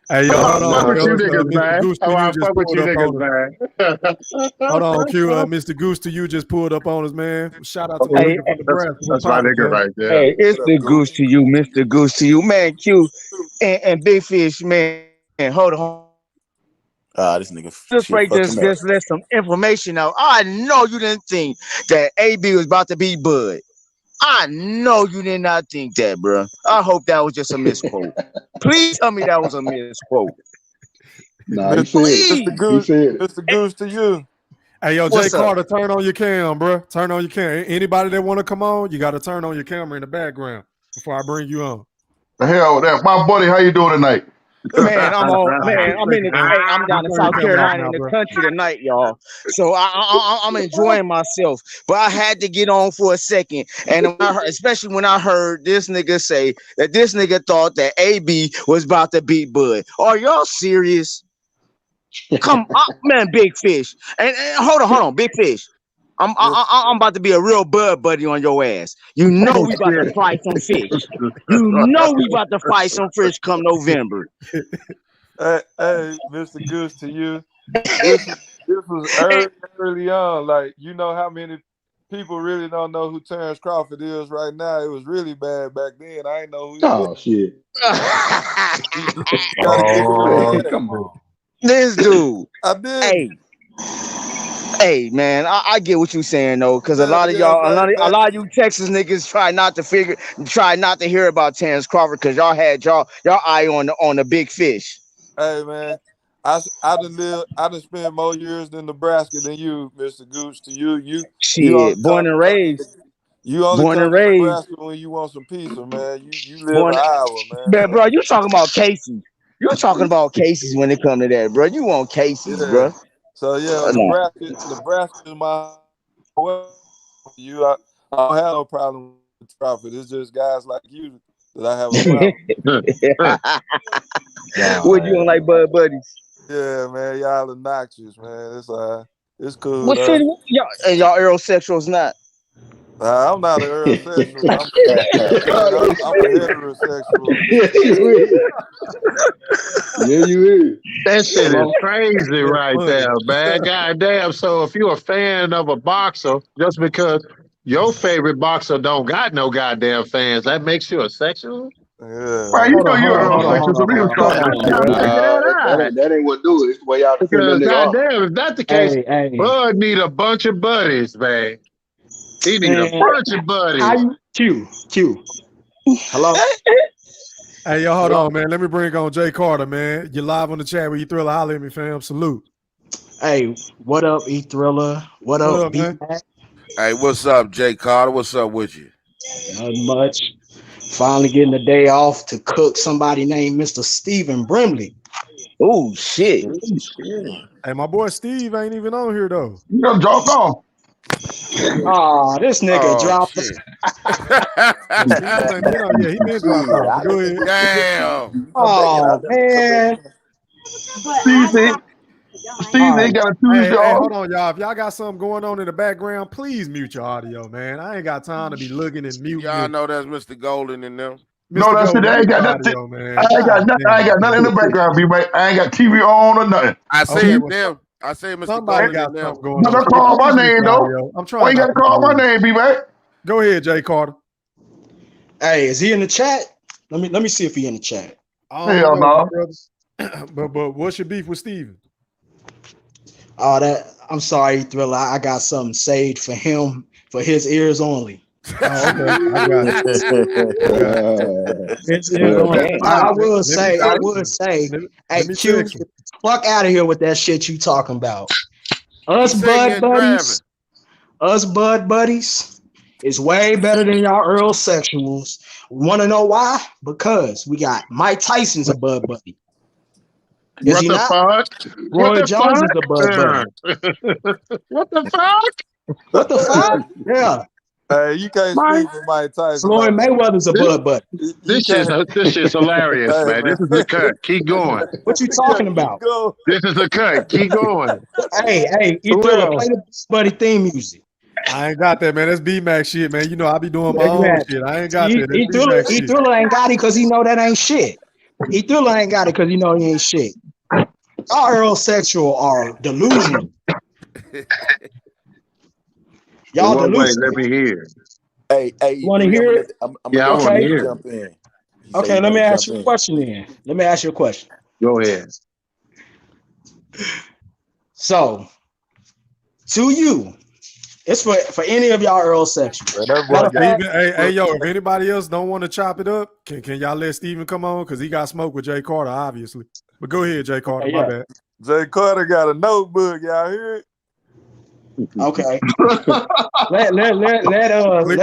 Hey, yo, Oh, hold I fuck on, with you fellas. niggas, Mr. man. Goose to Oh, I you just fuck with pulled you up niggas, on us. man. Hold on, Q. Mr. Goose to you just pulled up on us, man. Shout out to the Hey, nigga from Nebraska. That's my nigga right there. hey, it's the goose to you, Mr. Goose to you, man. Q and Big Fish, man. Hold on. This nigga Just shit right, fucking up. just let some information out. I know you didn't think that AB was about to be Bud. I know you did not think that, bro. I hope that was just a misquote. Please tell me that was a misquote. Nah, he said it. He said it. Mr. Goose to you. Hey, yo, Jay What's up? Carter, turn on your cam, bro. Turn on your cam. Anybody that want to come on, you got to turn on your camera in the background before I bring you on. The hell with that. My buddy, how you doing tonight? Man, I'm in man. hey, I'm down in Turn your South camera off Carolina now, in the bro. country tonight, y'all. So I'm enjoying myself, but I had to get on for a second. And especially when I heard this nigga say that this nigga thought that AB was about to beat Bud. Are y'all serious? Come on, man, Big Fish. And hold on, Big Fish. I'm about to be a real Bud buddy on your ass. You know we about to fight some fish. You know we about to fight some fish come November. Hey, Mr. Goose to you. This was early on. Like, you know how many people really don't know who Terrence Crawford is right now. It was really bad back then. I didn't know who he was. Oh shit. Oh, Come on. This dude. I did. Hey, man, I get what you're saying though, because a lot of Yeah, y'all, back a lot of you Texas niggas try not to hear about Terrence Crawford because y'all had y'all eye on the big fish. Hey, man, I done spent more years in Nebraska than you, Mr. Goose. To you only Shit, born and raised. You only Born come and to raised. Nebraska when you want some pizza, man. You live Born, in Iowa, man. man, bro, you talking about cases. You're talking about cases when it come to that, bro. You want cases, Yeah. bro. So yeah, Nebraska is my you. I don't have no problem with Crawford. It's just guys like you that I have a problem. What you don't like, Bud Buddies? Yeah, man, y'all obnoxious, man. It's cool What though. shit? Y'all aerosexuals not? I'm not an heterosexual. I'm a heterosexual. Yeah, you is. Yeah, you is. That shit is crazy That's right funny. there, man. God damn. So if you're a fan of a boxer, just because your favorite boxer don't got no goddamn fans, that makes you a sexual? Yeah. Man, you know you're a Hold sexual, so we can on, start that shit, bro. man. That ain't what do it. It's the way y'all defend that Because nigga off. goddamn, if that's the case, Hey, Bud need a bunch of buddies, man. He need a man. bunch of buddies. Q. Hello? Hey, yo, hold Hello? on, man. Let me bring on Jay Carter, man. You're live on the chat where you Thriller. Holler at me, fam. Salute. Hey, what up, E Thriller? What up, B man? Mac? Hey, what's up, Jay Carter? What's up with you? Nothing much. Finally getting the day off to cook somebody named Mr. Stephen Brimley. Oh shit. Hey, my boy Steve ain't even on here though. You done dropped off. Oh, this nigga dropped. Shit. Steve ain't been on. Yeah, he been dropped off. Go ahead. Damn. Oh man. Steve, they got a Tuesday Hey, off. hold on, y'all. If y'all got something going on in the background, please mute your audio, man. I ain't got time to be looking and muting. Y'all know that's Mr. Golden in them. No, that's it. I ain't got nothing. I ain't got nothing. I ain't got nothing in the background, B-Mate. I ain't got TV on or nothing. I said Okay, well, them. I said Mr. somebody Golden got in them. something going on. Don't call my name, though. I'm Why trying you not got to to call be my rude. name, B-Mate? Go ahead, Jay Carter. Hey, is he in the chat? Let me see if he in the chat. I don't know, my brothers. but what's your beef with Steven? Oh, I'm sorry, Thriller. I got something saved for him, for his ears only. Oh, okay. I got it. His ears only. I would say, hey, Q, fuck out of here with that shit you talking about. Us Bud buddies is way better than y'all Earl sexuals. Want to know why? Because we got Mike Tyson's a Bud buddy. Is he not? Roy Jones is a Bud buddy. What the fuck? What the fuck? Yeah. Hey, you can't speak for Mike Tyson. Floyd Mayweather's a Bud buddy. This shit's hilarious, Hey, man. This is a cut. Keep going. What you talking about? This is a cut. Keep going. Hey, you Thriller, play the Buddy theme music. I ain't got that, man. That's B-Mac shit, man. You know I be doing my own shit. I ain't got that. That's E Thriller ain't got it because he know that ain't shit. E Thriller ain't got it because he know he ain't shit. Y'all Earl sexual are delusional. Y'all delusional. Let me hear. Hey, you want to hear it? I'm I want to hear jump in. Okay, let me ask you a question then. Let me ask you a question. Go ahead. So, to you, it's for any of y'all Earl sexual. Hey, yo, if anybody else don't want to chop it up, can y'all let Steven come on? Because he got smoke with Jay Carter, obviously. But go ahead, Jay Carter. My bad. Jay Carter got a notebook, y'all hear it? Okay. let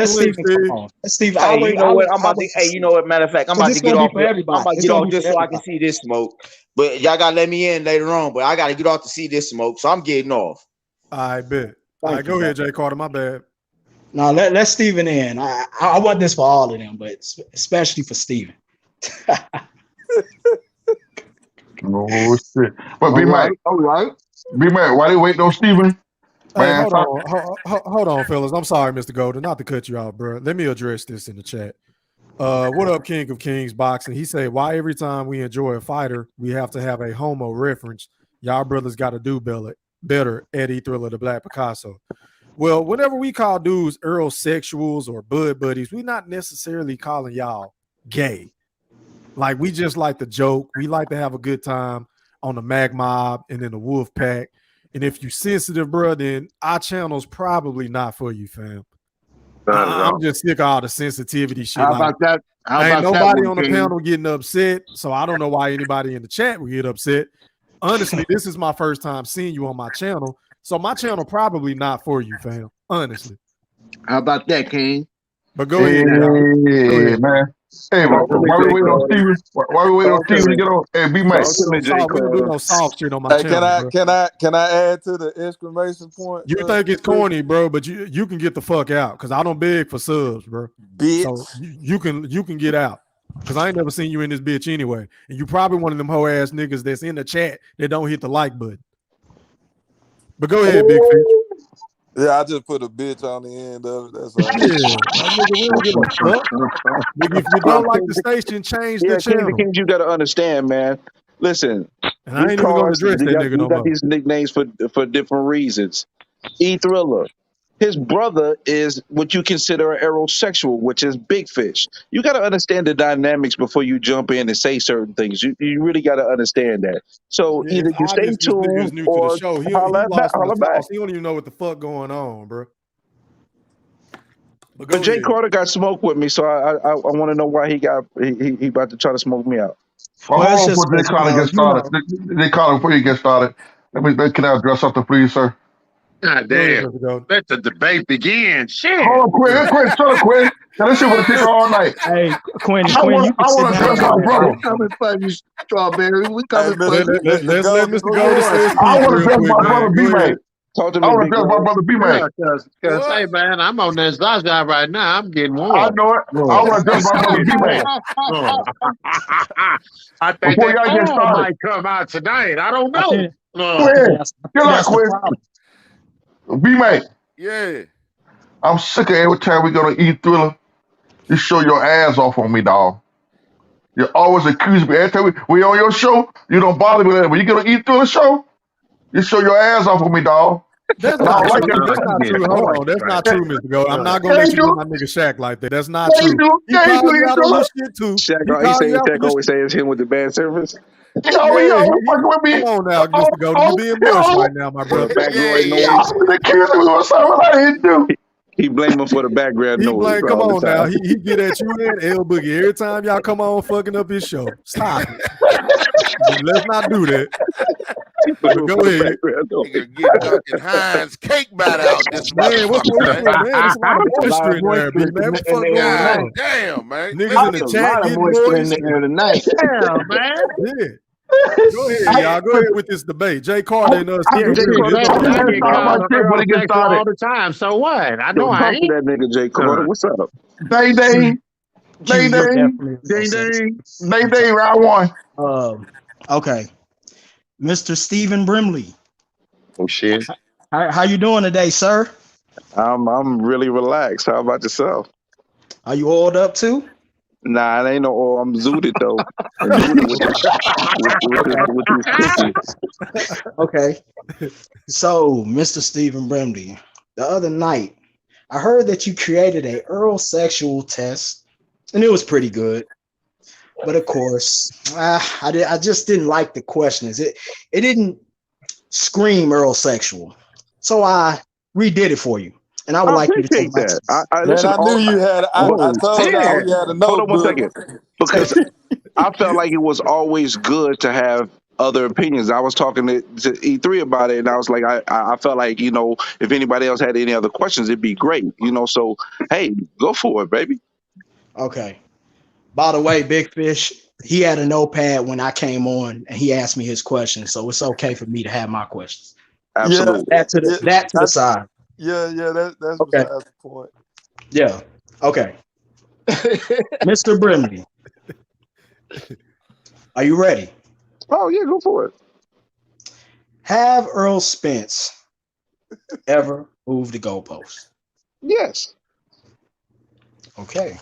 Steven come on. Steven, Hey, you know what? I'm about to. Hey, you know what? Matter of fact, I'm about to get off. I'm about to get off just so I can see this smoke. But y'all gotta let me in later on. But I gotta get off to see this smoke, so I'm getting off. I bet. All right, go ahead, Jay Carter. My bad. No, let Steven in. I want this for all of them, but especially for Steven. Oh shit! But B-Mate, all right. B-Mate, why they wait on Steven? Hey, Man, hold on, fellas. I'm sorry, Mr. Golden, not to cut you out, bro. Let me address this in the chat. What up, King of Kings Boxing? He said, why every time we enjoy a fighter, we have to have a homo reference? Y'all brothers got to do better. Eddie Thriller, the Black Picasso. Well, whenever we call dudes Earl sexuals or bud buddies, we not necessarily calling y'all gay. Like, we just like to joke. We like to have a good time on the Mag Mob and in the Wolf Pack. And if you sensitive, bro, then our channel's probably not for you, fam. I'm just sick of all the sensitivity shit. How about that? Ain't nobody on the panel getting upset, so I don't know why anybody in the chat would get upset. Honestly, this is my first time seeing you on my channel, so my channel probably not for you, fam. Honestly. How about that, King? But go ahead, yeah, man. Hey, why we waiting on Steven? Why we waiting on Steven to get on? Hey, B-Mate. We don't do no soft shit on my Hey, channel. can I add to the exclamation point? You think it's corny, bro, but you can get the fuck out because I don't beg for subs, bro. Bitch. So you can get out because I ain't never seen you in this bitch anyway, and you probably one of them hoe ass niggas that's in the chat that don't hit the like button. But go ahead, Big Fish. Yeah, I just put a bitch on the end of it. That's all. Yeah, like nigga, we don't give a fuck. Nigga, if you don't like the station, change the channel. Kings, you gotta understand, man. Listen, and I ain't even gonna address that nigga no we got more. these nicknames for different reasons. E-Thriller. His brother is what you consider an aerosexual, which is Big Fish. You got to understand the dynamics before you jump in and say certain things. You really got to understand that. So Yeah, either it's you stay obvious this nigga is tuned new to the or show. He holla lost in the back. toss. He don't even know what the fuck going on, bro. But Jay Carter got smoked with me, so I want to know why he about to try to smoke me out. Well, hold on before Jay Carter gets started. Jay Carter, before you get started, can I address something, please, sir? God damn. Let the debate begin. Shit. Hold on, Quinn. Shut up, Quinn. Now, this shit would take all night. Hey, Quinn, I want to address my brother. We coming for you, Strawberry. We coming for you. Let's let Mr. Golden say his I piece want to real address quick, my man. brother B-Man. Talk to I want to address my brother B-Man. Because, hey, man, I'm on that Zaza right now. I'm getting warm. I know it. I want to address my brother B-Man. I think Before that y'all get poll started. might come out tonight. I don't know. Quinn, get out, Quinn. B-Man. Yeah. I'm sick of every time we go to E-Thriller, you show your ass off on me, dog. You always accuse me. Every time we on your show, you don't bother me with that. When you get on E-Thriller show, you show your ass off on me, dog. That's And I not don't true. like that. That's not true. Hold on. That's not true, Mr. Gold. I'm not gonna Yeah, let you you do do. my nigga Shaq like that. That's not Yeah, true. you do. He Yeah, you called do. you out on E-Thriller. this shit too. Shaq, He he called say you out for Shaq this always say it's him with the bad service. Y'all fucking with me. Come on now, Mr. Golden. You being mush right now, my brother. Background noise. Y'all been accusing me of something I didn't do. He blame him for the background He noise blame. Come all the on now. time. He get at you and L Boogie every time y'all come on fucking up his show. Stop it. Let's not do that. But go ahead. Nigga get Duncan Hines cake batter out this Man, what's motherfucker, man? There's a lot of moisture in there, big man. What the fuck going on? Damn, man. Niggas in the chat getting moist. tonight. Yeah, man. Yeah. Go ahead, y'all. Go ahead with this debate. Jay Carter and us. Yeah, Stephen Brindley. I get called my shit when it gets started. all the time. So what? I know Yo, I talk to ain't. that nigga Jay Carter. What's up? Ding, ding. Ding, ding. Ding, Ding, ding. Round one. Okay. Mr. Stephen Brimley. Oh shit. How you doing today, sir? I'm really relaxed. How about yourself? Are you oiled up too? Nah, it ain't no oil. I'm zooted though. I'm zooted with these cookies. Okay. So, Mr. Stephen Brimley, the other night, I heard that you created a Earl sexual test, and it was pretty good. But of course, I just didn't like the questions. It didn't scream Earl sexual. So I redid it for you. And I would like you to take that. I knew you had. I told you you had a notebook. Hold on 1 second, because I felt like it was always good to have other opinions. I was talking to E3 about it, and I was like, I felt like, you know, if anybody else had any other questions, it'd be great, you know. So hey, go for it, baby. Okay. By the way, Big Fish, he had a notepad when I came on, and he asked me his questions, so it's okay for me to have my questions. Absolutely. That to the side. Yeah, that's Okay. besides the point. Yeah. Okay. Mr. Brimley, are you ready? Oh yeah, go for it. Have Earl Spence ever moved the goalpost? Yes. Okay.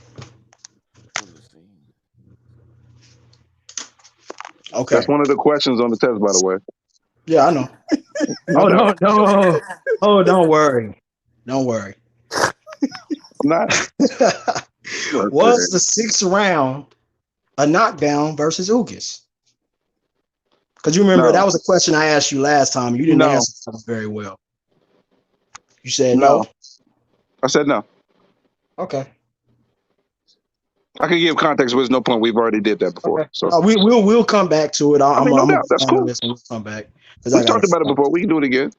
Okay. That's one of the questions on the test, by the way. Yeah, I know. Oh, don't worry. Don't worry. I'm not. Was the 6th round a knockdown versus Ugas? Because you remember that was a question I asked you last time. You didn't answer something very well. You said no. I said no. Okay. I can give context, but there's no point. We've already did that before. Okay. So We'll come back to it. no doubt. That's cool. We'll come back. We talked about it before. We can do it again.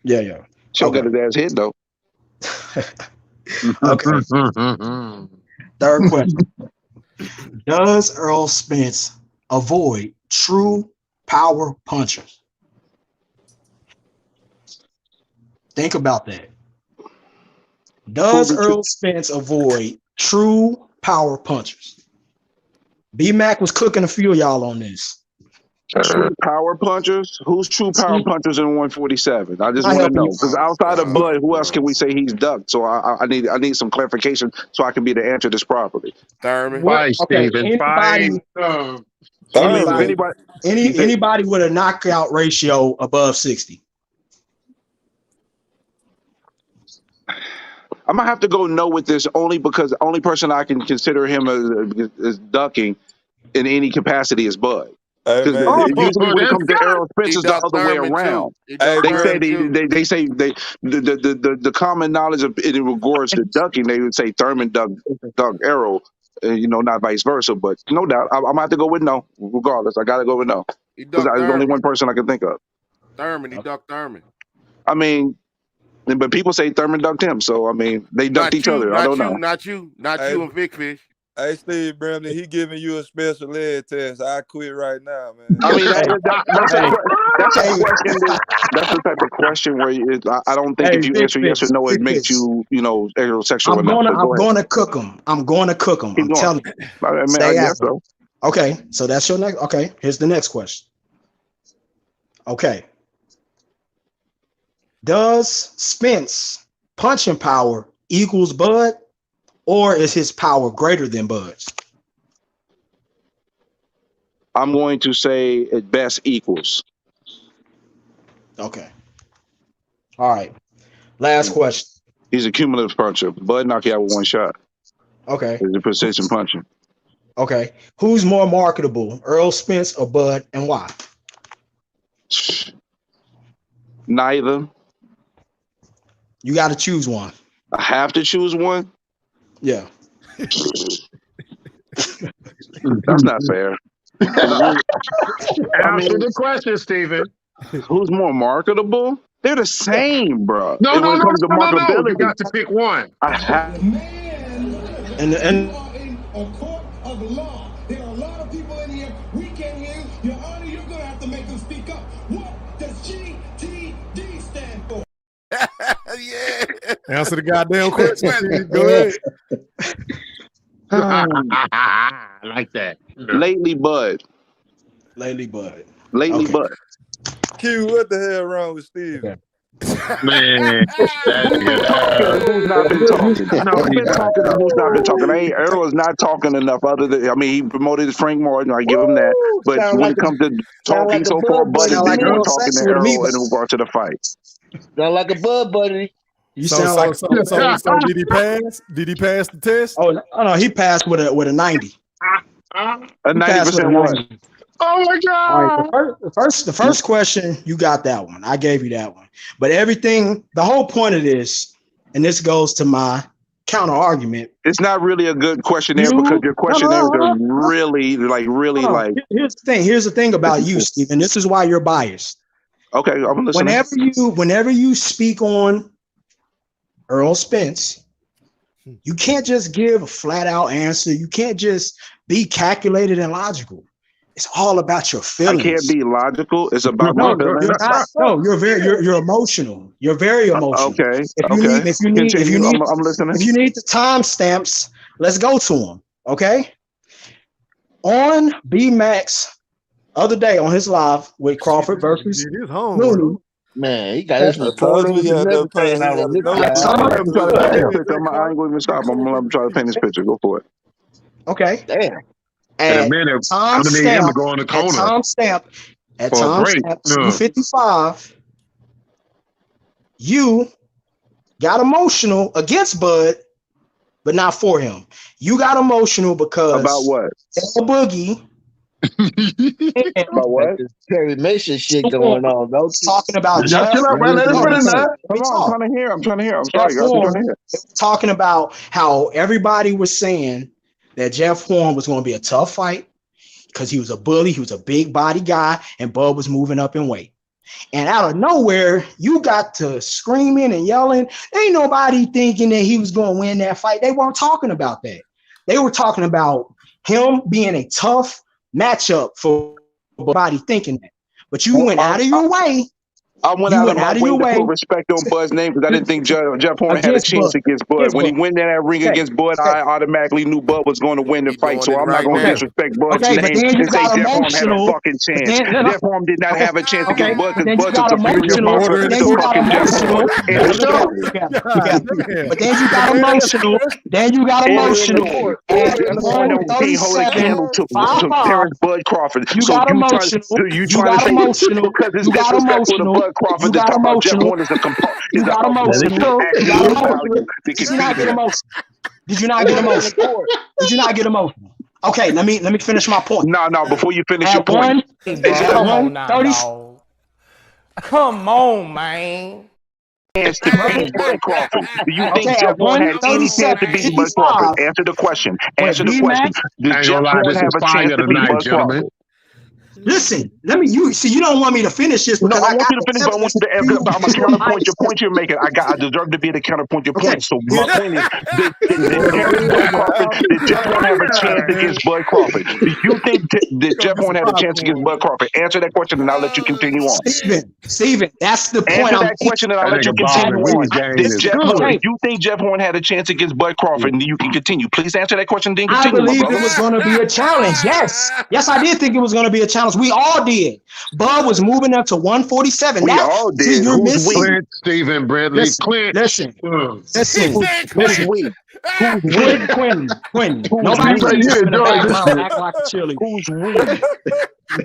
Yeah. She'll get his ass hit though. Okay. Third question. Does Earl Spence avoid true power punchers? Think about that. Does Earl Spence avoid true power punchers? B-Mac was cooking a few of y'all on this. True power punchers? Who's true power punchers in 147? I just I'm want to helping know you. because outside of Bud, who else can we say he's ducked? So I need some clarification so I can be able to answer this properly. Thurman. Fight, Okay, Steven. Fight. Anybody with a knockout ratio above 60. I'm gonna have to go no with this only because the only person I can consider him as ducking in any capacity is Bud. Because usually when it comes to Errol Spence, it's the other way around. They say the common knowledge of in regards to ducking, they would say Thurman duck Errol, not vice versa. But no doubt, I'm gonna have to go with no. Regardless, I gotta go with no. Because there's only one person I can think of. Thurman, he ducked Thurman. I mean, but people say Thurman ducked him, so I mean they ducked each other. I don't know. Not you and Vic Fish. Hey, Steve Bramley, he giving you a special leg test. I quit right now, man. I mean, that's a question. That's the type of question where I don't think if you answer yes or no, it makes you, heterosexual enough. I'm going to cook them. I'm telling you. I guess so. Okay, so that's your next. Okay, here's the next question. Okay. Does Spence punching power equals Bud, or is his power greater than Bud's? I'm going to say at best equals. Okay. All right. Last question. He's a cumulative puncher. Bud knocked you out with one shot. Okay. He's a precision puncher. Okay. Who's more marketable, Errol Spence or Bud, and why? Neither. You got to choose one. I have to choose one? Yeah. That's not fair. Answer the question, Steven. Who's more marketable? They're the same, bro. No. You got to pick one. I have. And a court of law. There are a lot of people in here. We can't hear. Your Honor, you're going to have to make them speak up. What does GTD stand for? Yeah. Answer the goddamn question. Go ahead. I like that. Lately, Bud. Lately, Bud. Q, what the hell wrong with Steve? Man, who's not been talking? Who's not been talking? Errol is not talking enough. He promoted Frank Martin. I give him that. But when it comes to talking so far, Bud is more talking than Errol in regard to the fight. Sound like a Bud buddy. So did he pass? Did he pass the test? Oh no, he passed with a 90. A 90% what? Oh my God! All right, the first question, you got that one. I gave you that one. But everything, the whole point of this, and this goes to my counter argument. It's not really a good questionnaire because your questionnaires are really. Here's the thing about you, Stephen. This is why you're biased. Okay, I'm listening. Whenever you speak on Errol Spence, you can't just give a flat out answer. You can't just be calculated and logical. It's all about your feelings. I can't be logical. It's about my feelings. You're emotional. You're very emotional. Okay. If you need I'm listening. If you need the timestamps, let's go to them. Okay. On B-Max other day on his live with Crawford versus Mooney. Man, he got his reporters and everything out on this guy. I ain't going to stop. I'm trying to paint this picture. Go for it. Okay. Damn. At timestamp 255, you got emotional against Bud, but not for him. You got emotional because about what? El Boogie. About what? Perry Mason shit going on. Talking about Jeff. Come on, I'm trying to hear. I'm sorry, guys. I'm trying to hear. Talking about how everybody was saying that Jeff Horn was going to be a tough fight because he was a bully, he was a big body guy, and Bud was moving up in weight. And out of nowhere, you got to screaming and yelling. Ain't nobody thinking that he was going to win that fight. They weren't talking about that. They were talking about him being a tough matchup for everybody thinking that. But you went out of your way I went out of my way to put respect on Bud's name because I didn't think Jeff Horn had a chance against Bud. When he went in that ring against Bud, I automatically knew Bud was going to win the fight. So I'm not going to disrespect Bud's name and say Jeff Horn had a fucking chance. Jeff Horn did not have a chance against Bud because Bud's a superior boxer to fucking Jeff Horn. But then you got emotional. Then you got emotional. Jeff Horn can't hold a candle to Terrence Bud Crawford. So you trying to say because it's disrespectful to Bud Crawford to talk about Jeff Horn as a you got emotional. Did you not get emotional? Did you not get emotional? Did you not get emotional? Okay, let me finish my point. No, before you finish your point. Come on now, 30. Come on, man. Chance to beat Bud Crawford. Do you think Jeff Horn had any chance to beat Bud Crawford? Answer the question. Answer the question. Does Jeff Horn have a chance to beat Bud Crawford? Listen, you don't want me to finish this. No, I want you to finish, but I want you to answer about my counterpoint. Your point you're making, I deserve to be able to counterpoint your point. So my point is, did Jeff Horn have a chance against Bud Crawford? Do you think that Jeff Horn had a chance against Bud Crawford? Answer that question, and I'll let you continue on. Steven, that's the point. Answer that question, and I'll let you continue on. Do you think Jeff Horn had a chance against Bud Crawford? And you can continue. Please answer that question, then continue. I believe it was going to be a challenge. Yes, I did think it was going to be a challenge. We all did. Bud was moving up to 147. We all did. See, you're missing. Clint, Stephen, Bradley, Clint. Listen. Quentin. Nobody's going to act like a cheerleader.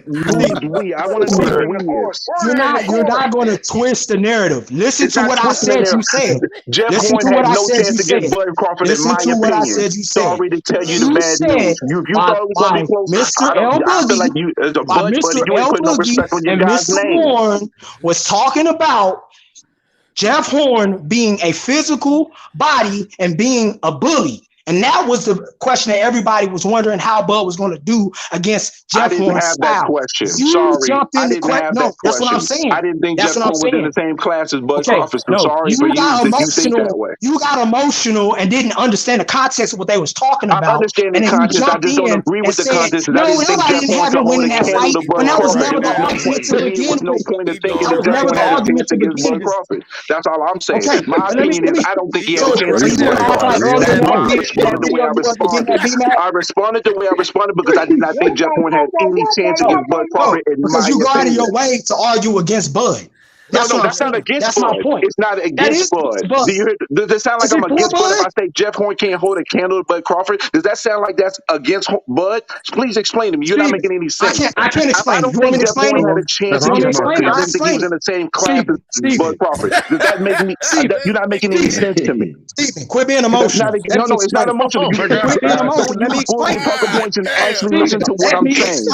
Who's we? I want to see who we is. You're not going to twist the narrative. Listen to what I said. You said. Jeff Horn had no chance against Bud Crawford, in my opinion. What I said. You said. Sorry to tell you the bad news. You thought it was going to be close. Mr. L. Boogie and Mr. Horn was talking about Jeff Horn being a physical body and being a bully. And that was the question that everybody was wondering how Bud was going to do against Jeff Horn's style. That question. I didn't have that question. That's what I'm saying. I didn't think Jeff Horn was in the same class as Bud Crawford. So sorry for you that you think that way. You got emotional and didn't understand the context of what they was talking about. I understand the context. I just don't agree with the context. I didn't think Jeff Horn could hold a candle to Bud Crawford. There was no point in thinking that Jeff Horn had a chance against Bud Crawford. That's all I'm saying. My opinion is I don't think he had a chance against Bud Crawford. I responded the way I responded because I did not think Jeff Horn had any chance against Bud Crawford. Because you go out of your way to argue against Bud. That's not against Bud. It's not against Bud. Does it sound like I'm against Bud if I say Jeff Horn can't hold a candle to Bud Crawford? Does that sound like that's against Bud? Please explain to me. You're not making any sense. I can't explain. I don't think Jeff Horn had a chance against Bud. I didn't think he was in the same class as Bud Crawford. Does that make me? You're not making any sense to me. Stephen, quit being emotional. No, it's not emotional. Quit being emotional. Let me explain. Points and actually listen to what I'm saying.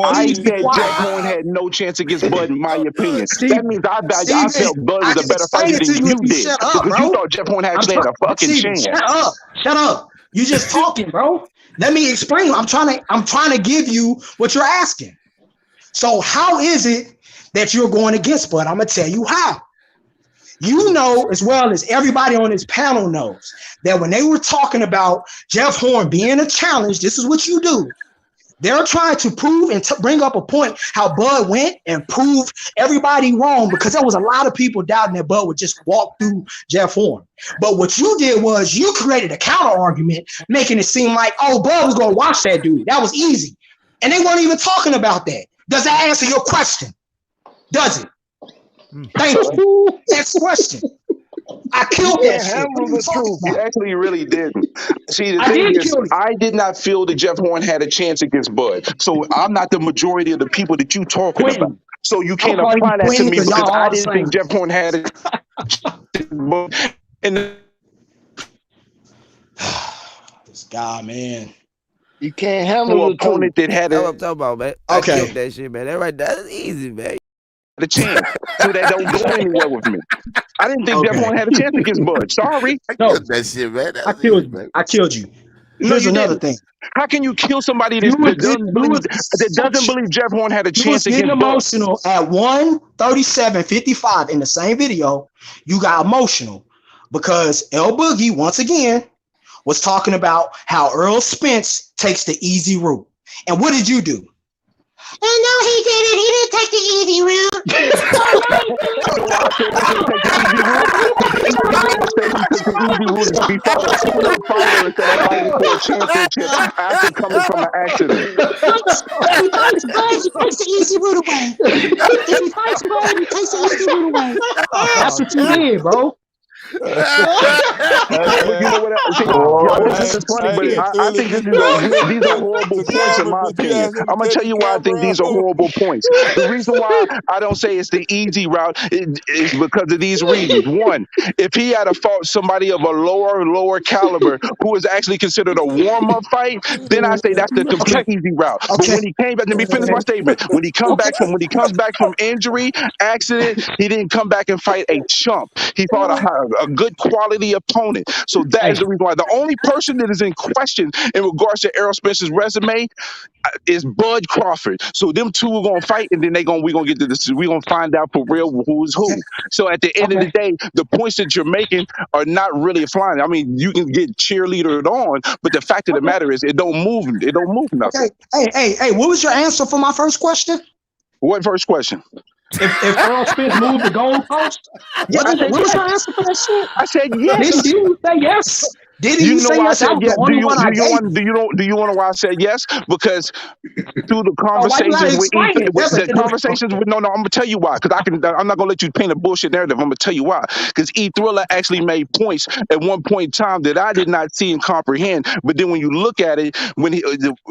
I said Jeff Horn had no chance against Bud, in my opinion. That means I felt Bud was a better fighter than you did. Because you thought Jeff Horn actually had a fucking chance. Shut up. You just talking, bro. Let me explain. I'm trying to give you what you're asking. So how is it that you're going against Bud? I'm gonna tell you how. You know as well as everybody on this panel knows that when they were talking about Jeff Horn being a challenge, this is what you do. They're trying to prove and bring up a point how Bud went and proved everybody wrong because there was a lot of people doubting that Bud would just walk through Jeff Horn. But what you did was you created a counter argument, making it seem like, oh, Bud was going to watch that dude. That was easy. And they weren't even talking about that. Does that answer your question? Does it? Thank you. Next question. I killed that shit. You actually really didn't. See, the thing is, I did not feel that Jeff Horn had a chance against Bud. So I'm not the majority of the people that you talking about. So you can't apply that to me because I didn't think Jeff Horn had a chance. This guy, man. You can't handle an opponent that had That's what I'm talking about, man. Okay. I killed that shit, man. That's easy, man. The chance, so that don't go anywhere with me. I didn't think Jeff Horn had a chance against Bud. Sorry. No, that shit, man. I killed you. Here's another thing. How can you kill somebody that doesn't believe Jeff Horn had a chance against Bud? You was getting emotional at 1:37:55 in the same video. You got emotional because L Boogie once again was talking about how Earl Spence takes the easy route. And what did you do? And no, he didn't. He didn't take the easy route. He took the easy route to be fought a tune-up fighter instead of fighting for a championship after coming from an accident. If he fights Bud, he takes the easy route away. If he fights Bud, he takes the easy route away. That's what you did, bro. You know what? This is funny, but I think these are horrible points in my opinion. I'm gonna tell you why I think these are horrible points. The reason why I don't say it's the easy route is because of these reasons. One, if he had fought somebody of a lower caliber who is actually considered a warm-up fight, then I say that's the complete easy route. But when he came back, let me finish my statement. When he comes back from injury, accident, he didn't come back and fight a chump. He fought a good quality opponent. So that is the reason why. The only person that is in question in regards to Errol Spence's resume is Bud Crawford. So them two are gonna fight, and then we're gonna get to this. We're gonna find out for real who's who. So at the end of the day, the points that you're making are not really flying. I mean, you can get cheerleadered on, but the fact of the matter is, it don't move nothing. Okay. Hey, what was your answer for my first question? What first question? If Errol Spence moved the goalpost, what was your answer for that shit? I said yes. Didn't you say yes? Didn't you say yes? That was the only one I gave. Do you want to know why I said yes? Because through the conversations I'm gonna tell you why. Because I'm not gonna let you paint a bullshit narrative. I'm gonna tell you why. Because E Thriller actually made points at one point in time that I did not see and comprehend. But then when you look at it,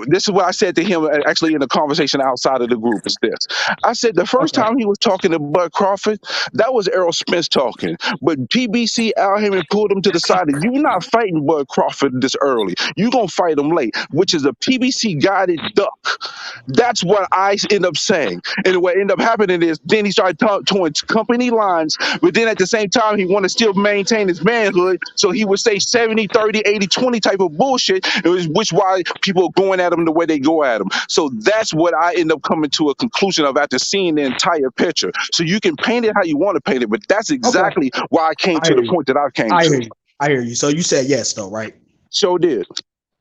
this is what I said to him actually in a conversation outside of the group. Is this? I said the first time he was talking to Bud Crawford, that was Errol Spence talking. But PBC Al Haymon pulled him to the side, and you're not fighting Bud Crawford this early. You're gonna fight him late, which is a PBC guided duck. That's what I end up saying. And what ended up happening is then he started towing company lines, but then at the same time he wanted to still maintain his manhood, so he would say 70-30, 80-20 type of bullshit, which why people are going at him the way they go at him. So that's what I end up coming to a conclusion of after seeing the entire picture. So you can paint it how you want to paint it, but that's exactly why I came to the point that I came to. I hear you. So you said yes, though, right? So did.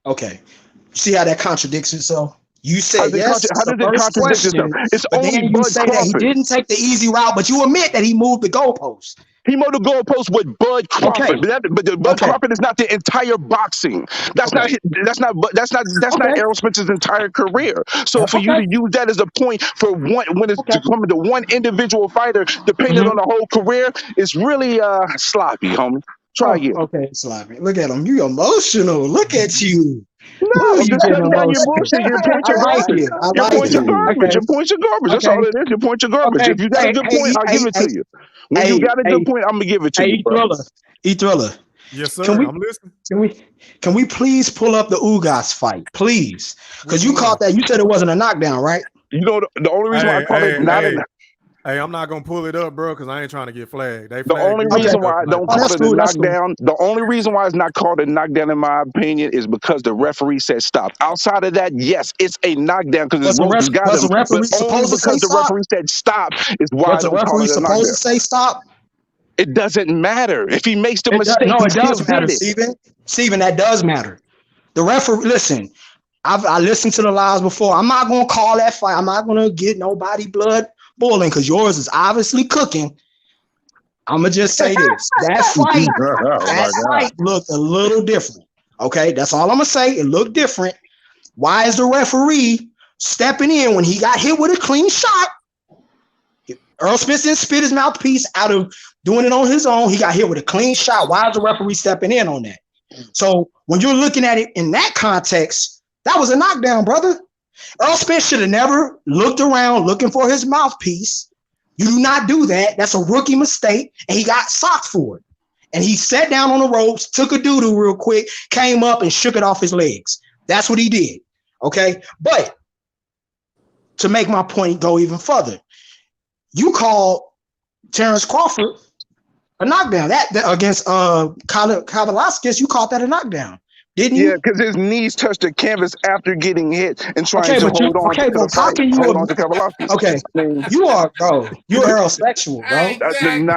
Okay. See how that contradicts itself? You said yes. How does it contradict itself? It's but only then you Bud say Crawford. that he didn't take the easy route, but you admit that he moved the goalpost. He moved the goalpost with Bud Crawford, but Bud Crawford is not the entire boxing. That's not Errol Spence's entire career. So for you to use that as a point for one when it's coming to one individual fighter, depending on the whole career, it's really sloppy, homie. Try again. Okay, sloppy. Look at him. You emotional. Look at you. No, I'm just cutting down your bullshit. Your points are garbage. Your points are garbage. Your points are garbage. That's all it is. Your points are garbage. If you got a good point, I'll give it to you. When you got a good point, I'm gonna give it to you. E-Thriller. Yes, sir. I'm listening. Can we please pull up the Ugas fight, please? Because you caught that. You said it wasn't a knockdown, right? You know the only reason why I call it not a. Hey, I'm not gonna pull it up, bro, because I ain't trying to get flagged. The only reason why I don't call it a knockdown, the only reason why it's not called a knockdown, in my opinion, is because the referee said stop. Outside of that, yes, it's a knockdown because the ropes got him. But only because the referee said stop is why I don't call it a knockdown. Supposed to say stop? It doesn't matter if he makes the mistake. No, it does matter, Steven. Steven, that does matter. The referee. Listen, I listened to the lives before. I'm not gonna call that fight. I'm not gonna get nobody blood boiling because yours is obviously cooking. I'm gonna just say this: that fight looked a little different. Okay, that's all I'm gonna say. It looked different. Why is the referee stepping in when he got hit with a clean shot? Errol Spence didn't spit his mouthpiece out of doing it on his own. He got hit with a clean shot. Why is the referee stepping in on that? So when you're looking at it in that context, that was a knockdown, brother. Errol Spence should have never looked around looking for his mouthpiece. You do not do that. That's a rookie mistake, and he got socked for it. And he sat down on the ropes, took a doo-doo real quick, came up and shook it off his legs. That's what he did, okay? But to make my point go even further, you called Terrence Crawford a knockdown. That against Kavaliauskas, you called that a knockdown. Didn't he? Yeah, because his knees touched the canvas after getting hit and trying to hold on to the how fight. can you? Hold on to Kowalski. Okay, you are, bro. You're heterosexual, bro. I mean,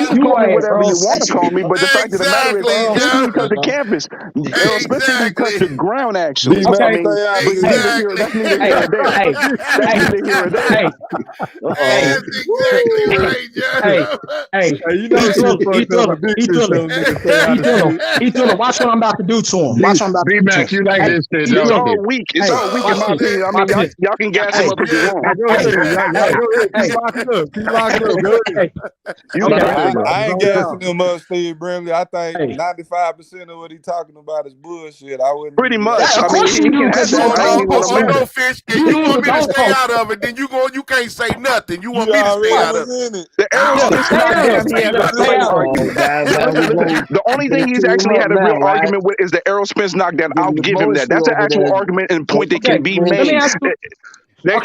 you can You call are me whatever you want to heterosexual. call me, but the fact of the matter is, his knee touched the canvas. Errol Spence didn't even touch the ground, actually. D-Mac, I mean, stay out but of this. that's neither here nor there. That's neither here nor there. Hey, you know he threw him. Watch what I'm about to do to him. Watch what I'm about to do to him. D-Mac, you like this shit, It's don't all you? weak. It's all weak in my opinion. I mean, y'all can gas him up if you want. Go ahead. Keep locking up. Keep locking up. Go ahead. I ain't gassing him up, Steve Brimley. I think 95% of what he talking about is bullshit. I wouldn't pretty much. Of I mean, course you do, because you no fish. If you want me to stay out of it, then you can't say nothing. You want me to stay out of it. The Errol Spence knockdown, he had a fight argument. The only thing he's actually had a real argument with is the Errol Spence knockdown. I'll give him that. That's an actual argument and point that can be made. That's a point that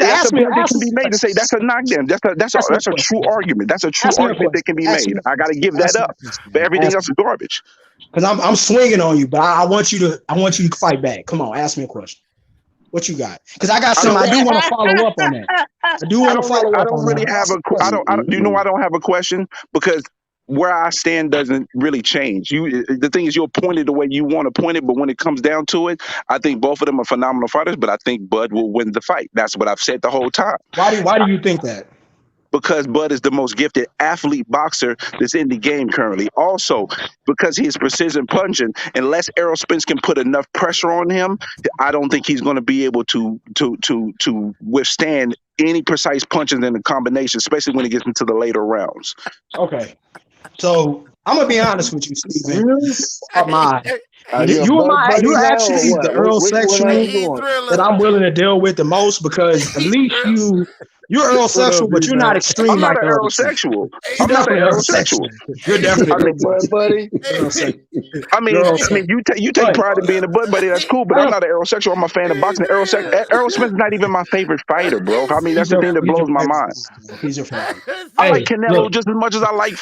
can be made to say that's a knockdown. That's a true argument. That's a true argument that can be made. I got to give that up. But everything else is garbage. Because I'm swinging on you, but I want you to fight back. Come on, ask me a question. What you got? Because I got something. I do want to follow up on that. I do want to follow up. I don't really have a. I don't. You know, I don't have a question because where I stand doesn't really change. The thing is, you'll point it the way you want to point it, but when it comes down to it, I think both of them are phenomenal fighters. But I think Bud will win the fight. That's what I've said the whole time. Why do you think that? Because Bud is the most gifted athlete boxer that's in the game currently. Also, because he is precision punching, unless Errol Spence can put enough pressure on him, I don't think he's going to be able to withstand any precise punches in the combination, especially when it gets into the later rounds. Okay. So I'm gonna be honest with you, Stephen. You actually the Earl sexual that I'm willing to deal with the most, because at least you're Earl sexual, but you're not extreme. I'm not like an Earl sexual. I'm not an Earl sexual. You're definitely buddy. I mean, you take pride in being a Bud buddy. That's cool, but I'm not an Earl sexual. I'm a fan of boxing. Errol Spence is not even my favorite fighter, bro. I mean, that's the thing that blows my mind. He's your favorite. I like Canelo just as much as I like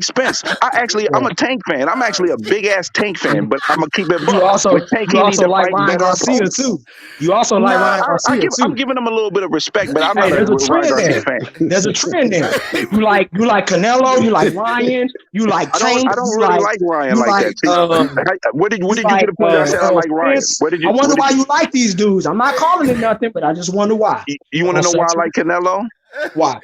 Spence. I'm a Tank fan. I'm actually a big ass Tank fan, but I'm gonna keep it. You also like Ryan Garcia too. You also like Ryan Garcia too. I'm giving him a little bit of respect, but I'm not there's a Ryan Garcia fan. There's a trend there. You like Canelo. You like Ryan. You like Tank. I don't really like Ryan like that. Where did you get a point that I said I like Ryan? I wonder why you like these dudes. I'm not calling it nothing, but I just wonder why. You want to know why I like Canelo? Why?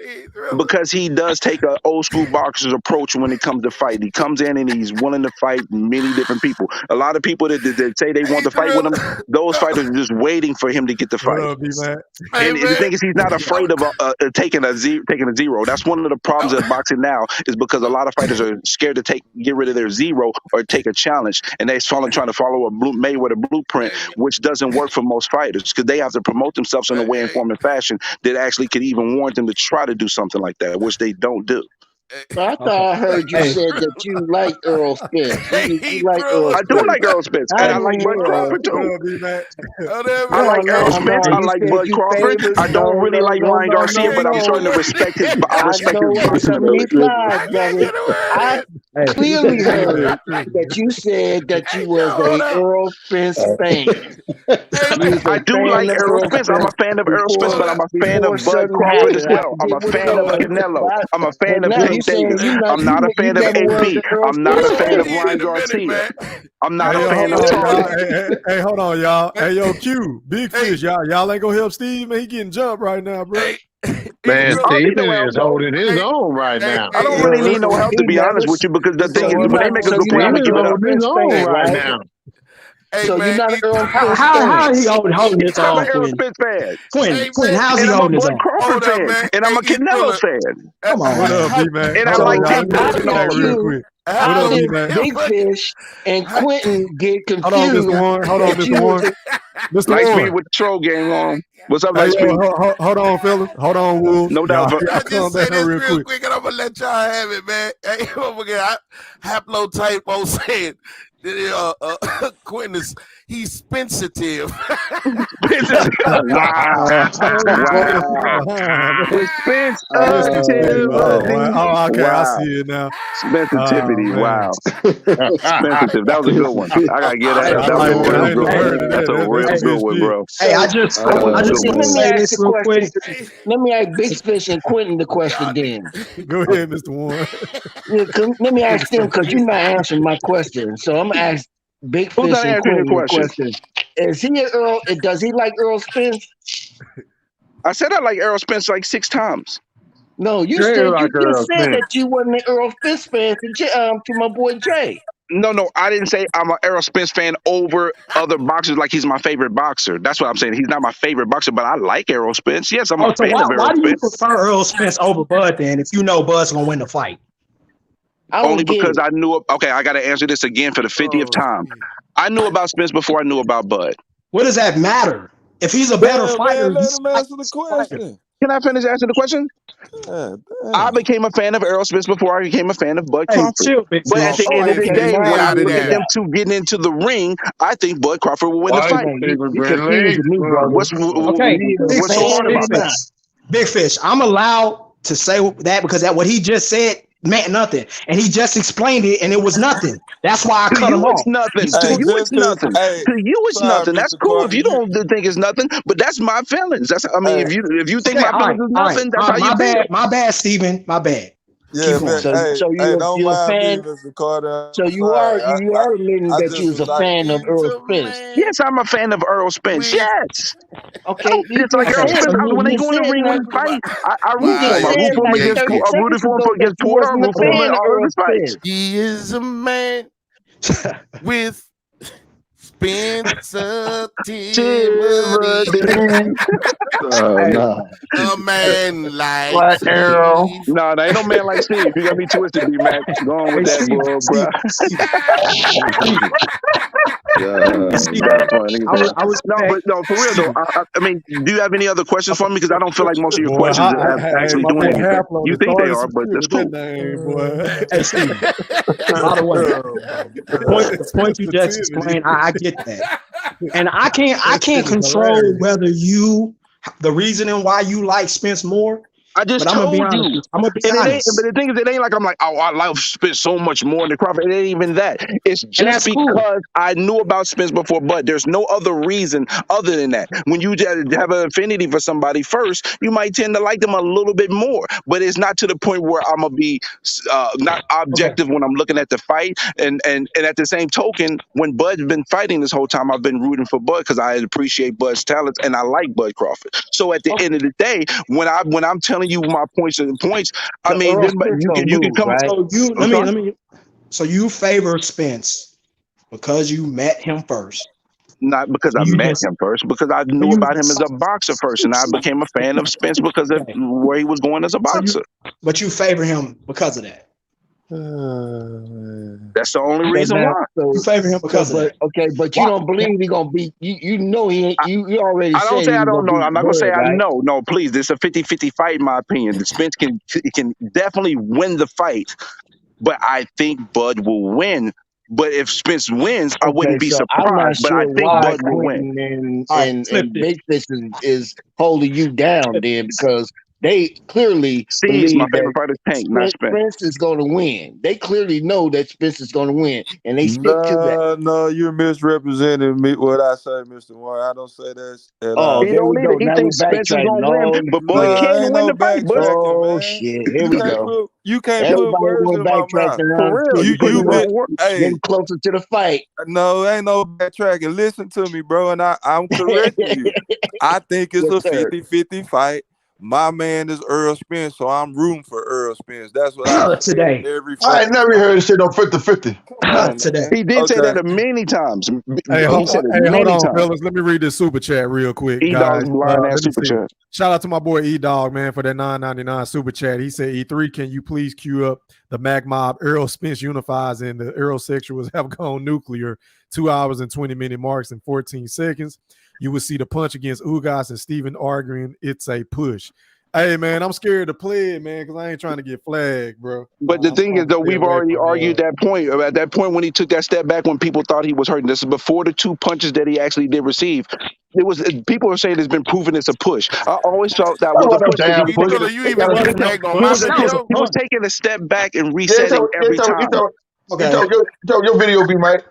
Because he does take an old school boxer's approach when it comes to fighting. He comes in and he's willing to fight many different people. A lot of people that say they want to fight with him, those fighters are just waiting for him to get the fight. And the thing is, he's not afraid of taking a zero. That's one of the problems of boxing now, is because a lot of fighters are scared to get rid of their zero or take a challenge, and they're trying to follow a Mayweather blueprint, which doesn't work for most fighters, because they have to promote themselves in a way and form and fashion that actually could even warrant them to try to do something like that, which they don't do. I thought I heard you said that you like Errol Spence. You like Errol Spence. I do like Errol Spence, and I like Bud Crawford too. I like Errol Spence. I like Bud Crawford. I don't really like Ryan Garcia, but I'm starting to respect his. I respect his boxing ability. I clearly heard that you said that you was a Errol Spence fan. I do like Errol Spence. I'm a fan of Errol Spence, but I'm a fan of Bud Crawford as well. I'm a fan of Canelo. I'm a fan of Tank Davis. I'm not a fan of AB. I'm not a fan of Ryan Garcia. I'm not a fan of Target. Hey, hold on, y'all. Hey, yo, Q, Big Fish, y'all ain't gonna help Steve, man. He getting jumped right now, bro. Man, Stephen is holding his own right now. I don't really need no help, to be honest with you, because the thing is, when they make a good play, I'm gonna give it up. His own right now. So you're not an Errol Spence How is he holding his own? I'm an Errol Spence fan. Quinn, how's he holding his own? I'm a Bud Crawford fan, and I'm a Canelo fan. Come on, what up, B-Man? And I like Tank Davis real quick. How did Big Fish and Quentin get confused? Hold on, Mr. Warren. Mr. Warren. Light speed with the troll game on. What's up, Light speed? Hold on, fellas. Hold on, Wolf. No doubt. I just say this real quick, and I'm gonna let y'all have it, man. Hey, don't forget, Haplotype saying Quentin is He's sensitive. Wow. Sensitive. Oh, okay. I Wow. see it now. Sensitivity. Wow. Sensitive. That was a good one. I gotta get that up. That was a real good one. That's a real good one, bro. Hey, I just want to say this real quick. Let me ask Big Fish and Quentin the question then. Go ahead, Mr. Warren. Let me ask them because you're not answering my question. So I'm gonna ask Big Who's Fish not and answering your Quentin the question? question. Is he an Earl? Does he like Earl Spence? I said I like Errol Spence like 6 times. No, you Jay said like you Earl just said Spence. that you wasn't an Earl Spence fan to my boy Jay. No, I didn't say I'm an Errol Spence fan over other boxers like he's my favorite boxer. That's what I'm saying. He's not my favorite boxer, but I like Errol Spence. Yes, I'm a So fan of Errol why do you Spence. prefer Earl Spence over Bud then if you know Bud's gonna win the fight? Only because I knew. Okay, I got to answer this again for the 50th time. I knew about Spence before I knew about Bud. What does that matter? If he's a better fighter, Man, let him answer the question. Can I finish answering the question? I became a fan of Errol Spence before I became a fan of Bud Crawford. Chill, Big But at the end of the Okay, day, when I out of look at there. them two getting into the ring, I think Bud Crawford will win the fight. You confusing me, brother. Okay, What's so hard about that? Big Fish, I'm allowed to say that because that what he just said meant nothing, and he just explained it, and it was nothing. That's why I cut him off. It's nothing. To you, it's nothing. To you, it's nothing. That's cool if you don't think it's nothing. But that's my feelings. That's if you think my feelings is nothing, that's how you feel. My bad, Steven. My bad. Yeah, man. So you're a fan. Mr. Carter. So you are admitting that you was a fan of Earl Spence. Yes, I'm a fan of Earl Spence. Yes. Okay, It's like Earl Spence. When they go in the ring and fight, I root for him. I root for him against. I rooted for him against Porter. I root for him in all of his fights. He is a man with sensitivity. A man like Errol. No, there ain't no man like Steve. You got me twisted, B-Mac. Go on with that, bro. No, for real though. I mean, do you have any other questions for me? Because I don't feel like most of your questions are actually doing anything. You think they are, but that's cool. Hey, Steve. By the way, the point you just explained, I get that, and I can't control whether the reasoning why you like Spence more. I just told you. I'm gonna be honest. But the thing is, it ain't like I'm like, oh, I love Spence so much more than Crawford. It ain't even that. It's just because I knew about Spence before, but there's no other reason other than that. When you have an affinity for somebody first, you might tend to like them a little bit more. But it's not to the point where I'm gonna be not objective when I'm looking at the fight. And at the same token, when Bud's been fighting this whole time, I've been rooting for Bud because I appreciate Bud's talents and I like Bud Crawford. So at the end of the day, when I'm telling you my points, I mean, you can come. Right? So you favor Spence because you met him first. Not because I met him first, because I knew about him as a boxer first, and I became a fan of Spence because of where he was going as a boxer. But you favor him because of that. That's the only reason why. You favor him because of that. Okay, but you don't believe he's gonna beat you. You know he ain't. You already. I don't say I don't know. I'm not gonna say I right? know. No, please. This is a 50-50 fight, in my opinion. The Spence can definitely win the fight, but I think Bud will win. But if Spence wins, I wouldn't be surprised. But I think Bud will win. And Big Fish is holding you down then because they clearly believe my favorite fighter is Tank, not Spence. Spence is going to win. They clearly know that Spence is going to win, and they stick to that. No, you're misrepresenting me. What I say, Mr. Warren, I don't say that at all. There we go. He Now thinks Spence is going to win, but Bud can't win the fight. Oh shit! Here we go. You can't put words in my mouth. For real, you getting closer to the fight. No, ain't no backtracking. Listen to me, bro, and I'm correcting you. I think it's a 50-50 fight. My man is Earl Spence, so I'm rooting for Earl Spence. That's what I today. Every I ain't never heard this shit on 50-50. Today. He did say that many times. Hey, hold on, fellas. Let me read this super chat real quick. E-Dog's blind ass super chat. Shout out to my boy E-Dog, man, for that $9.99 super chat. He said, E3, can you please queue up the Mac Mob Earl Spence unifies and the Earl-sexuals have gone nuclear 2 hours and 20-minute marks and 14 seconds. You will see the punch against Ugas and Stephen arguing it's a push. Hey man, I'm scared to play it, man, because I ain't trying to get flagged, bro. But the thing is, though, we've already argued that point. At that point when he took that step back, when people thought he was hurting, this is before the 2 punches that he actually did receive. It was people are saying it's been proven it's a push. I always thought that was a push. He was taking a step back and resetting every time. Okay. Your video be Mike.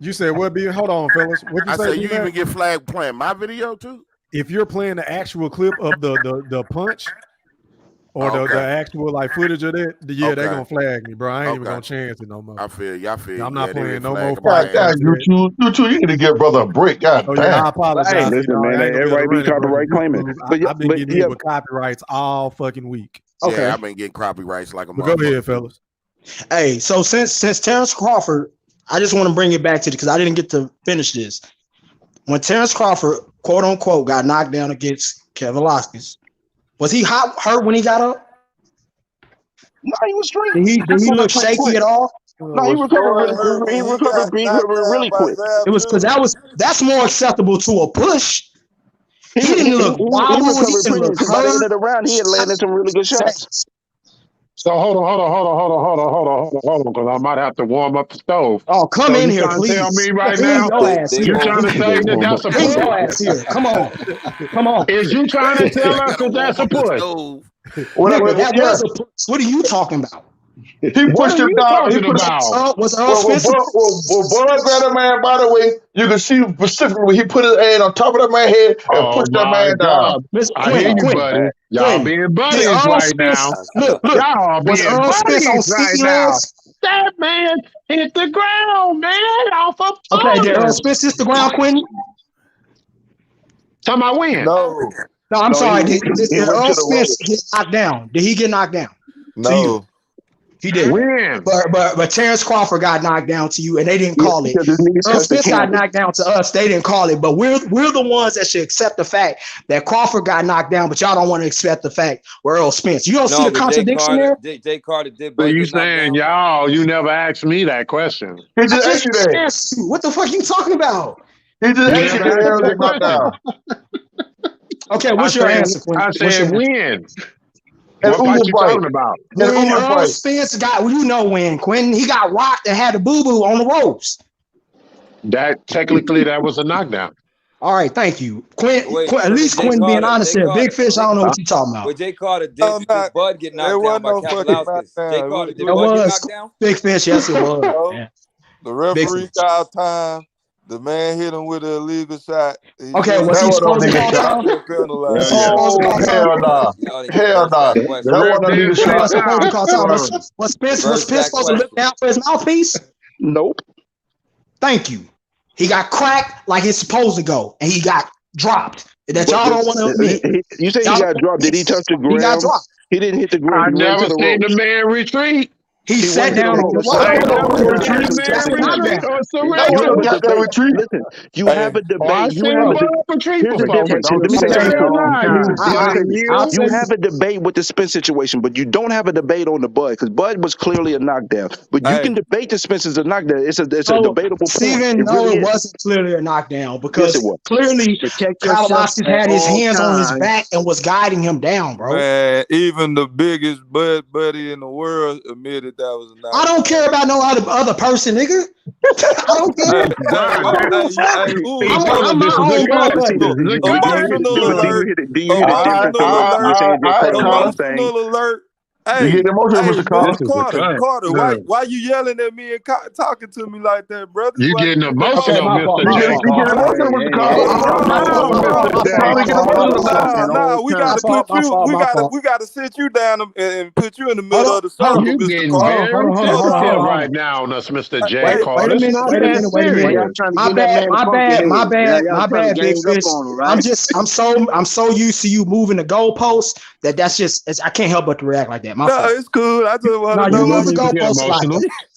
You said what? Be hold on, fellas. What you I say? said you even get flagged playing my video too. If you're playing the actual clip of the punch or the actual like footage of that, they're gonna flag me, bro. I ain't even gonna chance it no more. I feel you. I'm not playing no more fights. fights. You need to give brother a break. God damn. I apologize. Hey, listen, man. Everybody be copyright claiming. But I've been getting hit with copyrights all fucking week. Okay, I've been getting copyrights like a motherfucker. Go ahead, fellas. Hey, so since Terrence Crawford, I just want to bring it back to because I didn't get to finish this. When Terrence Crawford, quote unquote, got knocked down against Kevin Velasquez, was he hurt when he got up? No, he was straight. Did he look shaky at all? No, he recovered. He recovered really quick. It was because that's more acceptable to a push. He didn't look wild. He recovered pretty. By the end of the round, he had landed some really good shots. So hold on, because I might have to warm up the stove. Oh, come in here, please. Tell me right now, you trying to say that that's a push? Your ass here. Come on. Is you trying to tell us that that's a push? That was a push. What are you talking about? He pushed him down. Was Earl Spence? Well, Bud grabbed that man, by the way, you can see specifically when he put his hand on top of that man's head and pushed that man down. I hear you, buddy. Y'all being buddies right now. Look, y'all being buddies right now. That man hit the ground, man, off of Okay, did Earl Spence hit the ground, Quentin? Tell my win. No, I'm sorry. Did Earl Spence get knocked down? Did he get knocked down? No. He did. Win. But Terrence Crawford got knocked down to you, and they didn't call it. Earl Spence got knocked down to us. They didn't call it. But we're the ones that should accept the fact that Crawford got knocked down, but y'all don't want to accept the fact where Earl Spence. You don't see the contradiction there? Jay Carter did. So you saying y'all? You never asked me that question. He just asked you that. What the fuck are you talking about? He just asked you that. Okay, what's your answer, Quentin? I said win. What fight you talking about? When Earl Spence got, when Quentin, he got rocked and had a boo-boo on the ropes. That technically that was a knockdown. All right, thank you. At least Quentin being honest here. Big Fish, I don't know what you're talking about. But Jay Carter did Bud get knocked down by Velasquez? Jay Carter, did Bud get knocked down? Big Fish, yes it was. Yeah. The referee called time. The man hit him with an illegal shot. Okay, was he supposed to call time? Hell no. That wasn't a legal shot. Was Spence supposed to look down for his mouthpiece? Nope. Thank you. He got cracked like it's supposed to go, and he got dropped. That y'all don't want to admit. You say he got dropped. Did he touch the ground? He got dropped. He didn't hit the ground. I never seen the man retreat. He sat down on the Listen, you have a debate. You have a debate with the Spence situation, but you don't have a debate on the Bud because Bud was clearly a knockdown. But you can debate the Spence as a knockdown. It's a debatable point. Steven, it wasn't clearly a knockdown because clearly Kyle Velasquez had his hands on his back and was guiding him down, bro. Man, even the biggest Bud buddy in the world admitted that was a knockdown. I don't care about no other person, nigga. I don't care. I'm my own Emotional alert. Hey, you get emotional, Mr. Carter, why you yelling at me and talking to me like that, brother? You getting emotional, Mr. J. You getting emotional, Mr. Carter. Nah, we gotta put you. We gotta sit you down and put you in the middle of the circle, you Mr. getting Carter. very sensitive right now on us, Mr. J. Carter. Wait a minute. My bad, Big Fish. I'm so used to you moving the goalposts that's just I can't help but to react like that. No, it's cool. I just want to know. You move the goalposts like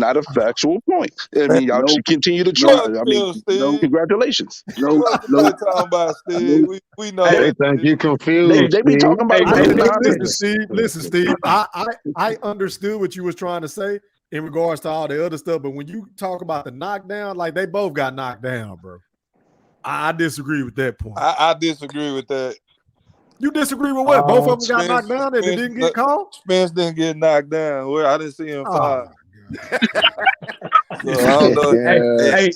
That's not a factual point. I mean, y'all should continue to try. I mean, congratulations. What you been talking about, Steve? We know They that. think you confused. They be talking about Listen, Steve. I understood what you was trying to say in regards to all the other stuff, but when you talk about the knockdown, like they both got knocked down, bro. I disagree with that point. I disagree with that. You disagree with what? Both of them got knocked down and it didn't get called? Spence didn't get knocked down. Well, I didn't see him five. So I don't know.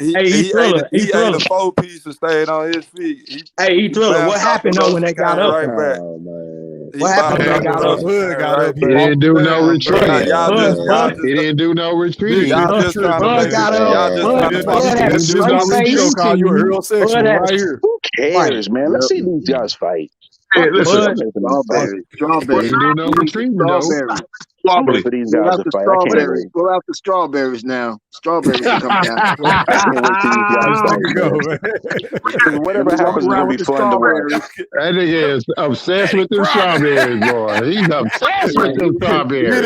He ate a 4-piece and stayed on his feet. Thriller, what happened though when they got up? Right back. What happened when they got up? He didn't do no retreat. He didn't do no retreat. Y'all just got up. Who cares, man? Let's see these guys fight. Hey, listen, Strawberry. He do no retreat, though. Strawberry. For these guys to fight. I can't wait. Go after strawberries now. Strawberries are coming down. I can't wait till these guys fight. Whatever happens is gonna be fun to watch. That nigga is obsessed with them strawberries, boy. He's obsessed with them strawberries.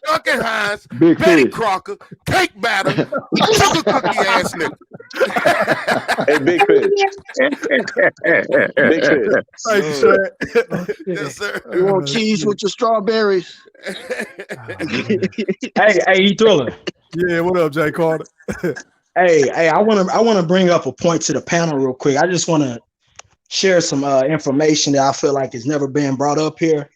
Duncan Hines, Big Betty fish. Crocker, cake batter, sugar cookie ass nigga. Hey, Big Fish. Big Fish. Yes, sir. You want cheese with your strawberries? Hey, Thriller. Yeah, what up, Jay Carter? Hey, I want to bring up a point to the panel real quick. I just want to share some information that I feel like has never been brought up here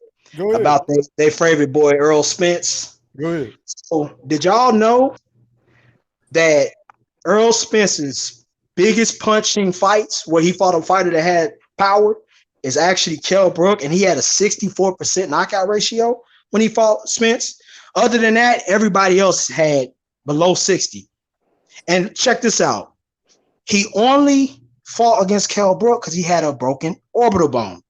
about their favorite boy Earl Spence. Go ahead. So, did y'all know that Earl Spence's biggest punching fights, where he fought a fighter that had power, is actually Kell Brook, and he had a 64% knockout ratio when he fought Spence. Other than that, everybody else had below 60. And check this out. He only fought against Kell Brook because he had a broken orbital bone.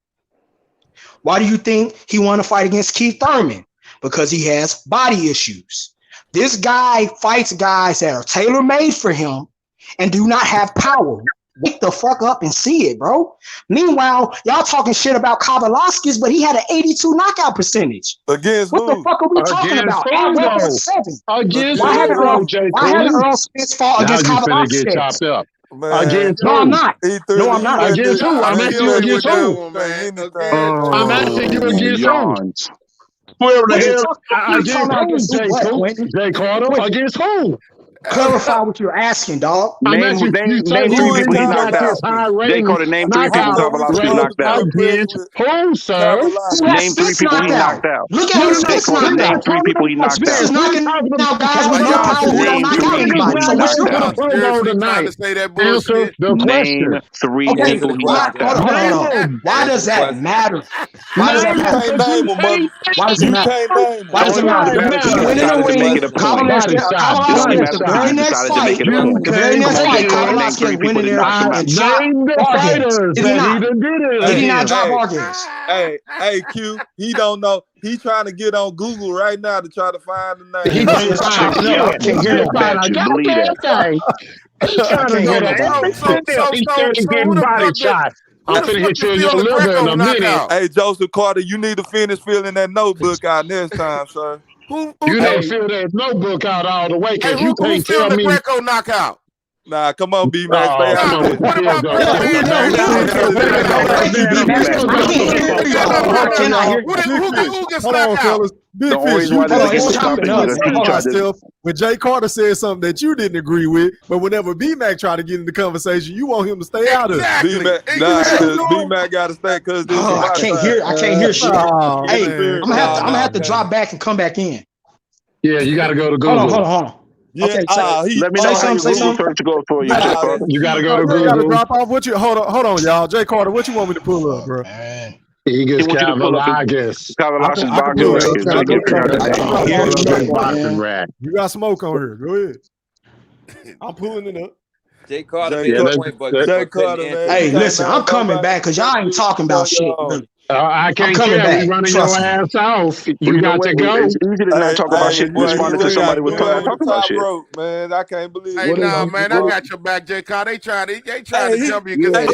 Why do you think he won a fight against Keith Thurman? Because he has body issues. This guy fights guys that are tailor-made for him and do not have power. Wake the fuck up and see it, bro. Meanwhile, y'all talking shit about Kavalaskis, but he had an 82 knockout percentage. Against what the fuck are we talking about? Against why haven't Earl Spence fought against Kavalaskis? Get chopped up. Against no, who? I'm not. No, I'm not. Against who? I'm asking you against who? I'm asking you against who? Whoever the hell against who? Jay Carter. Against who? Clarify what you're asking, dog. Name 3 people he knocked out. Jay Carter, name 3 people Kavalaskis knocked out. Who, sir? Name 3 people he knocked out. Look at Jay Carter, name 3 people he knocked Spence is out. knocking out guys with no power who don't knock out anybody. So what's your Answer the question. Name 3 people he knocked out. Hold on. Why does that matter? Why does that matter? Why does it matter? Why does it matter? He went in the ring. Kavalaskis, the very next fight, Kavalaskis went in there and dropped Bargains. Did he not? Did he not drop Bargains? Hey, Q, he don't know. He trying to get on Google right now to try to find the name. He can't hear that. He's trying to hear that. He's trying to get body shot. I'm finna hit you in your liver in a minute. Hey, Joseph Carter, you need to finish filling that notebook out next time, sir. You didn't fill that notebook out all the way because you can't tell me. Greco knockout? Nah, come on, B-Max. Stay out there. Who gets knocked out? Big Fish, when Jay Carter said something that you didn't agree with, but whenever B-Mac tried to get in the conversation, you want him to stay out of it. B-Mac got to stay because I can't hear shit. Hey, I'm gonna have to drop back and come back in. Yeah, you got to go to Google. Hold on. Yeah, okay, let me know how your Google search go for you. You got to go to Google. You got to drop off. What you hold on, y'all. Jay Carter, what you want me to pull up, bro? He gets Kavalaskis. You got smoke on here. Go ahead. I'm pulling it up. Jay Carter made a point, but Jay Carter, man. Hey, listen, I'm coming back because y'all ain't talking about shit. Really. I can't tell you running your ass off. You got to go. It's easy to not talk about shit responding to somebody with talking about shit. Man, I can't believe it. Hey, nah, man, I got your back, Jay Carter. They trying to jump you because that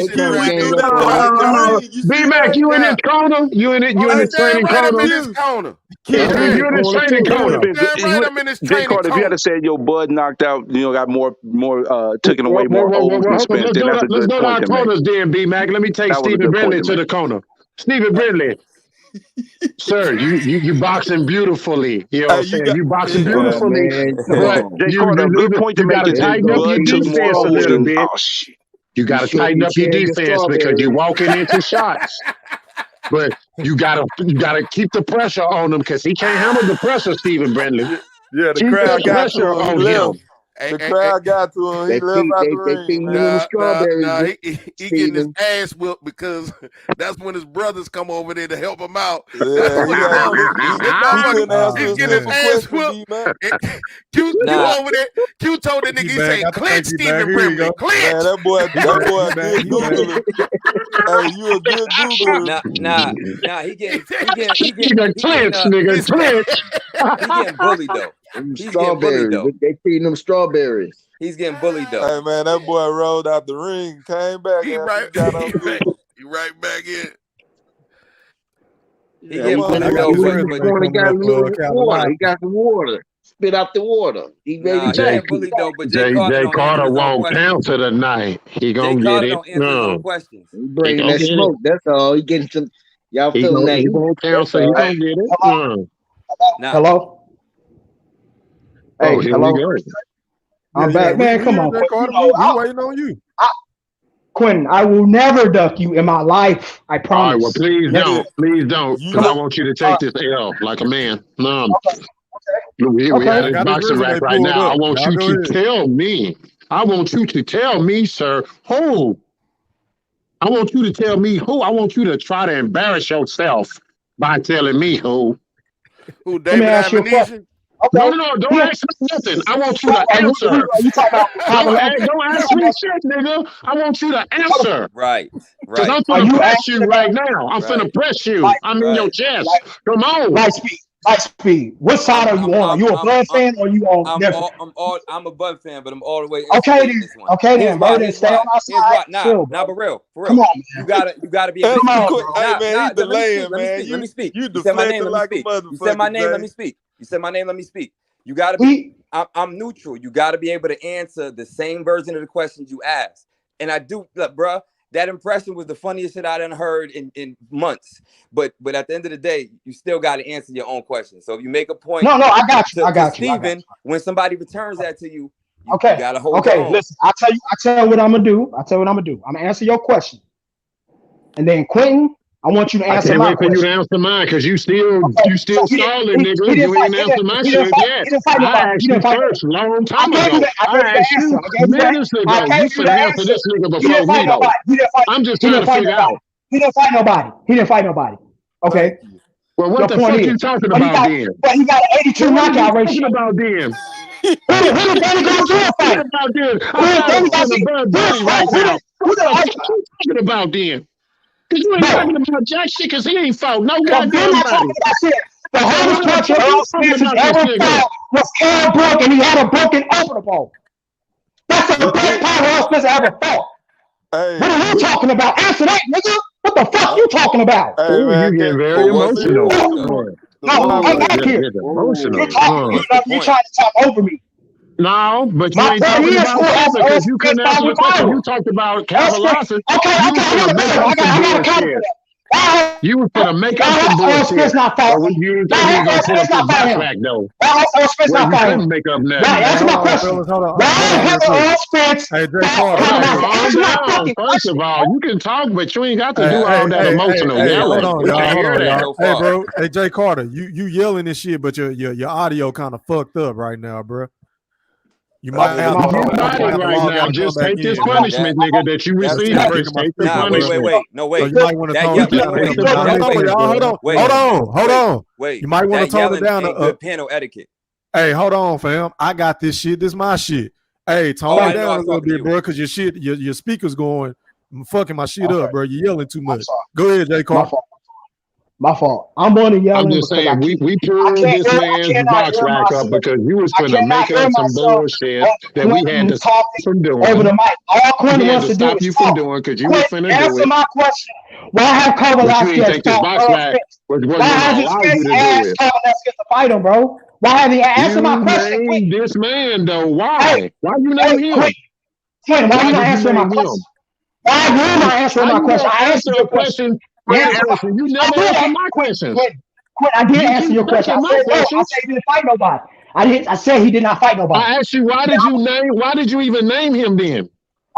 shit. B-Mac, you in this corner? You in this training corner? I'm in this corner. You in this training corner? I'm in this training corner. If you had to say your bud knocked out, got more taken away more O's than Spence, then that's a good point to make. Let's go to our corners then, B-Mac. Let me take Stephen Brindley to the corner. Stephen Brindley, sir, you boxing beautifully. You know what I'm saying? You boxing beautifully. Jay Carter, a good point to make is Bud took more O's than. Oh shit. You got to tighten up your defense because you're walking into shots. But you gotta keep the pressure on him because he can't handle the pressure, Stephen Brindley. Yeah, the Keep crowd the got pressure to him. on He him. left. The crowd got to him. He left out the ring, man. He getting his ass whooped because that's when his brothers come over there to help him out. Yeah, he couldn't answer a simple question, man. Q over there. Q told the nigga, he say, clinch Stephen Brimley. Clinch. Man, that boy a good Googler. Hey, you a good Googler. Nah, he getting bullied though. He's getting bullied though. They feeding them strawberries. He's getting bullied though. Hey man, that boy rolled out the ring, came back. He right back in. He getting bullied though. He got a little water. He got the water. Spit out the water. He ready getting bullied though. But Jay Carter won't answer tonight. He gonna get it. Don't answer his own questions. He bringing that smoke. That's all. He getting some. Y'all feeling that? He won't answer. He gonna get it. Hello. Hey, hello. I'm back, man. Come on, Carter, we waiting on you. Quentin, I will never duck you in my life. I promise. All right, well, please don't, because I want you to take this L like a man. No, we had a boxing rack right now. I want you to tell me. I want you to tell me, sir, who. I want you to tell me who. I want you to try to embarrass yourself by telling me who. Who, David Adrien? Okay. No, don't ask me nothing. I want you to answer. Don't ask me shit, nigga. I want you to answer. Right. Because I'm finna press you right now. I'm finna press you. I'm in your chest. Come on. Light speed. What side are you on? Are you a Bud fan or you on? I'm a Bud fan, but I'm all the way. Okay, then. Okay, then. Bro, then stay on our side. Nah, but real. Come on, you gotta be. Come on, hey man, he's delaying, man. Let me speak. You deflecting like a motherfucker. You said my name. Let me speak. You gotta be. I'm neutral. You gotta be able to answer the same version of the questions you ask. And I do, look, bro. That impression was the funniest shit I done heard in months. But at the end of the day, you still got to answer your own question. So if you make a point, I got you. Stephen, when somebody returns that to you, you gotta hold on. Okay, listen. I tell you what I'm gonna do. I'm gonna answer your question, and then Quentin, I want you to answer my question. I can't wait for you to answer mine because you still stalling, nigga. You ain't answer my shit yet. I asked you first a long time ago. I asked you minutes ago. You should answer this nigga before me, though. I'm just trying to figure out. He didn't fight nobody. Okay. Well, what the fuck are you talking about then? But he got an 82 knockout ratio. What are you talking about then? Who the hell go to a fight? I'm talking about then. Because you ain't talking about jack shit because he ain't fought no goddamn body. The hardest puncher Earl Spence has ever fought was Kell Brook, and he had a broken overbowl. That's the best fight Earl Spence ever fought. What are you talking about? Answer that, nigga. What the fuck you talking about? Hey, you get very emotional. No, I'm not here. You're trying to talk over me. No, but you ain't talking about that because you couldn't answer the question. You talked about Calvin Lawson. You was gonna make up some bullshit. You was gonna put up some backtrack though. Well, you couldn't make up nothing. Answer my question. Hey, Jay Carter. First of all, you can talk, but you ain't got to do all that emotional yelling. Hold on. Hey, bro. Hey, Jay Carter, you yelling this shit, but your audio kind of fucked up right now, bro. You might have right now. Just take this punishment, nigga, that you received. Just take the punishment. Wait. So you might want to tone it down. Hold on. Wait. You might want to tone it down. Good panel etiquette. Hey, hold on, fam. I got this shit. This is my shit. Hey, tone it down a little bit, bro, because your speaker's going, fucking my shit up, bro. You're yelling too much. Go ahead, Jay Carter. My fault. I'm going to yell. I'm just saying, we pulled this man's box rack up because you was going to make up some bullshit that we had to stop from doing. Over the mic. All Quinn wants to do stop you from doing because you were finna do it. Answer my question. Why have Kovalevsky Why hasn't Spence asked Kovalevsky to fight him, bro? Why have he answered my question? This man, though. Why? Why you name him? Quinn, why you not answering my question? Why are you not answering my question? I answered your question. You never answered my question. Quinn, I did answer your question. I said he didn't fight nobody. I said he did not fight nobody. I asked you why did you even name him then?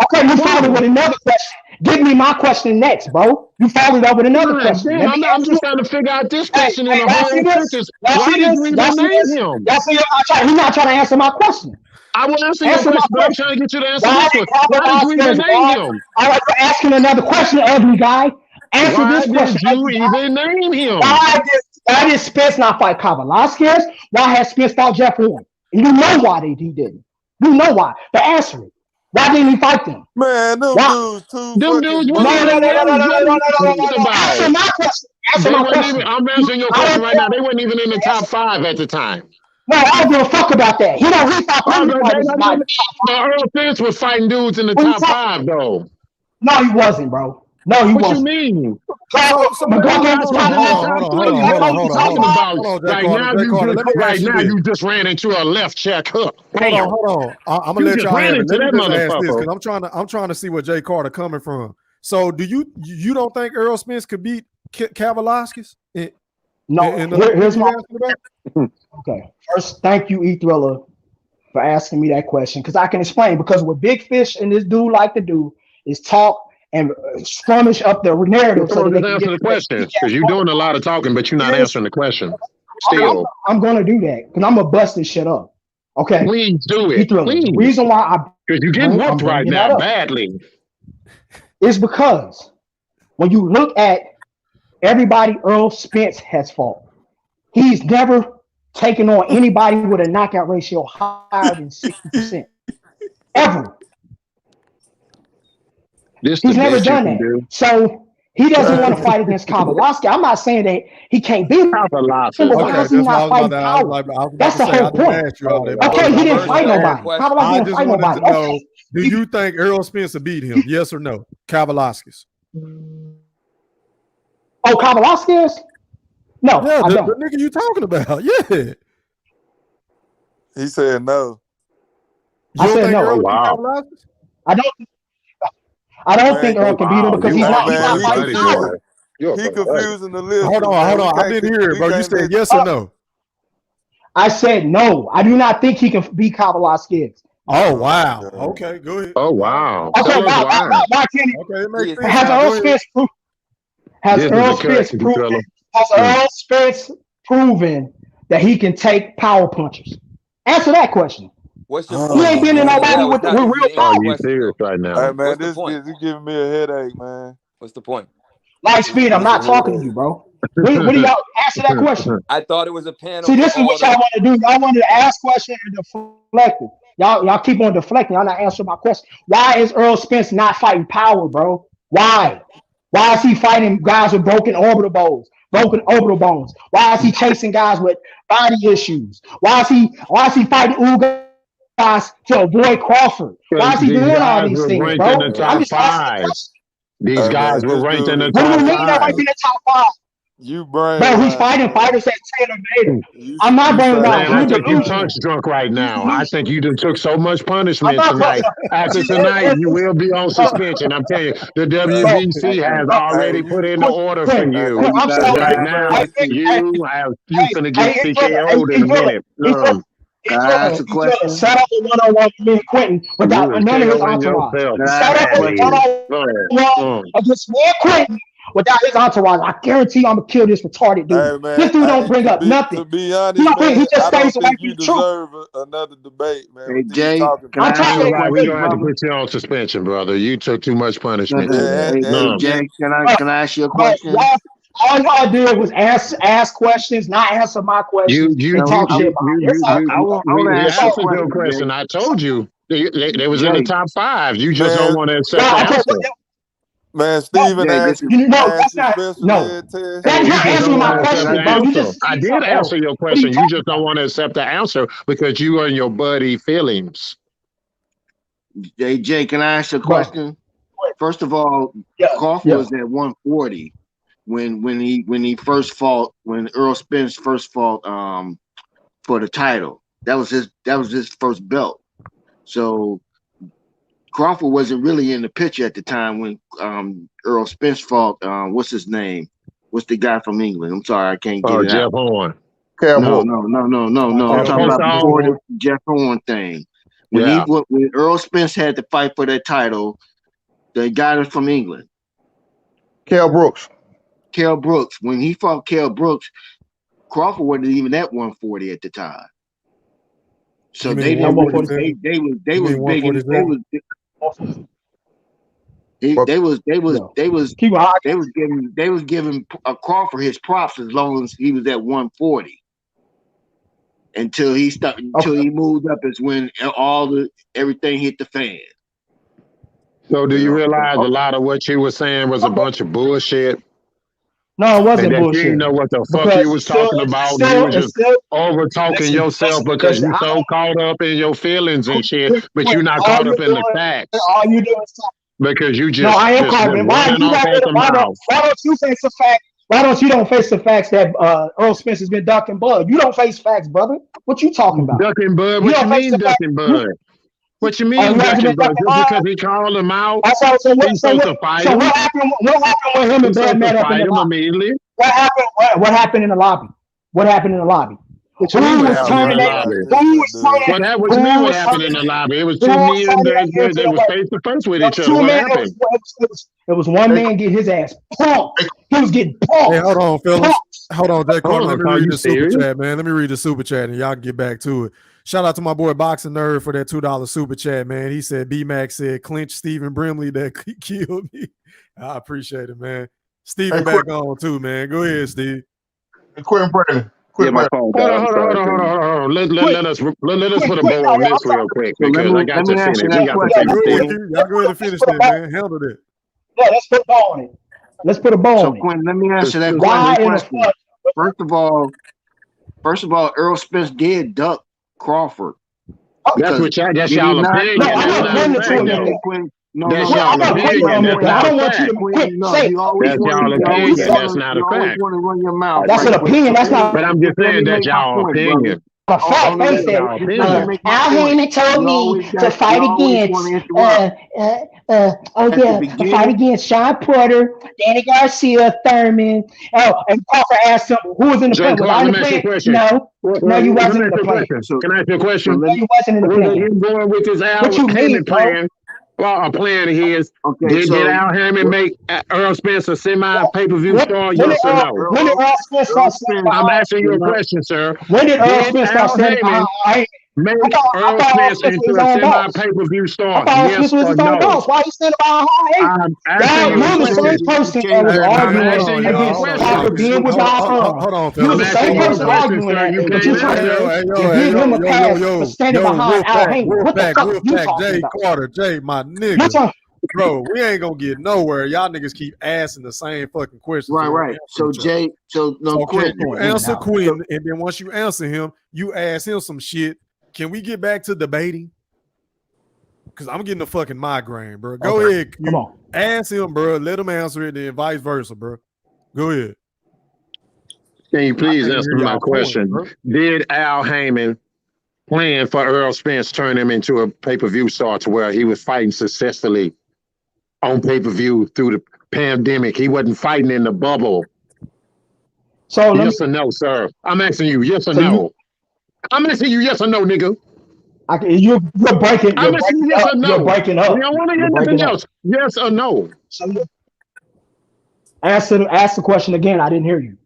Okay, you followed with another question. Give me my question next, bro. You followed up with another question. Damn, I'm just trying to figure out this question in a y'all whole see this? sentence. Y'all Why see did this? you Y'all even see name this? him? Y'all see? He's not trying to answer my question. I will answer your Answer my question, but I'm question. trying to get you to answer Why this did one. Why did you even Velasquez name walk? him? All right, you're asking another question, ugly guy. Answer Why this question, did you ugly guy. even name him? Why did Spence not fight Velasquez? Why has Spence fought Jeff Horn? And you know why he didn't. You know why. But answer it. Why didn't he fight them? Man, them dudes too Them fucking dudes No. wasn't even there. What are you talking Answer about? my question. Answer They my weren't even. question. I'm answering your question right now. They weren't even in the top 5 at the time. No, I don't give a fuck about that. He fought Oh, plenty fighters in my Earl Spence was fighting dudes in the top 5, though. No, he wasn't, bro. No, he What wasn't. you mean? So McGregor was fighting in the top 3. What are you talking about? Right now, you just ran into a left check hook. Hold on. I'm gonna let just y'all ran have it. into Let me that just ask this motherfucker. because I'm trying to see where Jay Carter coming from. So, do you don't think Earl Spence could beat Kavaliauskas? No. Here's my. Okay. First, thank you, E Thriller, for asking me that question because I can explain. Because what Big Fish and this dude like to do is talk and skirmish up the narrative. Come So on, that just they can answer get the question because you're doing a lot of talking, but you're not answering the question. Still, I'm gonna do that because I'm gonna bust this shit up. Okay, please do it. Please. The reason why because you're getting whooped right now badly is because when you look at everybody Earl Spence has fought, he's never taken on anybody with a knockout ratio higher than 60%. Ever. He's never done that. So he doesn't want to fight against Kavaliauskas. I'm not saying that he can't beat him, but why is he not fighting power? That's the whole point. Okay, he didn't fight nobody. Kavaliauskas didn't fight nobody. Know, do you think Earl Spence will beat him? Yes or no? Kavaliauskas. Oh, Kavaliauskas? No, yeah, I don't. The nigga you talking about? Yeah. He said no. I said no. Wow. I don't think Earl can beat him because he's not fighting power. He confusing the list. Hold on. I didn't hear it, bro. You said yes or no? I said no. I do not think he can beat Kavaliauskas. Oh wow. Okay, go ahead. Oh wow. Okay, why can't he? Okay, it makes sense. Has Earl Spence proven that he can take power punches? Answer that question. What's your he ain't been in nobody with real power. You serious right now? Hey man, this is giving me a headache, man. What's the point? Light speed, I'm not talking to you, bro. What do y'all answer that question? I thought it was a panel. See, this is what y'all want to do. Y'all want to ask questions and deflect it. Y'all keep on deflecting. Y'all not answering my question. Why is Earl Spence not fighting power, bro? Why? Why is he fighting guys with broken orbital bones? Why is he chasing guys with body issues? Why is he fighting guys to avoid Crawford? Why is he doing all these things, bro? I'm just asking. These guys were ranked in the top 5. What do you mean they're ranked in the top 5? You brain. Bro, he's fighting fighters that Taylor made him. I'm not brain down. I think you punch drunk right now. I think you done took so much punishment tonight. After tonight, you will be on suspension. I'm telling you, the WBC has already put in the order for you. Right now, you finna get TKO'd in a minute. Ask a question. Set up a one-on-one with me and Quentin without none of his entourage. Set up a one-on-one against me and Quentin without his entourage. I guarantee you I'm gonna kill this retarded dude. Hey, man, this dude don't bring up nothing. To be honest, man, he just I don't stays away think from you the truth. deserve another debate, man. Hey, Jay, we're gonna have to put you on suspension, brother. You took too much punishment. Hey, Jay, can I ask you a question? All y'all did was ask questions, not answer my questions. You talk shit. We answered your question. I told you they was in the top 5. You just don't want to accept the answer. Man, Stephen asked you. That's not answering my question, bro. I did answer your question. You just don't want to accept the answer because you are in your buddy feelings. Hey, Jay, can I ask you a question? First of all, Crawford was at 140 when he first fought, when Earl Spence first fought for the title. That was his first belt. So Crawford wasn't really in the picture at the time when Earl Spence fought. What's his name? What's the guy from England? I'm sorry, I can't get it Jeff out. Horn. No. I'm talking about before the Jeff Horn thing. When Earl Spence had to fight for that title, the guy from England, Kell Brooks. When he fought Kell Brooks, Crawford wasn't even at 140 at the time. So they didn't. They was big. They was giving Crawford his props as long as he was at 140. Until he moved up is when everything hit the fan. So do you realize a lot of what you were saying was a bunch of bullshit? No, it wasn't bullshit. You didn't know what the fuck you was talking about. You was just over talking yourself because you so caught up in your feelings and shit, but you're not caught up in the facts. All you do is talk. Because you just I am caught up. Why don't you face the fact? Why don't you face the facts that Earl Spence has been ducking Bud? You don't face facts, brother. What you talking about? Ducking Bud? What you mean ducking Bud? What you mean ducking Bud? Just because he called him out, he's supposed to fight him? What happened when him and Bud met up in the lobby? What happened in the lobby? What happened in the lobby? What happened in the lobby? It was two men that was face to face with each other. What happened? It was one man getting his ass pumped. He was getting pumped. Hey, hold on, fellas. Hold on, Jay Carter. Let me read the super chat, man. Let me read the super chat and y'all can get back to it. Shout out to my boy Boxing Nerd for that $2 super chat, man. He said B-Mac said clinch Stephen Brimley that killed me. I appreciate it, man. Steven back on too, man. Go ahead, Steve. Quentin Brandon. Hold on. Let us put a bow on this real quick because I got to finish. We got to finish. Y'all go ahead and finish that, man. Handle it. Yeah, let's put a bow on it. Let's put a bow on it. Quentin, let me answer that question. First of all, Earl Spence did duck Crawford. That's y'all opinion. That's y'all opinion. I don't want you to quit. That's y'all opinion. That's not a fact. That's an opinion. That's not. But I'm just saying that's y'all opinion. A fact, they said. Al Heyman told me to fight against. To fight against Sean Porter, Danny Garcia, Thurman. Oh, and Crawford asked him who was in the plan. Was I in the plan? No, you wasn't in the plan. Can I ask you a question? No, you wasn't in the plan. You going with this Al Heyman plan? Well, a plan is, did Al Heyman make Earl Spence a semi-pay-per-view star, yes or no? When did Earl Spence start? I'm asking you a question, sir. When did Earl Spence start saying, make Earl Spence into a semi-pay-per-view star, yes or no? Why you standing behind I'm asking you a question. I'm asking you a question. Hold on, you was the same person arguing that, but you trying to give him a pass for standing behind Al Heyman. What the fuck you talking Jay about? Carter, Jay, my nigga. Bro, we ain't gonna get nowhere. Y'all niggas keep asking the same fucking questions. Right. So Jay, Quinn, you answer Quinn, and then once you answer him, you ask him some shit. Can we get back to debating? Because I'm getting a fucking migraine, bro. Go ahead. Come on. Ask him, bro. Let him answer it, then vice versa, bro. Go ahead. Can you please answer my question? Did Al Heyman plan for Earl Spence turn him into a pay-per-view star to where he was fighting successfully on pay-per-view through the pandemic? He wasn't fighting in the bubble. So yes or no, sir? I'm asking you, yes or no? I'm asking you, yes or no, nigga. You're breaking. I'm asking you, yes or no. You're breaking up. We don't want to hear nothing else. Yes or no? Ask the question again. I didn't hear you.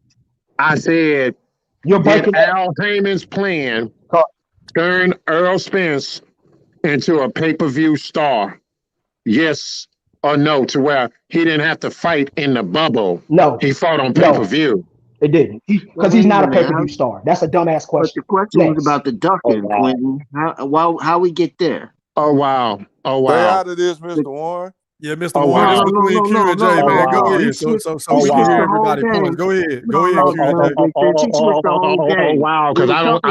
I said, you're breaking Al Heyman's plan turn Earl Spence into a pay-per-view star? Yes or no? To where he didn't have to fight in the bubble. No. He fought on pay-per-view. It didn't. Because he's not a pay-per-view star. That's a dumbass question. But the question was about the ducking, Quentin. How we get there? Oh, wow. Stay out of this, Mr. Warren. Yeah, Mr. Warren, it's between Q and J, man. Go ahead. So we can hear everybody points. Go ahead. Go ahead, Q and J. Oh, wow. Because I don't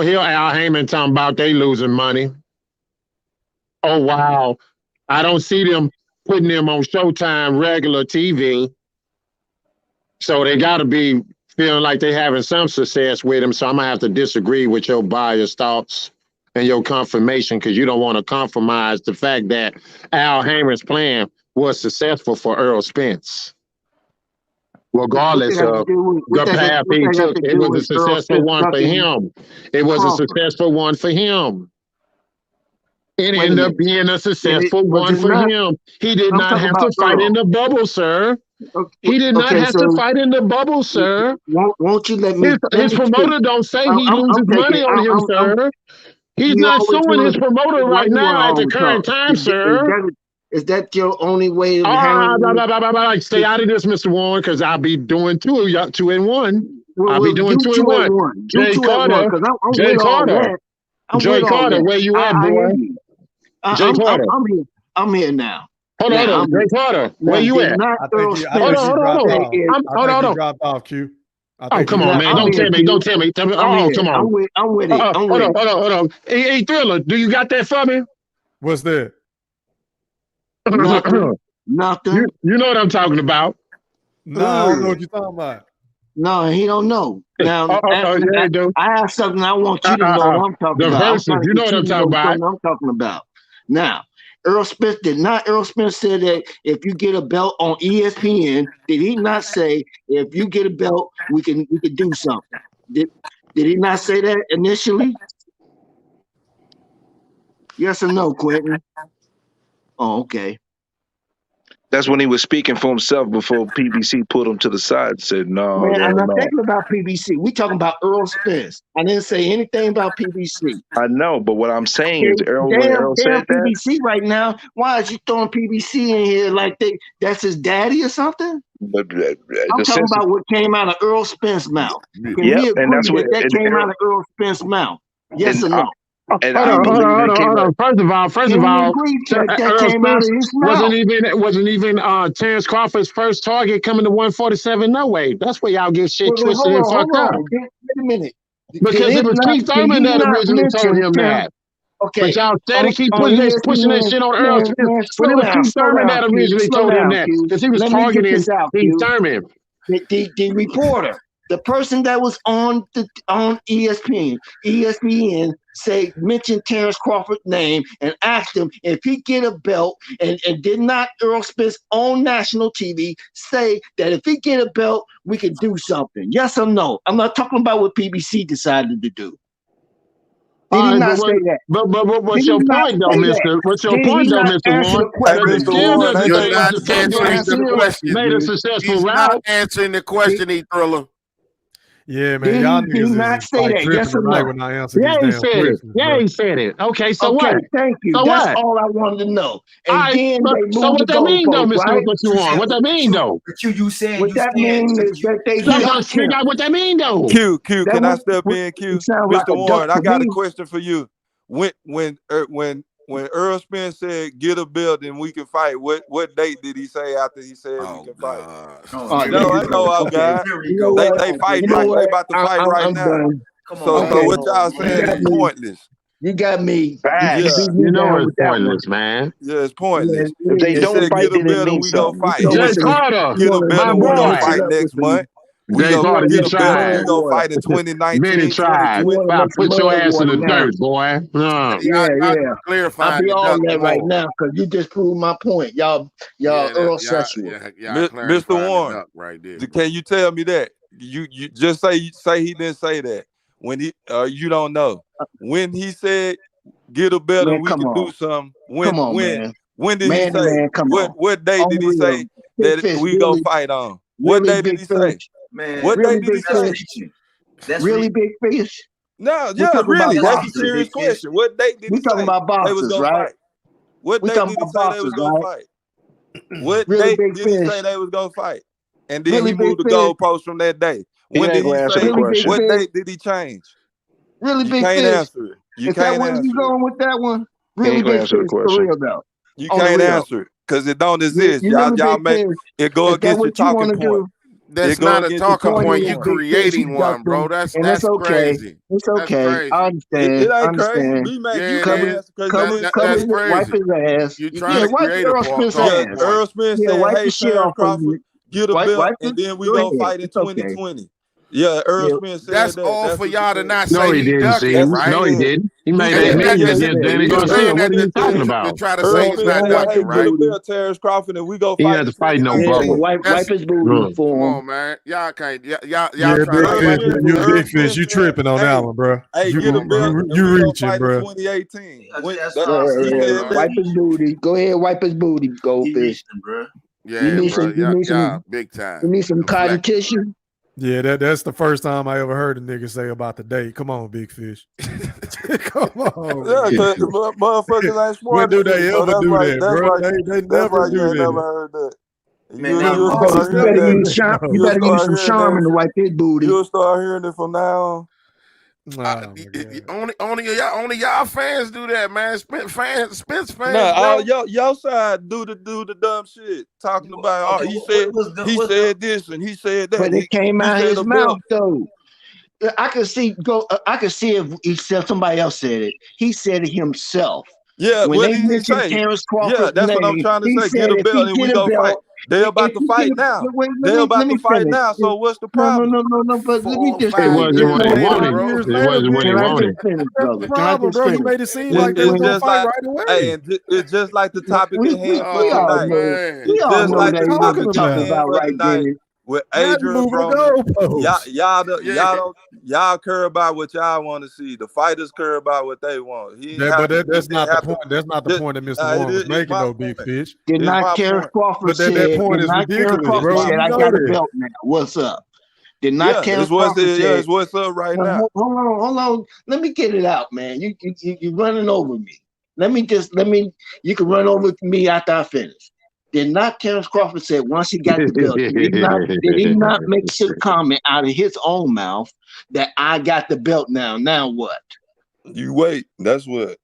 hear Al Heyman talking about they losing money. Oh, wow. I don't see them putting them on Showtime regular TV. So they got to be feeling like they're having some success with him. So I'm going to have to disagree with your biased thoughts and your confirmation, because you don't want to compromise the fact that Al Heyman's plan was successful for Earl Spence. Regardless of the path he took, it was a successful one for him. It was a successful one for him. It Wait a ended up minute. being a Did it, successful was one it for not? him. He did I'm not talking have to about fight in Earl. the bubble, sir. He did not Okay, have to so fight in the bubble, sir. won't you let His, me his speak? promoter don't say he I'm loses taking. money on him, sir. He's You not always suing his want to. promoter Why right you want to now at the always current talk? time, sir. Is that your only way of Ah, blah, handling blah, blah, blah, blah. Stay out of this, Mr. Warren, because I'll be doing 2-1. I'll be Well, doing do 2 and two at 1. one. Do Jay two at one, Carter, because I'm Jay with all Carter, that. I'm Jay with all Carter, that. where you at, I hear boy? you. Jay Carter. I'm here. I'm here now. Hold on, Jay Carter, where you Did at? not I Earl think Spence he dropped say off. it? He dropped off, Q. Oh, come on, man. I'm Don't here, tell me. Q. Tell me. I'm Oh, here. come on. I'm with it. I'm with it. Hold on. Hey, Thriller, do you got that for me? What's that? Nothing. You know what I'm talking about. No, I don't know what you're talking about. No, he don't know. Now, yeah, do. I have something I want you to know what I'm talking The about. I'm verses, trying to you know get what you I'm to talking know about. something I'm talking about. Now, Earl Spence said that if you get a belt on ESPN, did he not say if you get a belt, we can do something? Did he not say that initially? Yes or no, Quentin? Oh, okay. That's when he was speaking for himself before PBC put him to the side and said, no, Man, I'm not no. thinking about PBC. We talking about Earl Spence. I didn't say anything about PBC. I know, but what I'm saying is when Damn Earl said that, PBC right now. Why is you throwing PBC in here like that's his daddy or something? but I'm talking about what came out of Earl Spence's mouth. Can we and agree that's what that came out of Earl Spence's mouth? Yes or no? And I believe it came out. First of all, Can we agree that Earl came out of Spence his mouth? wasn't even Terrence Crawford's first target coming to 147. No way. That's where y'all get shit Wait, twisted and hold fucked up. on. Wait a minute. Because it was Keith Thurman that originally told him that. Okay. But y'all steady keep on pushing that ESPN, shit on Earl Spence. man, When it was Keith Thurman that Q. originally Slow told him down, that. Q. Because he was Let me get targeting this out, Keith Q. Thurman. The reporter, the person that was on ESPN mentioned Terrence Crawford's name and asked him if he get a belt and did not Earl Spence on national TV say that if he get a belt, we can do something. Yes or no? I'm not talking about what PBC decided to do. Did he not say that? But what's your point, though, Mister? What's your point, though, Mr. Warren? That it still doesn't You're say not answering the question. made a successful He's route. not answering the question, Thriller. Yeah, man, y'all niggas is like tripping yes or tonight no? when I answer these Yeah, he damn said it. questions. Yeah, Bro. he said it. Okay, so what? Thank you. So That's what? all I wanted to know. And All right, then they moved so what the that mean, though, goalposts, Mister? right? What you want? What that mean, though? You saying What that means is that they ducked him. What that mean, though? Q, can I step in, Q? Mr. Warren, I got a question for you. When Earl Spence said get a belt and we can fight, what date did he say after he said we can fight? I know our guy. They fighting right. They about to fight right now. Done. So what y'all saying is pointless. You got me. You know it's pointless, man. Yeah, it's pointless. If they don't fight, get a belt and we go fight. Jay Carter, Get a belt and we go fight next month. We Jay Carter, you get a belt and tried. we go fight in 2019, Benny tried. 2020. I'll put your ass in the dirt, boy. Yeah. Clarify I'll be the on duck that right more. now because you just proved my point. Y'all Earl sexual. Mr. Warren, right there. can you tell me that? You just say he didn't say that. When he you don't know. When he said get a belt and we can do something, when did he say? What day did he say that we go fight on? What day did he say? Man, what day did he say? That's really big fish. No, yeah, really. That's a serious question. What date did he say talking about boxers, they was gonna right? fight? What date did he say they was gonna fight? What really date did he say they was gonna fight? And then he moved the goalpost from that day. When did he say? What date did he change? Really big can't fish. answer it. You Is can't that where answer you going with that one? Really ain't big gonna fish answer the for question. real though. You can't answer it because it don't exist. You really Y'all big make fish. it go Is that against your what you talking wanna do? point. That's It go not a against your talking talking point. You point. creating one, bro. That's okay. crazy. It's That's okay. crazy. I understand. It I ain't crazy. understand. Me, man, Yeah, you it can is. answer because That's wipe crazy. his ass. You trying to wipe create a Earl Spence talking ass. Earl Spence Yeah, said, wipe "Hey, the shit Terrence off of Crawford, you. get a belt, Wipe and it. then we Go go ahead. fight in It's okay. 2020." Yeah, Earl Spence said That's that. all That's for what he y'all to said. not No, say he he didn't, ducking, Steve. That's what he No, he right? said. didn't. He He made said that And he that million said just against that. Danny He you said Garcia. saying What that are you talking to about? try to say Earl he's Spence not said, ducking, "Hey, get right? a belt, Terrence Crawford, and we go He fight had the to fight no 2018." bubble. Wipe his booty Come for him. on, man. Y'all can't. Y'all Yeah, trying big to Earl fish. say. Spence, You Earl big fish. Spence You said, tripping on that "Hey, one, bro. hey, Come get a on, bro. belt, and You we go reaching, fight in bro. 2018." That's That, what I'm he saying, said bro. that. Wipe his booty. Go ahead, wipe his booty, He goldfish. reaching, bro. You Yeah, need bro. some. You need Y'all some. big You time need some cotton deflecting. tissue. Yeah, that's the first time I ever heard a nigga say about the date. Come on, big fish. Come on, Yeah, man. cause motherfuckers ain't When smart do as shit. they So ever that's do why. that, That's bro? why. They That's never why you do ain't never that. heard that. Man, nah, You'll boss, start You hearing better that. use some. You You'll better use start some hearing that. Charmin to wipe his booty. You'll start hearing it from now on. Oh my God. Only y'all fans do that, man. Spence Nah, fans, bro. your side do the dumb shit. Talking about okay, he what's said this and he said that. But it came He out said his a mouth belt. though. I could see I could see if somebody else said it. He said it himself. Yeah, When what they did he mentioned say? Terrence Yeah, Crawford's that's what I'm name, trying to he say. said Get a if he belt and we get a go fight. belt, They about if to he get fight a now. wait, They let about me to fight finish. now. So what's the No, problem? but let me just It 5 wasn't finish. what he years later, 5 wanted. bro. years It later, wasn't what big he Can I fish. wanted. just finish, That's the brother? Can I problem, just bro. He finish? made it seem We like they was It's gonna just fight like, right away. hey, it's just like the topic at hand for we all tonight. know Man. It's just What are we like the talking topic at talking hand about? about for right tonight then. with Now you Adrien moving the Broner. goalposts. Yeah. Y'all care about what y'all want to see. The fighters care about what they want. He didn't have to. He That's didn't not the have to. point. That's not the point that Mr. Warren was It's making, my though, big point. fish. Did It's not my Terrence point. Crawford But that said, point did is not Terrence ridiculous, It's Crawford bro. my said, You I know got a point. that. belt now. What's up? Did not Yeah, Terrence Crawford said, it's what's up right now. hold on. Let me get it out, man. You running over me. You can run over me after I finish. Did not Terrence Crawford said once he got the belt, did he not make some comment out of his own mouth that I got the belt now? Now what? You wait. That's what.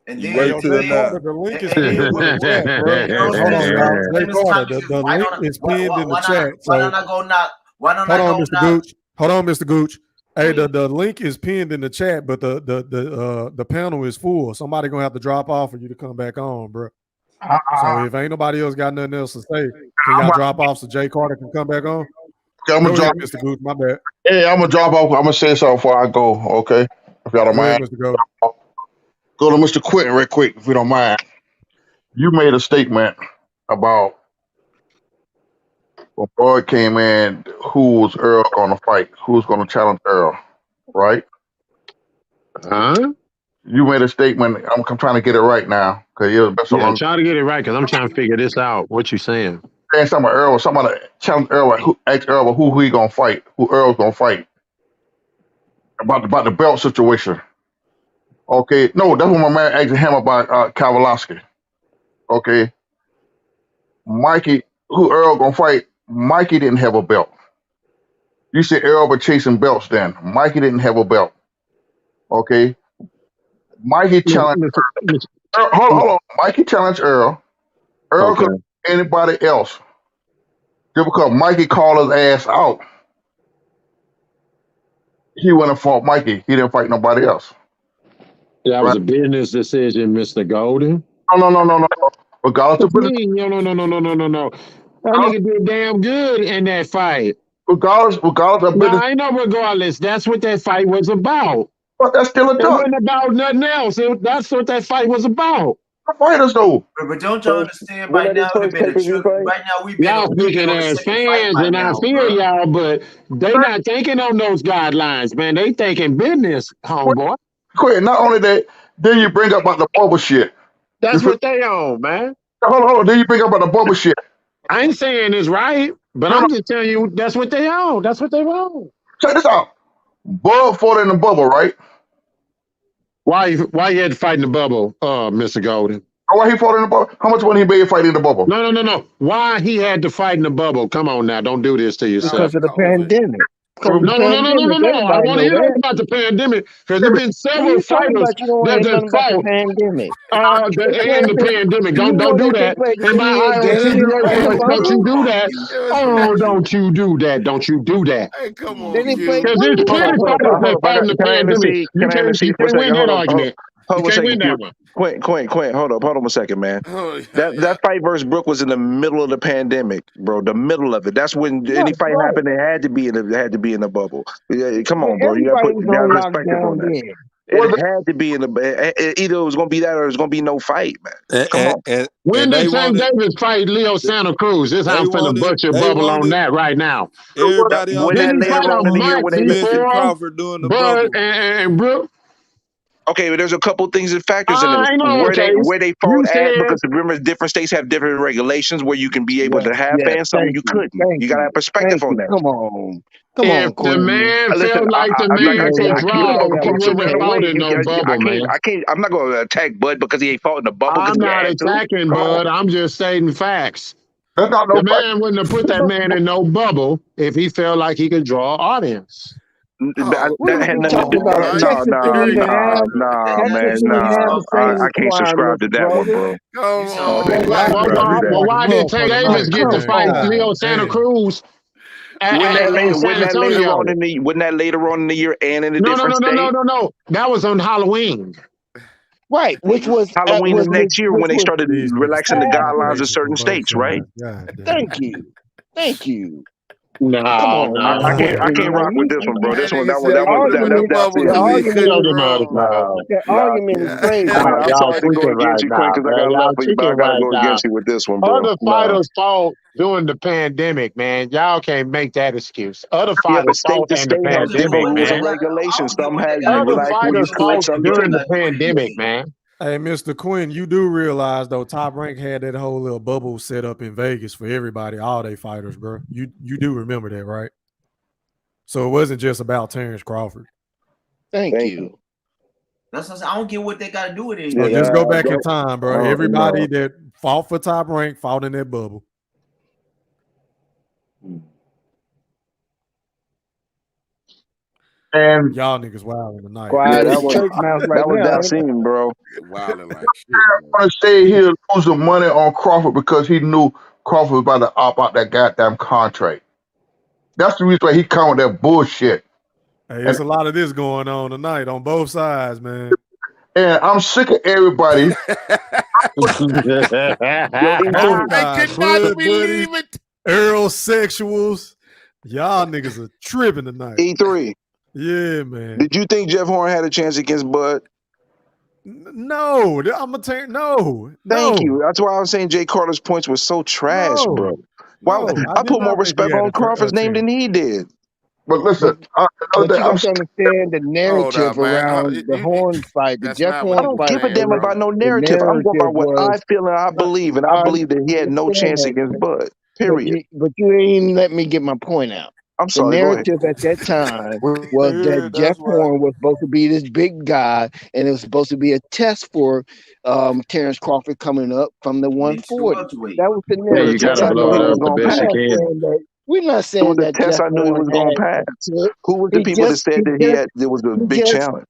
And You then Hey, wait yo, till Jay now. Carter, the link is and then pinned in what the chat, bro. Earl Hold Spence on, y'all. Jay famous Carter, comment is the link is pinned in the chat. why So don't I go knock hold on, Mr. Gooch. Hold on, Mr. Gooch. Hey, the link is pinned in the chat, but the panel is full. Somebody gonna have to drop off for you to come back on, bro. So if ain't nobody else got nothing else to say, can y'all drop off so Jay Carter can come back on? I'm Go gonna ahead, drop. Mr. Gooch. My bad. Hey, I'm gonna drop off. I'm gonna say something before I go. Okay, if y'all don't Go ahead, mind. Mr. Gold. Go to Mr. Quentin real quick, if you don't mind. You made a statement about when Floyd came in, who was Earl going to fight? Who was going to challenge Earl? Right? Huh? You made a statement. I'm trying to get it right now because you're the best Yeah, along. try to get it right because I'm trying to figure this out. What you saying? Saying something about Earl. Somebody challenge Earl. Who asked Earl who he gonna fight? Who Earl's gonna fight? About the belt situation. Okay, no, that's what my man asked him about Kavalowski. Okay, Mikey, who Earl gonna fight? Mikey didn't have a belt. You said Earl was chasing belts then. Mikey didn't have a belt. Okay, Mikey challenged Earl. Hold on. Mikey challenged Earl. Earl Okay. could anybody else. Just because Mikey called his ass out, he went and fought Mikey. He didn't fight nobody else. That was Right? a business decision, Mr. Golden. No. Regardless What of you business, mean? No. That nigga did damn good in that fight. regardless of No, business, I know regardless. That's what that fight was about. but that's still a It duck. wasn't about nothing else. That's what that fight was about. The fighters though. But don't y'all understand? When Right are they now, it first been a pay-per-view trip. fight? Right now, Y'all we've been speaking on the as second fight fans, by and I now, feel bro. y'all, but they not thinking on those guidelines, man. They thinking business, homeboy. Quit. Not only that, then you bring up about the bubble shit. That's what they on, man. Hold on. Then you bring up about the bubble shit. I ain't saying it's right, but No. I'm just telling you that's what they on. That's what they on. Check this out. Bud fought in the bubble, right? Why you had to fight in the bubble, Mr. Golden? Why he fought in the bubble? How much money he made fighting in the bubble? No. Why he had to fight in the bubble? Come on now, don't do this to yourself. Because of the pandemic. Because of the No. pandemic. I Everybody want to know hear that. about the pandemic because there been What are several you talking fighters about? You don't want to that hear just nothing about the fought pandemic. in the pandemic. You Don't know do that they that. played In my 28 IoT games in the don't you bubble? do that. Oh, don't you do that. Don't you do that. Hey, come Then on, they played. Q. Because What are there's you plenty talking fighters about? that fight in the Can I pandemic. intercede? You Can I can't intercede for a win second? that Hold on. argument. Hold on a can't win second, that one. Quint. Hold on a second, man. That fight versus Brook was in the middle of the pandemic, bro. The middle of it. That's when any fight happened. It had to be in the bubble. Yeah, come on, bro. You Everybody was gotta on perspective on lockdown that. then. It had to be in the. Either it was gonna be that or it was gonna be no fight, man. Come on. When did Tank Davis fight Leo Santa Cruz? This how I'm finna butcher bubble on that right now. Everybody else Didn't he fight a month mentioned before Crawford doing the Bud bubble. and Brook? Okay, but there's a couple things and factors in it. I know, Where they you fought at, said because remember, different states have different regulations where you can be able to have fans, some you couldn't. You gotta have perspective on that. Come on, if the Quinn. man Listen, felt like the like I man said, could I keep draw, talking he points. So wouldn't there's have a way. fought in no bubble, man. I'm not gonna attack Bud because he ain't fought in the bubble because I'm he not had to. attacking Come on. Bud. I'm just stating facts. That's not no The fight. man wouldn't have put that man in no bubble if he felt like he could draw an audience. That had nothing to do. Texas didn't even have. Texas Man, didn't have the same I can't subscribe requirements, to that one, brother. bro. Why did Tank Davis get to fight Leo Santa Cruz in San Wasn't that later Antonio? on in the year and in a No. different state? That was on Halloween. Right, which was Halloween the next year when they started These niggas relaxing the taking guidelines of information certain from both states, right? sides. God damn. Thank you. No. I can't rock with this one, bro. That The argument is crazy. I'm Y'all sorry to go tweaking against right you, Quinn, now, because I man. got love Y'all for you, but I tweaking gotta right go now. against you with this one, bro. Other fighters fought during the pandemic, man. Y'all can't make that excuse. Other Yeah, but fighters state fought to in the state has different pandemic, rules and man. regulations. Some have Other relaxed where you fighters could, fought some you during couldn't. the pandemic, man. Hey, Mr. Quinn, you do realize though Top Rank had that whole little bubble set up in Vegas for everybody, all they fighters, bro. You do remember that, right? So it wasn't just about Terrence Crawford. Thank you. That's what I'm saying. I don't get what they got to do with it. So just go back in time, bro. Everybody that fought for Top Rank fought in that bubble. And y'all niggas wilding tonight. Quiet as church mouse right that was now. Dalcine, bro. Wilding like shit. want to say he'll lose the money on Crawford because he knew Crawford was about to opt out that goddamn contract. That's the reason why he come with that bullshit. Hey, there's a lot of this going on tonight on both sides, man. And I'm sick of everybody. I could not believe it. Earl sexuals. Y'all niggas are tripping tonight. E3. Yeah, man. Did you think Jeff Horn had a chance against Bud? No, I'm gonna tell you, no. Thank you. That's why I was saying Jay Carter's points were so trash, bro. Why? I put more respect on Crawford's name than he did. But listen, but you have to understand the narrative around the Horn fight, the Jeff Horn I don't fight. give a damn about no narrative. I'm going by what I feel and I believe, and I believe that he had no chance against Bud. Period. But you ain't even let me get my point out. I'm sorry. The narrative at that time was that Jeff Horn was supposed to be this big guy, and it was supposed to be a test for Terrence Crawford coming up from the 140. That was the narrative. You gotta blow it up the best you can. We're not saying that test Jeff I knew he was going to pass. Who was the people that said that there was a big challenge?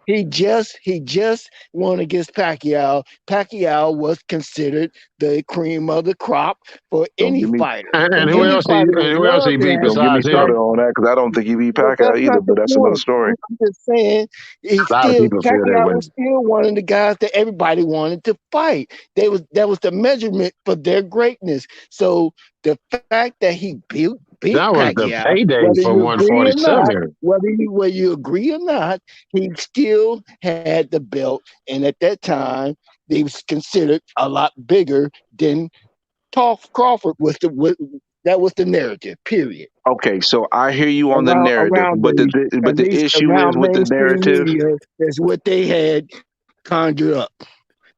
He just won against Pacquiao. Pacquiao was considered the cream of the crop for any fighter. And who else he beat besides him? Don't get me started on that because I don't think he beat Pacquiao either, but that's another story. I'm just saying, Pacquiao was still one of the guys that everybody wanted to fight. That was the measurement for their greatness. So the fact that he beat that was Pacquiao, the payday for 147. whether you agree or not, he still had the belt, and at that time, he was considered a lot bigger than Crawford was. That was the narrative. Period. Okay, so I hear you on the narrative, but the issue is with the narrative. That's what they had conjured up.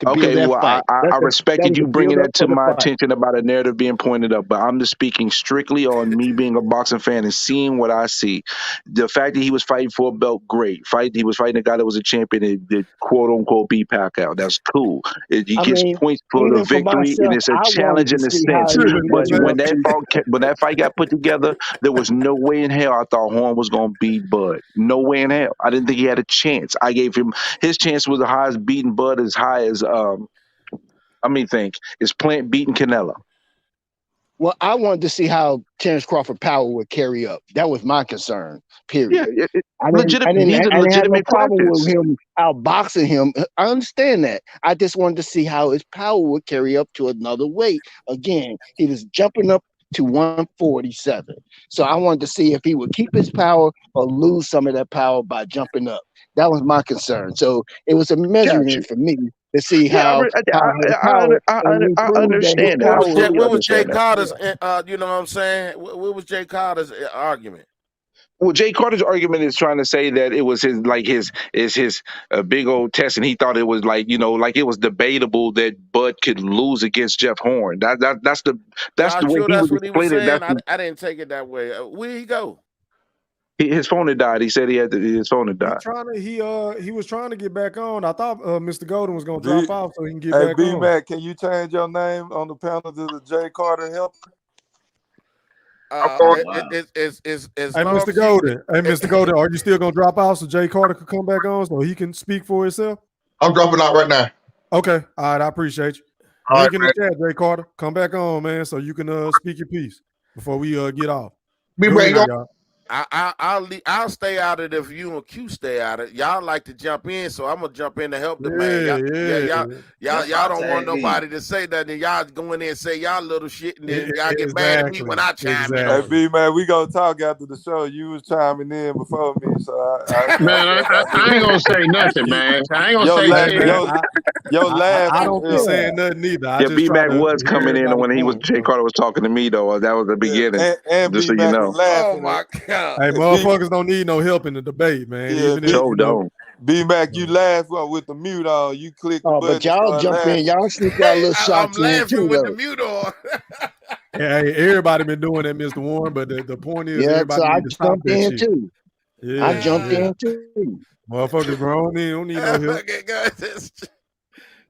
Okay, well, I respected you bringing that to my attention about a narrative being pointed up, but I'm just speaking strictly on me being a boxing fan and seeing what I see. The fact that he was fighting for a belt, great. He was fighting a guy that was a champion that quote unquote beat Pacquiao. That's cool. He gets points for the victory, and it's a challenge in a sense. But when that fight got put together, there was no way in hell I thought Horn was going to beat Bud. No way in hell. I didn't think he had a chance. I gave him his chance was the highest beating Bud as high as is Plant beating Canelo. Well, I wanted to see how Terrence Crawford power would carry up. That was my concern. Period. Yeah, I legitimate. He's a didn't have no legitimate problem with practice. him outboxing him. I understand that. I just wanted to see how his power would carry up to another weight. Again, he was jumping up to 147. So I wanted to see if he would keep his power or lose some of that power by jumping up. That was my concern. So it was a measurement for me to see how his power and we I proved that his understand that. I power fully What was Jay understand that. Carter's? You know what I'm saying? What was Jay Carter's argument? Well, Jay Carter's argument is trying to say that it was his big old test, and he thought it was like like it was debatable that Bud could lose against Jeff Horn. That's the way Sure he that's was what he was explaining. saying. I didn't take it that way. Where he go? His phone had died. He said his phone had died. He was trying to get back on. I thought Mr. Golden was gonna drop off so he can get back B on. Mac, can you change your name on the panel to the Jay Carter helper? Hey, Mr. Golden. Hey, Mr. Golden, are you still gonna drop out so Jay Carter could come back on so he can speak for himself? I'm dropping out right now. Okay, all right, I appreciate you. All Link right, in the chat, Jay Carter. Come back on, man, so you can speak your piece before we get off. Be Go ready, ahead, y'all. I'll stay out of it if you and Q stay out of it. Y'all like to jump in, so I'm gonna jump in to help the man. Y'all don't want nobody to say nothing. Y'all go in there and say y'all little shit, and then y'all get mad at me when I chime in. Hey, B man, we gonna talk after the show. You was chiming in before me, so Man, I ain't gonna say nothing, man. I ain't gonna say shit. I don't be saying nothing either. I just B Mac try to was coming in everybody when point, Jay Carter was talking to me though. That was the beginning. And just so you B-Mac know. was laughing. Oh my god! Hey, motherfuckers don't need no help in the debate, man. Yeah, Even if, don't. B-Mac, you laugh with the mute on. You click the button. But y'all jump in. Y'all sneak y'all little shots I'm laughing in with too, the mute on. hey, everybody been doing that, Mr. Warren. But the point is, everybody so I need to stop jumped that in shit. too. Yeah, I jumped in too. Motherfuckers, bro, don't need no help.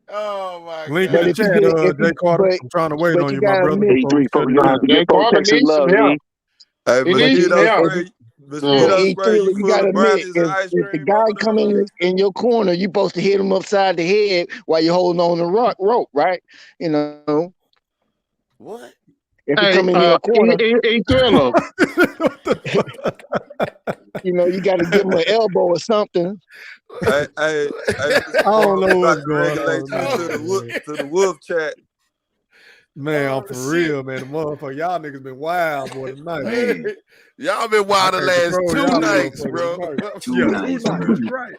Oh my Link god! in the chat, Jay Carter. I'm trying to wait on you, my brother. Jay Carter needs some help. Hey, He needs some help. You gotta admit, if the guy coming in your corner, you supposed to hit him upside the head while you're holding on the rope, right? You know. What? If he come in your corner, Thriller. you know, you got to give him an elbow or something. I don't know what's going on. To the wolf chat. Man, I'm for real, man. The motherfucker, y'all niggas been wild, boy, tonight. Y'all been wild the last 2 nights, bro. 2 nights, bro. Right.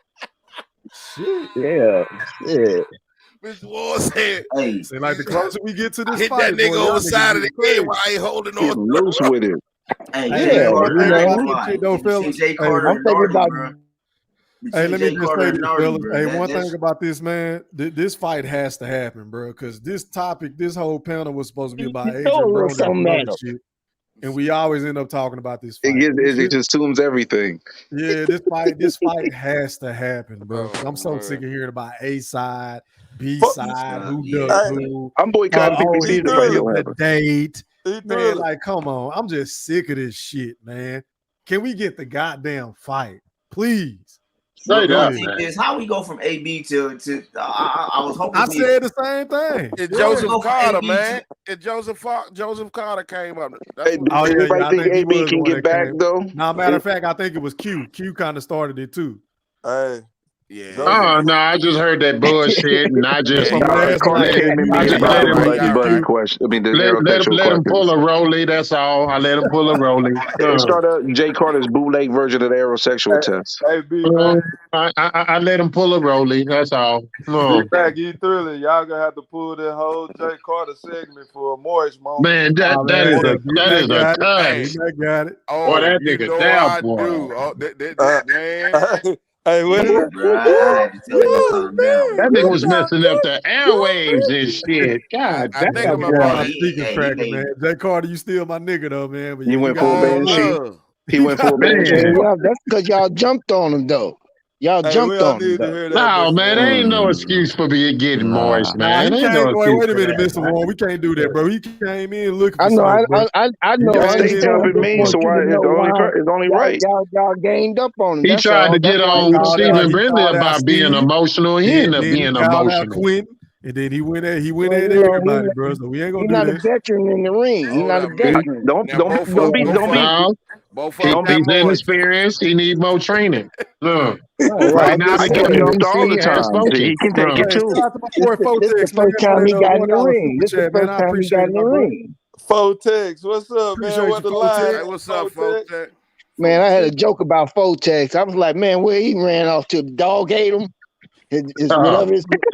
Yeah. Mr. Ward said, "Hey, seem like the closer we get to this hit fight, that nigga boy, over side of the head while he holding on. Loose with it. Hey, Jay Carter, Jay Carter I'm thinking about. Hey, let me just say this, fellas. bro. Hey, one thing about this, man, this fight has to happen, bro, because this topic, this whole panel was supposed to be about Adrien Broner and shit, and we always end up talking about this fight. It consumes everything. Yeah, this fight has to happen, bro. I'm so sick of hearing about A side, B side, who does who. I'm boycotting PPC to fight the date. Man, like, come on. I'm just sick of this shit, man. Can we get the goddamn fight, please? My thing is how we go from AB to I was hoping. I said the same thing. It's Joseph Carter, man. It's Joseph Carter came up. Anybody think AB can get back though? Now, matter of fact, I think it was Q. Q kind of started it too. Hey. Yeah. Oh no, I just heard that bullshit, and I just let him pull a Rolly. That's all. I let him pull a Rolly. Start up Jay Carter's bootleg version of the aerosexual test. Hey, I let him pull a Rolly. That's all. No. Back, Thriller, y'all gonna have to pull that whole Jay Carter segment for a Morris moment. Man, that is a cut. Got it. Oh, boy, that nigga down, boy. Man. Hey, what is it? That nigga was messing up the airwaves and shit. God damn. I think I'm about speaking cracking, man. Jay Carter, you still my nigga though, man. But you went full Banshee. He went full Banshee. That's because y'all jumped on him though. Y'all jumped on him. No, man, there ain't no excuse for me getting Morris, man. Wait a minute, Mr. Warren. We can't do that, bro. He came in looking for I know. smoke, I know. Stay jumping me, so it's only right. Y'all gained up on him. He tried to get on Stephen Brindley about being emotional. He ended up being emotional. And then he went at everybody, bro. So we ain't gonna He's do not that. a veteran in the ring. He's not a veteran. Don't be. No, he's inexperienced. He need more training. Look, right now I the get helped all the WBC has time. spoken. He can take it too. Shout out to my boy This Fotex, the first time he got in the ring. This the first time he got in the ring. Fotex, what's up, man? What the line? Hey, what's up, Fotex? Man, I had a joke about Fotex. I was like, man, where he ran off to? The dog ate him. Whatever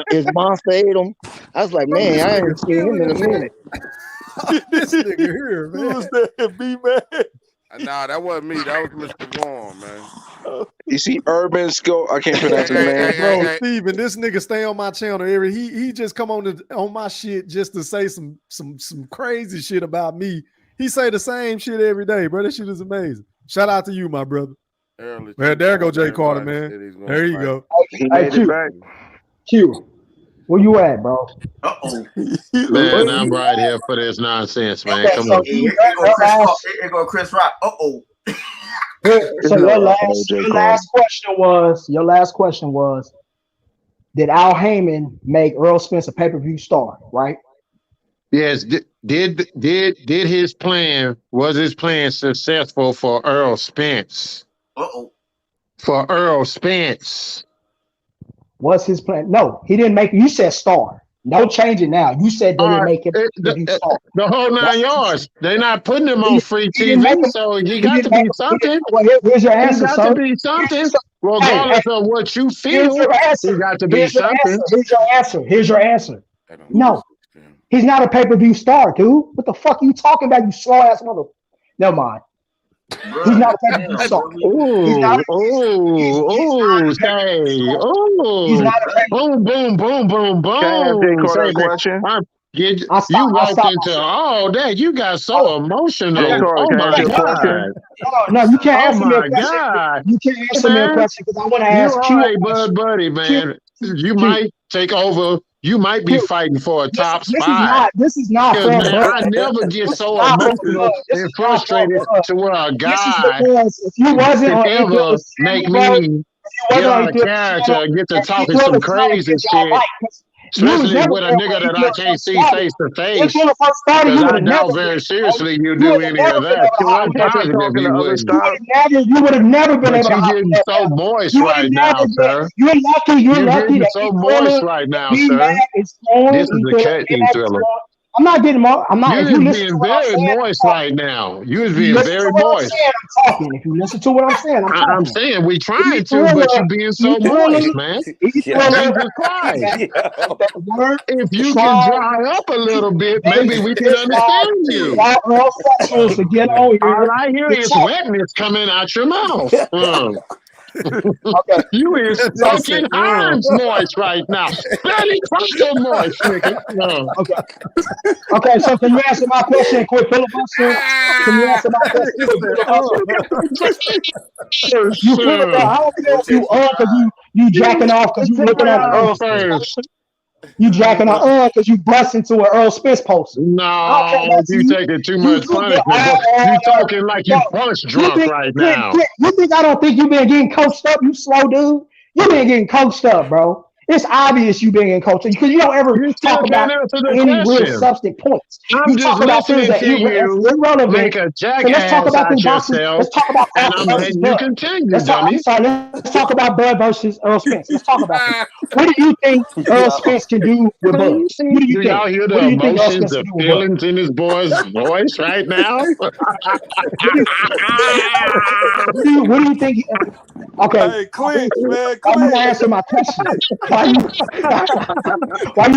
his monster ate him. I was like, man, I ain't seen him in a minute. This nigga here, man. Who's that, B-Man? Nah, that wasn't me. That was Mr. Warren, man. You see Urban Skull? I can't pronounce his name. Bro, Steven, this nigga stay on my channel. He just come on my shit just to say some crazy shit about me. He say the same shit every day, bro. That shit is amazing. Shout out to you, my brother. Man, there go Jay Carter, man. There you go. Hey, Q, where you at, bro? Man, I'm right here for this nonsense, man. Okay, Come so on. Here go Chris Rock. So your last question was, did Al Haymon make Earl Spence a pay-per-view star, right? Yes. Did his plan, was his plan successful for Earl Spence? For Earl Spence. What's his plan? No, he didn't make. You said star. No change it now. You said they didn't make him star. The whole 9 yards. They're not putting him on free TV, so he got to be something. Well, here's your answer, He got to be something. Regardless of what you feel, he got to be something. Here's your answer. No, he's not a pay-per-view star, dude. What the fuck are you talking about, you slow-ass mother? Never mind. He's not a pay-per-view star. He's not a boom, boom, boom, boom. You walked into all that. You got so emotional. Oh my God. No, you can't answer me a question. God. You can't answer me a question because I want to ask you. All right, buddy, man. You might take over. You might be fighting for a top spot. This is not fair. Man, I never get so emotional and frustrated to where a guy if you wasn't can ever make me get out of character and get to talking some crazy shit. Especially with a nigga that I can't see face to face. Because I doubt very seriously you do any of that. I'm positive you wouldn't. You would have never been able to. But you're getting so moist right now, sir. You're lucky. You're lucky that so moist right now, sir. This is the cut thriller. I'm not getting more. I'm not. You're being very moist right now. You're being very moist. I'm talking. If you listen to what I'm saying, I'm saying we trying to, but you're being so moist, man. Jesus Christ. If you can dry up a little bit, maybe we can understand you. All I hear is wetness coming out your mouth. Okay. You is fucking arms moist right now. Bloody crystal moist, nigga. Okay, so can you answer my question, quick filibuster? Can you answer my question, quick filibuster? You filibuster. I don't care if you because you jacking off because you looking at Earl Spence. You jacking off because you bust into an Earl Spence poster. No, you taking too much punishment. You talking like you punch drunk right now. You think I don't think you been getting coached up, you slow dude? You been getting coached up, bro. It's obvious you been getting coached up because you don't ever talk about any real substantive points. I'm just listening to you irrelevant. make a jackass out yourself. Let's talk about and I'm letting you continue, let's talk about Bud versus Earl Spence. Let's talk about that. What do you think Earl Spence can do with Bud? What do you think? Y'all hear the emotions, the feelings in his boy's voice right now? What do you think? Okay. Hey, Click, man. Why you not answer my question? Why you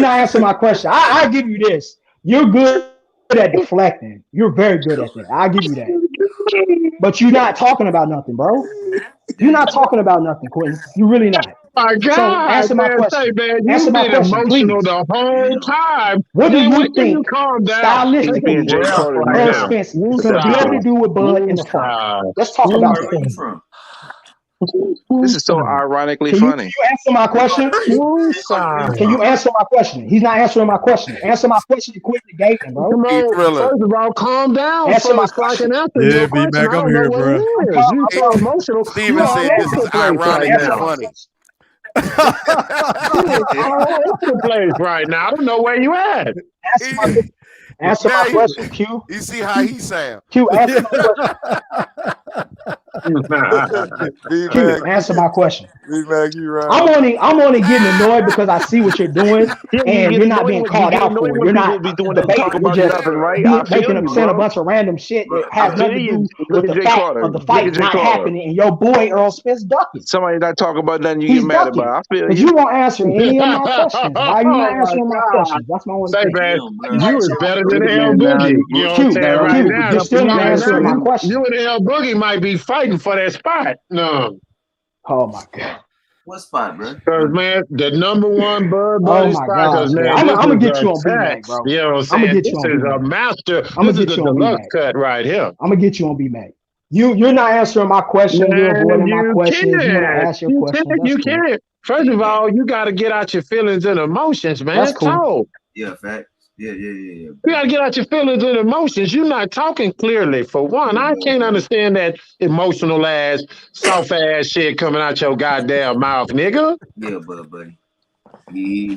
not answer my question? I give you this. You're good at deflecting. You're very good at that. I'll give you that. But you're not talking about nothing, bro. You're not talking about nothing, Quentin. You're really not. My God, so answer my question. Man, answer my question, emotional please. The whole time. What do you think? You calm down. Stylistically, Earl Spence can be able to do with Bud in the front. Let's talk about that. This is so ironically funny. Can you answer my question? Can you answer my question? He's not answering my question. Answer my question and quit negating, bro. Come on, first of all, calm down. Answer my question. Yeah, be back up here, bro. You so emotional. Steven said this is ironically funny. all over the place right now. I don't know where you at. Answer my question, Q. You see how he sound. Q, answer my question. Q, answer my question. B-Mac, you right. I'm only getting annoyed because I see what you're doing, and you're not being called out for it. You're not debating. You're just making up saying a bunch of random shit that has nothing to do with the fact of the fight not happening, and your boy Earl Spence ducking. Somebody not talking about nothing you get mad about. I feel you won't answer any of my questions. Why are you not answering my questions? That's my only question. You is better than L Boogie. You know what I'm saying right now. You're still not answering my question. You and L Boogie might be fighting for that spot. No. Oh my God. What spot, bro? Because, man, the number one Bud Buddy spot. Man, I'm gonna get you on B-Mac, bro. You know what I'm saying? I'm gonna get you on B-Mac. This is a master. This is a deluxe cut right here. I'm gonna get you on B-Mac. You're not answering my question. You're avoiding my questions. You want to ask your question. You can't. First of all, you got to get out your feelings and emotions, man. That's cool. Yeah, facts. Yeah. You gotta get out your feelings and emotions. You're not talking clearly. For one, I can't understand that emotional ass, soft ass shit coming out your goddamn mouth, nigga. Yeah, buddy.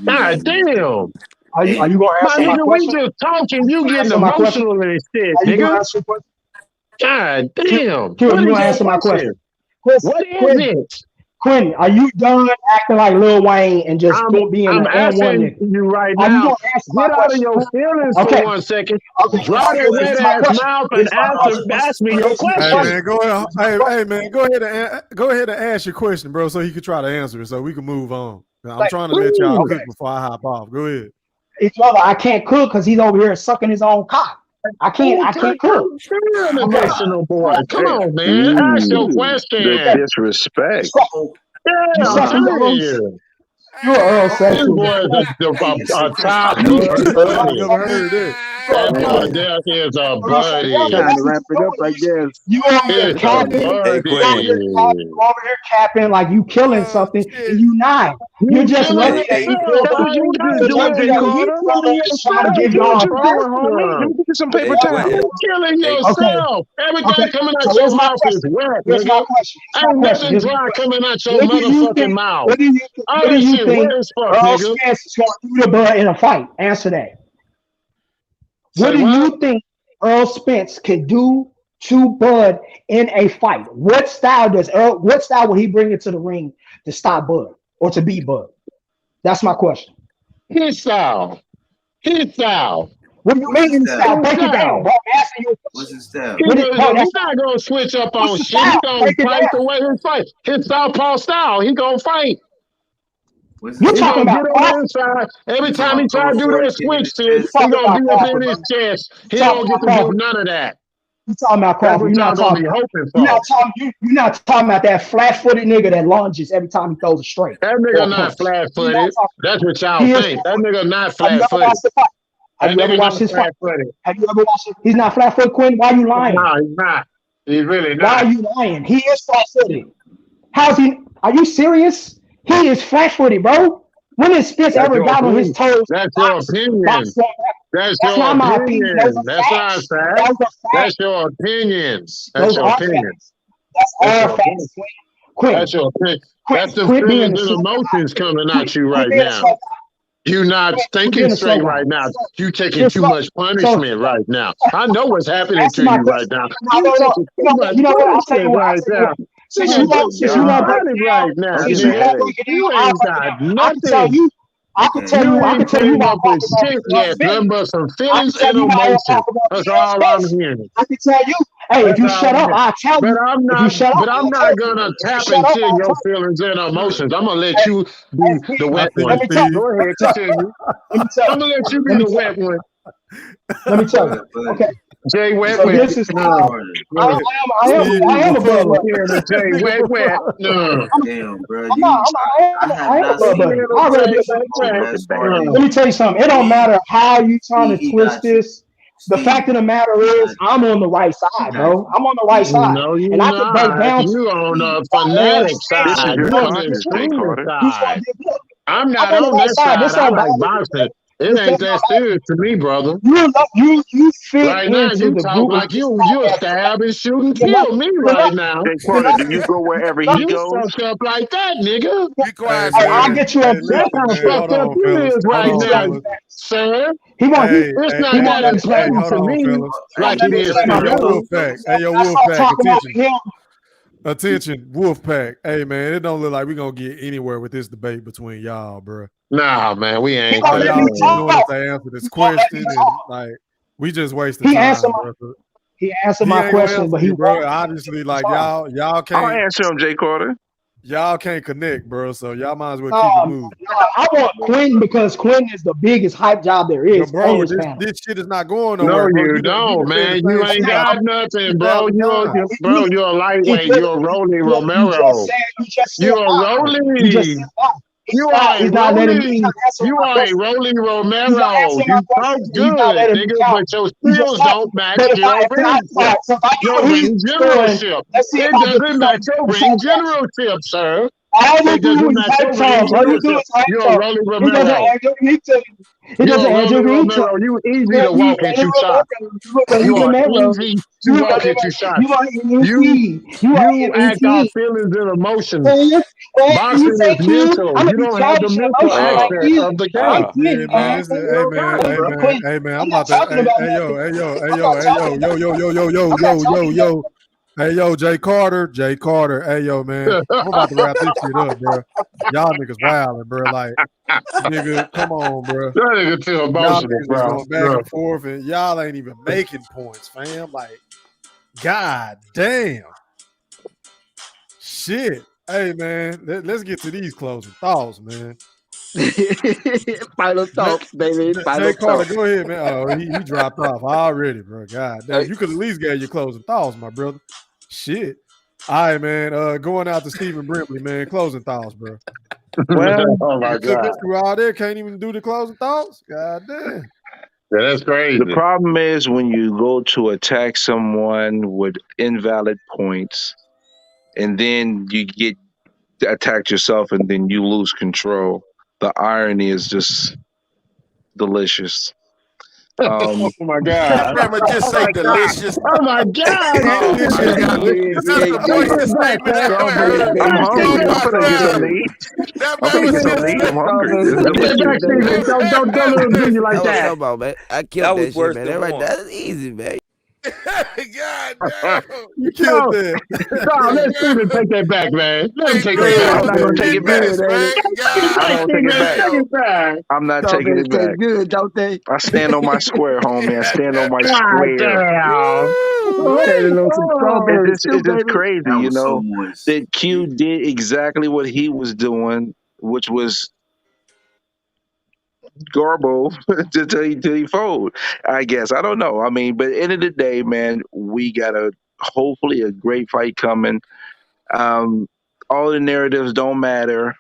God damn. Are you gonna answer my question? We just talking. You getting emotional and shit, nigga. God damn. Q, you gonna answer my question? What is it? Quentin, are you done acting like Lil Wayne and just being an asking you right now? Get out of your feelings for 1 second. Drop your wet ass mouth and ask me your question. Hey man, go ahead and ask your question, bro, so he can try to answer it, so we can move on. I'm trying to let y'all cook before I hop off. Go ahead. I can't cook because he's over here sucking his own cock. I can't cook. Emotional boy. Come on, man. Ask your question. The disrespect. You're Earl Sexual. Top buddy. That boy there is a buddy. Trying to wrap it up, I guess. You over here capping like you killing something, and you not. You're just lucky that you trying to give y'all get some paper towel. You're killing yourself. Everything coming out your mouth is wet. Here's my question. Ain't nothing dry coming out your motherfucking mouth. What do you think Earl Spence is going to do to Bud in a fight? Answer that. What do you think Earl Spence could do to Bud in a fight? What style will he bring into the ring to stop Bud or to beat Bud? That's my question. His style. What do you mean his style? Break it down. Bro, I'm asking you. What's his style? He's not going to switch up on shit. He's going to fight the way he fights. His southpaw style. He going to fight. You're talking about every time he try to do that switch shit, he gonna be up in his chest. He don't get to do none of that. You talking about Crawford? You're not talking about that flat-footed nigga that lunges every time he throws a straight. That nigga not flat-footed. That's what y'all think. That nigga not flat-footed. Have you ever watched his fight? Have you ever watched it? He's not flat-footed, Quinn. Why are you lying? No, he's not. He's really not. Why are you lying? He is flat-footed. How's he? Are you serious? He is flat-footed, bro. When has Spence ever got on his toes? That's your opinion. That's not my opinion. That's not a fact. That's your opinion. That's your opinion. That's all facts. That's your opinion. That's the feelings and emotions coming at you right now. You not thinking straight right now. You taking too much punishment right now. I know what's happening to you right now. You taking too much punishment right now. Since you not right now, you ain't got nothing. I can tell you about nothing but some feelings and emotions. That's all I'm hearing. I can tell you. Hey, if you shut up, I'll tell you. But I'm not gonna tap into your feelings and emotions. I'm gonna let you be the wet one. Go ahead, continue. I'm gonna let you be the wet one. Let me tell you. Okay. Jay Wet so Wet. This is I am a Bud Wet. Jay Wet Wet. No. Damn, bro. Let me tell you something. It don't matter how you trying to twist this. The fact of the matter is, I'm on the right side, bro. I'm on the right side. No, you and I can break down. You on the fanatic side. You on the extreme side. I'm not on that side. I like boxing. It ain't that serious to me, brother. You fit Right now, into you the talk group of like just you'll stab and shoot and kill me right now. Jay Carter, do you go wherever he You goes? fucked up like that, nigga. Be quiet, Hey I'll man, get you hey, on That's listen, how man. fucked Hold up on, you fellas. is Hold right on, now, fellas. sir. He won't Hey, It's hey, not he hey, won't that let hey, me play hey, important hold to on, me fellas. like let it me is play to my Hey, yo, role. you. Wolfpack. Hey, yo, I start Wolfpack. talking Attention. over him. Attention, Wolfpack. Hey, man, it don't look like we're going to get anywhere with this debate between y'all, bro. Nah, man, we He ain't won't All let coming me y'all keep there. doing is talk. they answer this He won't let me question, and, talk. like, we just wasting He answered time, bro. my He ain't going to question, answer but he you, bro. won't Obviously, like, talk. y'all I'll can't, answer him, Jay Carter. y'all can't connect, bro, so y'all might as well No, keep it moving. I want Quentin because Quentin is the biggest hype job there But, is on bro, this panel. this shit is not going No, nowhere, bro. you You don't, been saying man. the You same ain't shit got about nothing, 2,000 bro. times. You're a lightweight. You're a rolling You just Romero. said You're a why. You just said rolling. why. You are a He's not letting me. He's rolling. not answering You my are a question. rolling He's not Romero. answering my You talk question. He's not good, letting me nigga, talk. but your He just skills said. don't match But your if I ring, all right, so if I do your what he's ring doing, generalship. let's see if It I can doesn't beat match him. your Let's ring see. generalship, sir. All you It do doesn't is match hype your ring songs. All you do generalship. is hype You're a songs. rolling It doesn't Romero. add your replay. It You're doesn't a add your rolling replay. Romero. You easy to walk and shoot shots. You You a are Romero. easy to You walk a into shots. you are You MET. You are you act out MET. feelings and emotions. And you Boxing is say Q, mental. I'm gonna You be don't have quiet the and mental emotional like aspect you. of the Like game. Yeah, Quentin, man. man. Listen, You hey, don't man, got it, hey, bro. man, Quentin, hey, man. I'm I'm not about to, talking about hey, yo, nothing. hey, yo, hey, I'm yo, not hey, talking yo, about yo, yo, yo, nothing. yo, yo, I'm not yo, yo, talking about yo. Hey, yo, Jay Carter. Hey, yo, man. I'm about to wrap this shit up, bro. Y'all niggas wildin', bro. Like, nigga, come on, bro. That nigga too Y'all emotional, niggas is bro. going back and forth, and y'all ain't even making points, fam. Like, god damn. Shit. Hey, man, let's get to these closing thoughts, man. Final thoughts, baby. Jay Final Carter, thoughts. go ahead, man. Oh, he dropped off already, bro. God damn. You could at least get your closing thoughts, my brother. Shit. All right, man. Going out to Stephen Brimley, man. Closing thoughts, bro. Well, Oh my You took God. us through all there. Can't even do the closing thoughts. God damn. Yeah, that's crazy. the problem is when you go to attack someone with invalid points, and then you get attacked yourself, and then you lose control. The irony is just delicious. Oh my That God. man would just Oh say my God. delicious. Oh my God. Oh This my is God. That's the take moistest this back, statement I man. ever Strawberry heard. I'm Take hungry. Oh this I'm my gonna get back. something God. to eat. That I'm man gonna was get just something to eat. I'm hungry. Strawberry It's Take special that delicious. back, K, baby. Stephen. Don't let him do you like That's what I'm that. talking about, man. I killed That was that shit, worse man. than That right, one. that's easy, man. God damn. You killed No, that. no, let Stephen take that back, man. Let him Hey, take Go that good. back. I'm ahead, not gonna man. take He it back. missed, Good, ain't it? man. Take it I God back, don't take it Stephen. back. Take damn. it back. I'm not taking Strawberries it taste back. good, don't they? I stand on my square, homie. I stand on my God square. damn. I'm Woo. standing on some strawberries too, It's just baby. crazy, you know, that Q did exactly what he was doing, which was garbo till he fold. I guess I don't know. I mean, but at the end of the day, man, we got hopefully a great fight coming. Um, all the narratives don't matter.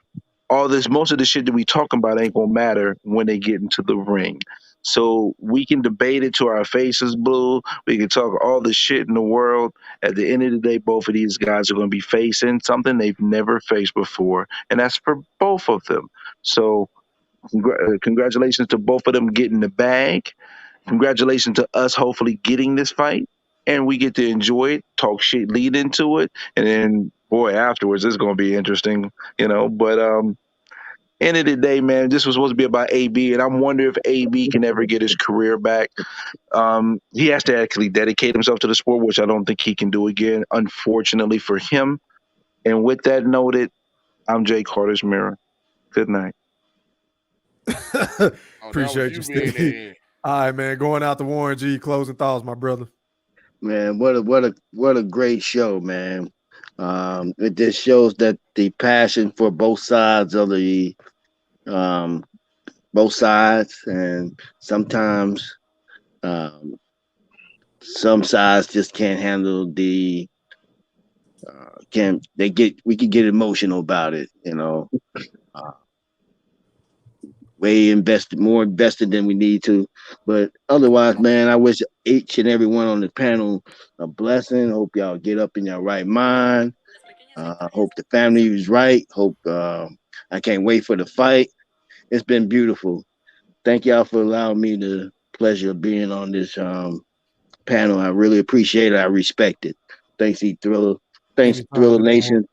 Most of the shit that we talking about ain't gonna matter when they get into the ring. So we can debate it to our faces blue. We can talk all the shit in the world. At the end of the day, both of these guys are going to be facing something they've never faced before, and that's for both of them. So congratulations to both of them getting the bag. Congratulations to us hopefully getting this fight, and we get to enjoy it, talk shit, lead into it, and then boy, afterwards it's going to be interesting, you know. But end of the day, man, this was supposed to be about AB, and I'm wondering if AB can ever get his career back. He has to actually dedicate himself to the sport, which I don't think he can do again, unfortunately for him. And with that noted, I'm Jay Carter's Mirror. Good night. Appreciate you, Steve. All right, man. Going out to Warren G. Closing thoughts, my brother. Man, what a great show, man. It just shows that the passion for both sides of the both sides, and sometimes some sides just can't handle the we can get emotional about it, you know. More invested than we need to. But otherwise, man, I wish each and every one on the panel a blessing. Hope y'all get up in your right mind. Hope the family is right. Hope I can't wait for the fight. It's been beautiful. thank y'all for allowing me the pleasure of being on this panel. I really appreciate it. I respect it. Thanks, Thriller. Thanks, Thriller Nation.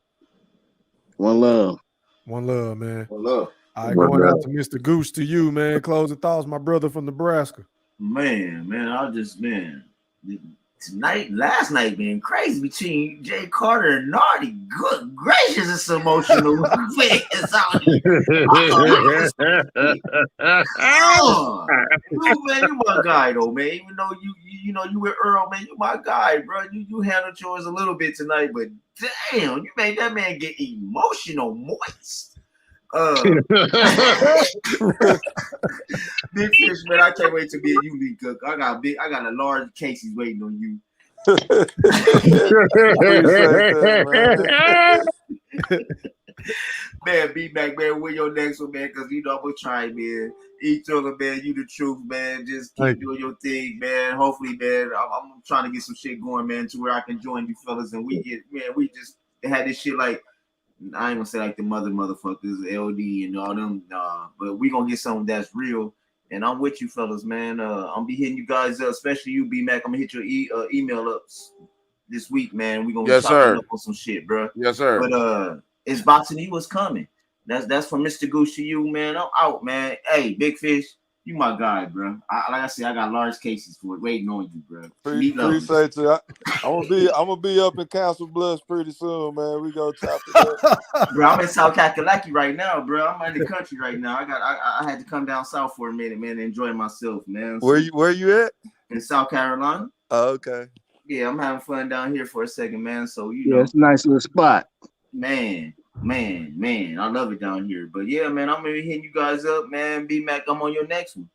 One love. One love, man. One love. All right, going out to Mr. Goose, to you, man. Closing thoughts, my brother from Nebraska. Man, tonight, last night being crazy between Jay Carter and Nardi. Good gracious, it's emotional. Man, you my guy though, man. Even though you know you with Earl, man, you my guy, bro. You handled yours a little bit tonight, but damn, you made that man get emotional, moist. Big Fish, man, I can't wait to be a you league cook. I got a large cases waiting on you. Man, be back, man. Win your next one, man, because you know I'm gonna try, man. Thriller, man, you the truth, man. Just keep doing your thing, man. Hopefully, man, I'm trying to get some shit going, man, to where I can join you fellas and we just had this shit like, I ain't gonna say like the motherfuckers, LD and all them, but we gonna get something that's real. And I'm with you fellas, man. I'm be hitting you guys up, especially you, B-Mac. I'm gonna hit your email up this week, man. We gonna chop up on some shit, bro. Yes, sir. But it's Boxing E was coming. That's from Mr. Goose to you, man. I'm out, man. Hey, Big Fish, you my guy, bro. Like I said, I got large cases for it waiting on you, bro. Appreciate you. I'm gonna be up in Castle Bluffs pretty soon, man. We gonna chop it up. Bro, I'm in South Kakalaki right now, bro. I'm in the country right now. I had to come down south for a minute, man, and enjoy myself, man. So, where you at? In South Carolina. Oh, okay. Yeah, I'm having fun down here for a second, man. So you know, it's a nice little spot. Man, I love it down here. But yeah, man, I'm gonna be hitting you guys up, man. B-Mac, I'm on your next one.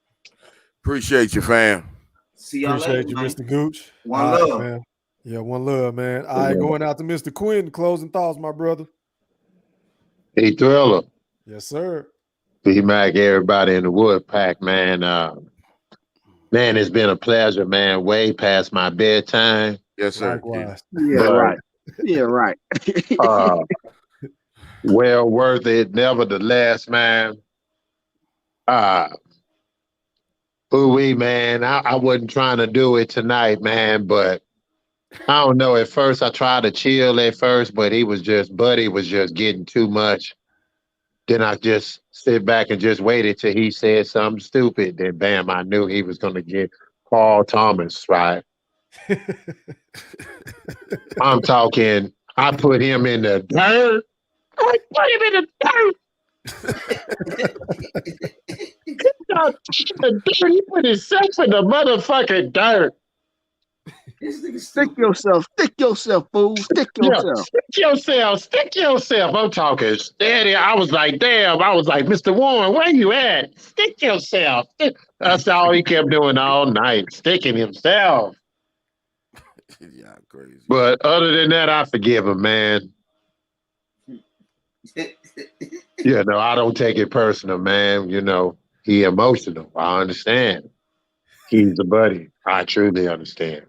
Appreciate you, fam. See y'all later, Appreciate you, man. Mr. Gooch. One love, man. Yeah, one love, man. All right, going out to Mr. Quinn. Closing thoughts, my brother. Hey, Thriller. Yes, sir. B-Mac, everybody in the wood pack, man. Man, it's been a pleasure, man. Way past my bedtime. Yes, sir. Likewise. Yeah, right. Yeah, right. Well worth it, nevertheless, man. Ooh-wee, man. I wasn't trying to do it tonight, man, but I don't know. At first, I tried to chill at first, but Buddy was just getting too much. Then I just sit back and just waited till he said something stupid. Then, bam, I knew he was going to get Paul Thomas, right? I'm talking, I put him in the dirt. I put him in the dirt. He put himself in the motherfucking dirt. Stick yourself, fool. Stick yourself. Stick yourself. I'm talking steady. I was like, damn. I was like, Mr. Warren, where you at? Stick yourself. That's all he kept doing all night, sticking himself. Yeah, crazy. But other than that, I forgive him, man. Yeah, no, I don't take it personal, man. You know, he emotional. I understand. He's a buddy. I truly understand.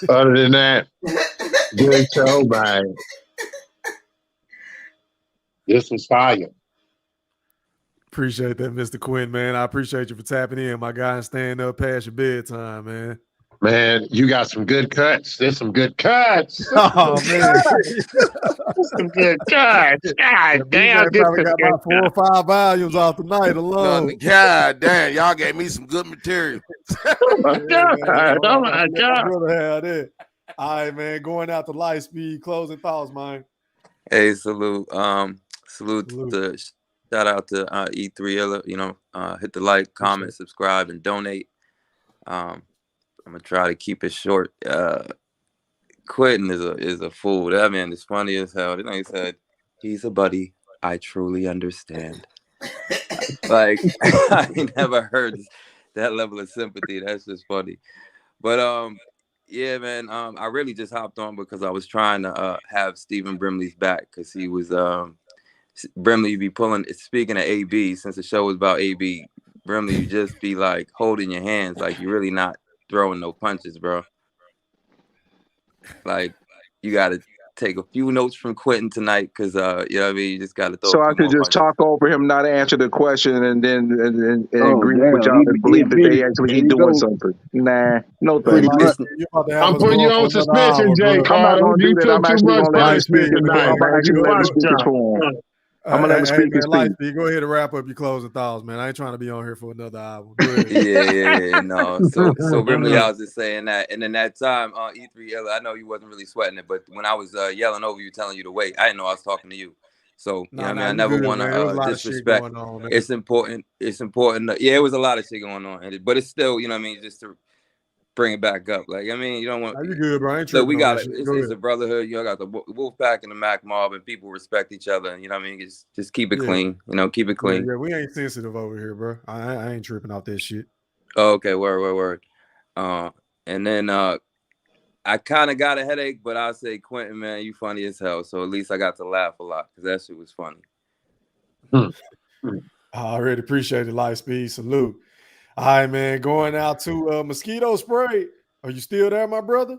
Other than that, good show, man. This was fire. Appreciate that, Mr. Quinn, man. I appreciate you for tapping in, my guy, and staying up past your bedtime, man. Man, you got some good cuts. There's some good cuts. Oh, man. Some good cuts. God damn. I probably got about 4 or 5 volumes off the night alone. God damn. Y'all gave me some good material. Oh, my God. Oh, my God. All right, man. Going out to Lightspeed. Closing thoughts, man. Hey, salute. To shout out to E3. You know, hit the like, comment, subscribe, and donate. I'm gonna try to keep it short. Quentin is a fool. That man is funny as hell. Then he said, "He's a buddy. I truly understand." Like I never heard that level of sympathy. That's just funny. But yeah, man. I really just hopped on because I was trying to have Stephen Brimley's back because he was Brimley be pulling. Speaking of AB, since the show was about AB, Brimley, you just be like holding your hands, like you're really not throwing no punches, bro. Like you gotta take a few notes from Quentin tonight because you know what I mean. You just got to throw So a I few could more just punches. talk over him, not answer the question, and then and Oh agree with damn, y'all and he believe that finished. they actually There ain't you doing go. something. Nah, no Pretty thank you. much. You about to have I'm us putting you going for on another suspension, hour, J. bro. I'm not Cole. gonna do You that. took I'm too actually much gonna let him Light speak. punishment speed, go tonight, I'm gonna man. actually You let him fucked speak his up. form. I'm gonna let him speak his Light piece. speed, go ahead and wrap up your closing thoughts, man. I ain't trying to be on here for another hour. Go ahead. Yeah, no. So really, I was just saying that, and then that time, E3, I know you wasn't really sweating it, but when I was yelling over you, telling you to wait, I didn't know I was talking to you. So you know what I mean, I you never good, want man. There was a to lot of shit disrespect. going on, man. It's important. It's important. Yeah, it was a lot of shit going on, but it's still, you know what I mean, just to bring it back up. Like I mean, you don't want. You good, bro? I ain't So we tripping on got that it. shit. Go It's a ahead. brotherhood. You know, got the Wolf Pack and the Mac Mob, and people respect each other. And you know what I mean, just keep it clean. You know, keep it clean. Yeah, we ain't sensitive over here, bro. I ain't tripping off that shit. Oh, okay, word. And then I kind of got a headache, but I'll say, Quentin, man, you funny as hell. So at least I got to laugh a lot because that shit was funny. I already appreciate it, Light Speed. Salute. All right, man. Going out to Mosquito Spray. Are you still there, my brother?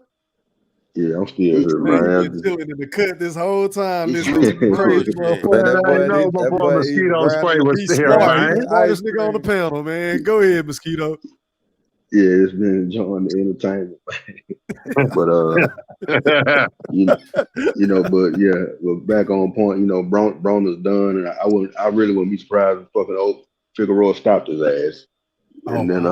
Yeah, I'm still here, Man, man. you been chilling in the cut this whole time, listening to the Yeah. crazy Man, motherfucker. I know my boy Mosquito Spray was He's here, smart. He's man. the smartest nigga on the panel, man. Go ahead, Mosquito. Yeah, it's been enjoying the entertainment, but but yeah, but back on point. Broner's done, and I really wouldn't be surprised if fucking old Figueroa stopped his ass, and then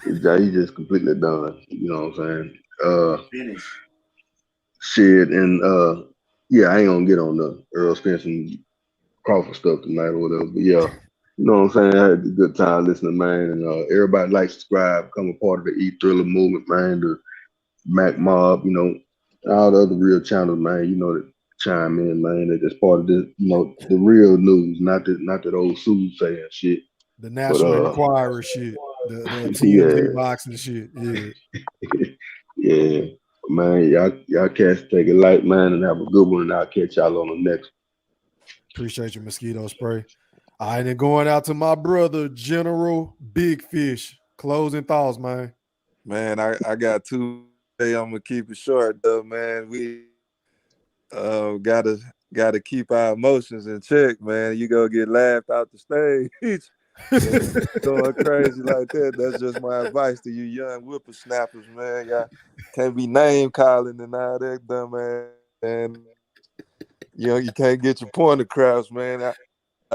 he's just completely done. You know what I'm saying? Finish. Shit, and I ain't gonna get on the Earl Spence and Crawford stuff tonight or whatever, but yeah. You know what I'm saying? I had a good time listening, man. And everybody like, subscribe, become a part of the E-Thriller movement, man. The Mac Mob, all the other real channels, man. That chime in, man. They're just part of this, the real news, not that old soothsaying shit. The National Enquirer shit. The TMZ boxing shit. Yeah. Yeah. Man, y'all cats take it light, man, and have a good one. And I'll catch y'all on the next. Appreciate you, Mosquito Spray. All right, and going out to my brother, General Big Fish. Closing thoughts, man. Man, I got two. I'm gonna keep it short though, man. We gotta keep our emotions in check, man. You go get laughed out the stage. Going crazy like that. That's just my advice to you young whippersnappers, man. Y'all can't be name calling and all that dumb, man. And you can't get your point across, man. I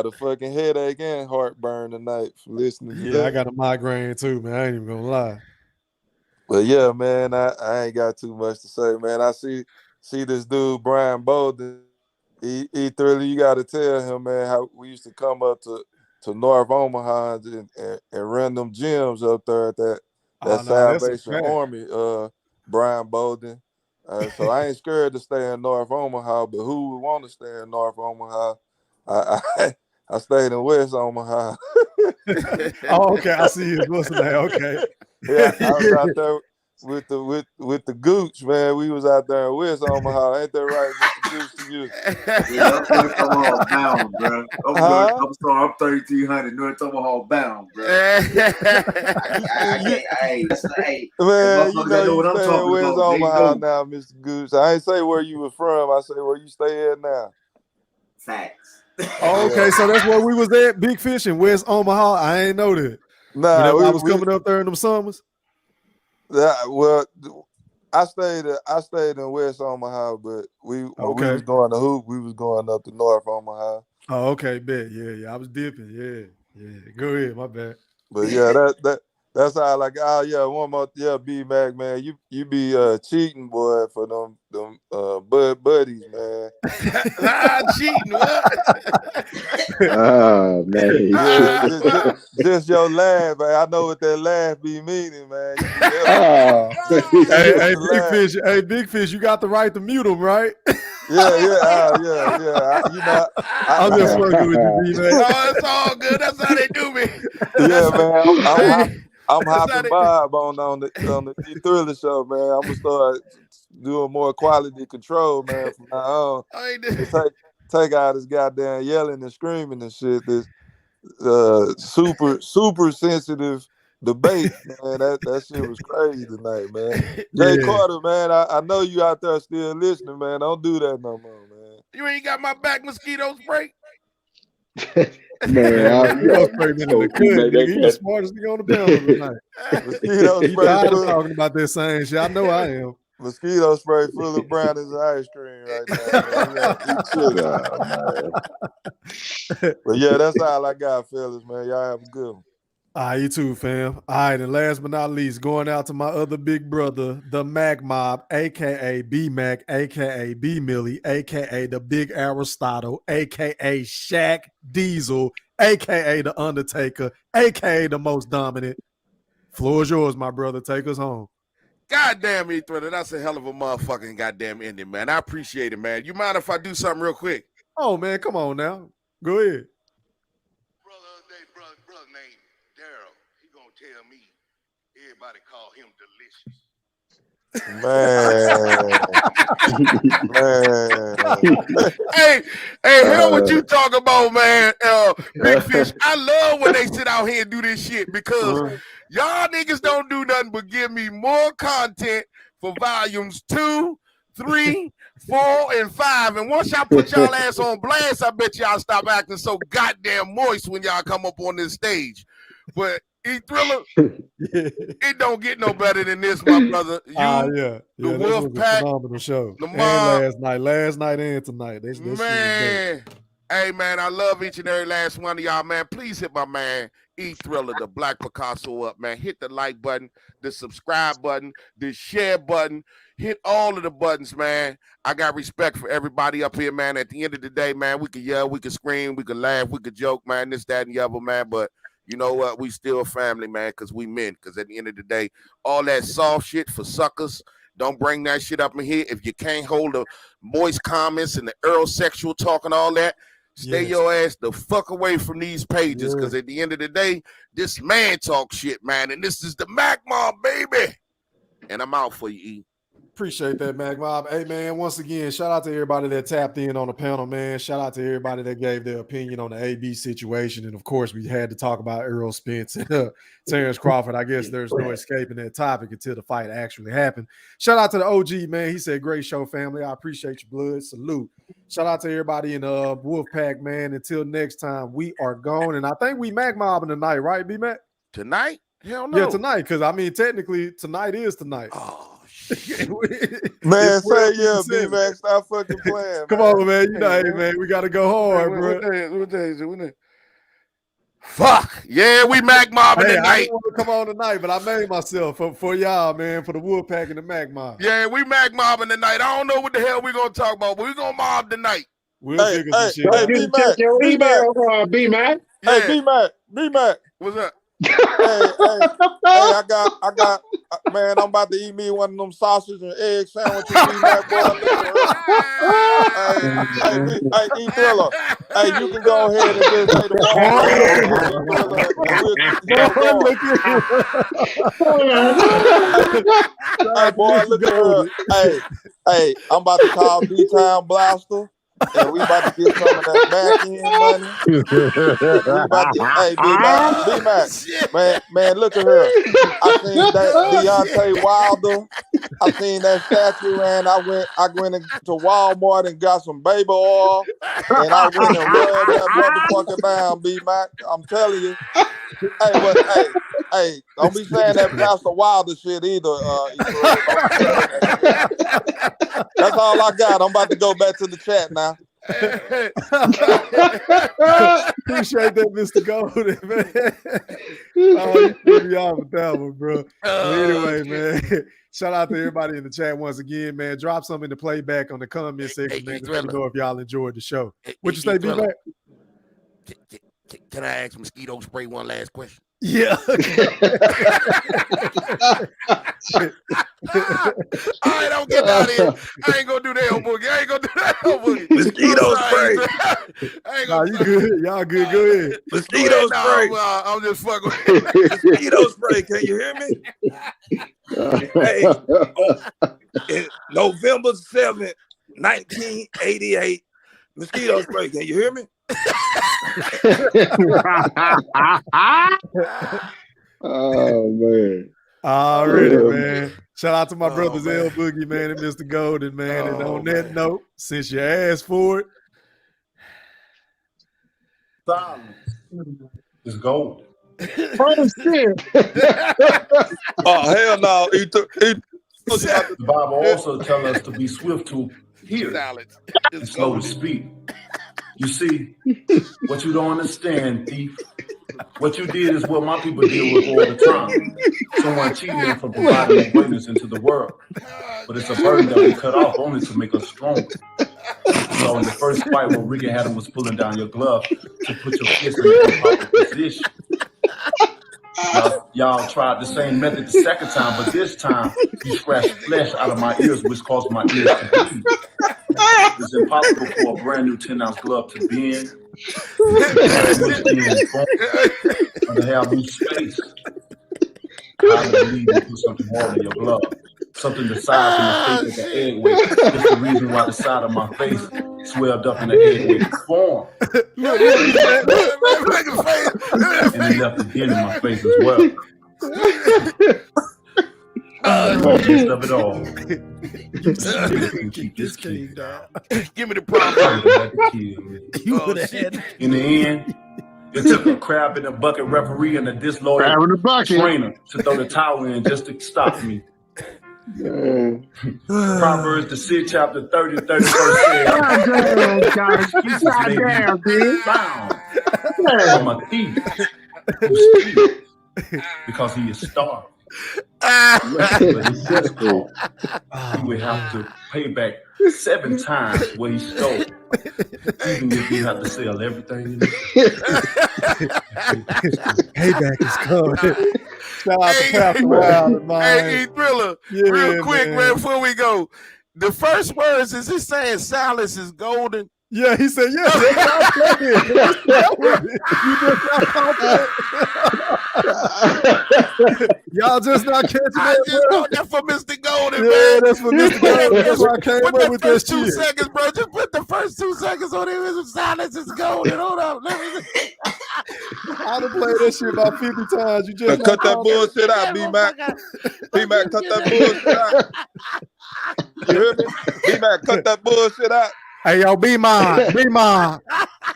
got a fucking headache and heartburn tonight from listening to that. I got a migraine too, man. I ain't even gonna lie. But yeah, man, I ain't got too much to say, man. I see this dude, Brian Bolden. He thoroughly, you got to tell him, man, how we used to come up to North Omaha and run them gyms up there at that Salvation Army, Brian Bolden. So I ain't scared to stay in North Omaha, but who would want to stay in North Omaha? I stayed in West Omaha. Oh, okay. I see you. What's the name? Okay. Yeah, I was out there with the Gooch, man. We was out there in West Omaha. Ain't that right, Mr. Gooch, to you? Yeah, North Tomahawk bound, bro. I'm sorry, I'm 1300. North Tomahawk bound, bro. Hey, man, you know what I'm stay talking in West about. Omaha now, Mr. Gooch. I ain't say where you were from. I say where you stay at now. Facts. Oh, okay, so that's where we was at, Big Fish in West Omaha. I ain't know that. Nah, whenever I was coming up there in them summers. Well, I stayed in West Omaha, but when we was going to hoop, we was going up to North Omaha. Oh, okay, bet. Yeah. I was dipping. Yeah. Go ahead, my bad. But yeah, that's how one more B Mac, man. You be cheating, boy, for them buddies, man. Cheating, what? Oh man. Yeah, just your laugh, man. I know what that laugh be meaning, man. Hey, Big Fish, you got the right to mute him, right? Yeah. I'm just fucking with you, B, man. Oh, it's all good. That's how they do me. Yeah, man. I'm hopping Bob on the E-Thriller show, man. I'm gonna start doing more quality control, man, from now on. Take out this goddamn yelling and screaming and shit. This super sensitive debate, man. That shit was crazy tonight, man. Jay Carter, man, I know you out there still listening, man. Don't do that no more, man. You ain't got my back mosquito spray? Man, you gonna spray him in the cut, nigga. He the smartest nigga on the panel tonight. Mosquito He spray tired of full. talking about that same shit. I know I am. Mosquito spray full of brownies and ice cream right now, man. Eat sugar. But yeah, that's all I got, fellas, man. Y'all have a good one. All right, you too, fam. All right, and last but not least, going out to my other big brother, the Mac Mob, a.k.a. B-Mac, a.k.a. B-Millie, a.k.a. the Big Aristotle, a.k.a. Shaq Diesel, a.k.a. the Undertaker, a.k.a. the most dominant. Floor is yours, my brother. Take us home. Goddamn, E-Thriller, that's a hell of a motherfucking goddamn ending, man. I appreciate it, man. You mind if I do something real quick? Oh, man, come on now. Go ahead. Brother named Daryl, he gonna tell me everybody call him delicious. Hey, hear what you talk about, man. Big Fish, I love when they sit out here and do this shit because y'all niggas don't do nothing but give me more content for volumes 2, 3, 4, and 5. And once y'all put y'all ass on blast, I bet y'all stop acting so goddamn moist when y'all come up on this stage. But E-Thriller, it don't get no better than this, my brother. You, the Wolf Pack, phenomenal show. the And mob. last night and tonight. Man, hey man, I love each and every last one of y'all, man. Please hit my man E-Thriller, the Black Picasso up, man. Hit the like button, the subscribe button, the share button. Hit all of the buttons, man. I got respect for everybody up here, man. At the end of the day, man, we can yell, we can scream, we can laugh, we can joke, man, this, that, and the other, man. But you know what? We still family, man, because we men. Because at the end of the day, all that soft shit for suckers, don't bring that shit up in here. If you can't hold the moist comments and the Earl sexual talk and all that, stay your ass the fuck away from these pages. Because at the end of the day, this man talk shit, man. And this is the Mac Mob, baby. And I'm out for you, E. Appreciate that, Mac Mob. Hey, man, once again, shout out to everybody that tapped in on the panel, man. Shout out to everybody that gave their opinion on the AB situation. And, of course, we had to talk about Errol Spence and Terrence Crawford. I guess there's no escaping that topic until the fight actually happened. Shout out to the OG, man. He said, great show, family. I appreciate your blood. Salute. Shout out to everybody in the Wolfpack, man. Until next time, we are gone. And I think we Mac Mobbing tonight, right, B-Mac? Tonight? Hell no. Yeah, tonight, because, I mean, technically, tonight is tonight. Oh. Man, say yeah, B-Mac, stop fucking playing. Come on, man. You know, hey, man, we got to go hard, bro. What day is it? Fuck. Yeah, we Mac Mobbing tonight. I didn't want to come on tonight, but I made myself for y'all, man, for the Wolfpack and the Mac Mob. Yeah, we Mac Mobbing tonight. I don't know what the hell we're going to talk about, but we're going to mob tonight. We'll figure some shit out. B-Mac. B-Mac. Yeah. Hey, B-Mac. What's up? Hey, I got, man, I'm about to eat me one of them sausage and egg sandwiches. B-Mac, boy. Hey, E-Thriller. Hey, you can go ahead and just say the Hey, boy, look at her. Hey, I'm about to call B-Town Blaster. And we about to get some of that back end money. We about to, hey, B-Mac, man, look at her. I seen that Deontay Wilder. I seen that statue, and I went into Walmart and got some baby oil, and I went and rubbed that motherfucker down, B-Mac. I'm telling you. Hey, don't be saying that Pastor Wilder shit either. That's all I got. I'm about to go back to the chat now. Appreciate that, Mr. Golden, man. You threw me off with that one, bro. Anyway, man, shout out to everybody in the chat once again, man. Drop something in the playback on the comment section, man. Let me know if y'all enjoyed the show. What you say, B-Mac? Can I ask Mosquito Spray one last question? Yeah. All right, don't get out of here. I ain't gonna do that, Boogie. Mosquito spray. You good? Y'all good? Go ahead. Mosquito spray. I'm just fucking with you. Mosquito spray. Can you hear me? Hey, November 7th, 1988. Mosquito spray. Can you hear me? Oh man. Already, man. Shout out to my brothers L Boogie, man, and Mr. Golden, man. And on that note, since you asked for it, silence is gold. Oh shit. Oh hell no! The Bible also tells us to be swift to hear and slow to speak. You see, what you don't understand, thief. What you did is what my people deal with all the time. Someone cheating them for providing their greatness into the world. But it's a burden that we cut off only to make us stronger. So in the first fight where Ricky Haddon was pulling down your glove to put your fist in the proper position. Y'all tried the same method the second time, but this time you scratched flesh out of my ears, which caused my ears to bleed. It's impossible for a brand new 10-ounce glove to bend. To have new space. I believe you put something hard in your glove. Something the size and the shape of the egg weight. It's the reason why the side of my face swelled up in the egg weight form. And it left a dent in my face as well. The gist of it all. Keep this key down. Give me the problem. In the end, it took a crab in a bucket referee and a disloyal trainer to throw the towel in just to stop me. Proverbs, the 6th chapter 30, 31st says, excuses may be found from a thief who steals because he is starved. But if that's caught, he would have to pay back 7 times what he stole, even if you have to sell everything. payback is coming. Shout out to Pastor Wild, man. Hey, Thriller, real quick, man, before we go. The first words is he saying silence is golden? Yeah, he said, yeah. Y'all just not catching that. That's for Mr. Golden, yeah, man. That's for Mr. Golden. That's why I came up with that shit. Seconds, bro. Just put the first 2 seconds on it. Silence is golden. Hold up. Let me see. I done played that shit about 50 times. You just cut that bullshit out, B-Mac. B-Mac, cut that bullshit out. You hear me? B-Mac, cut that bullshit out. Hey, yo, be mine.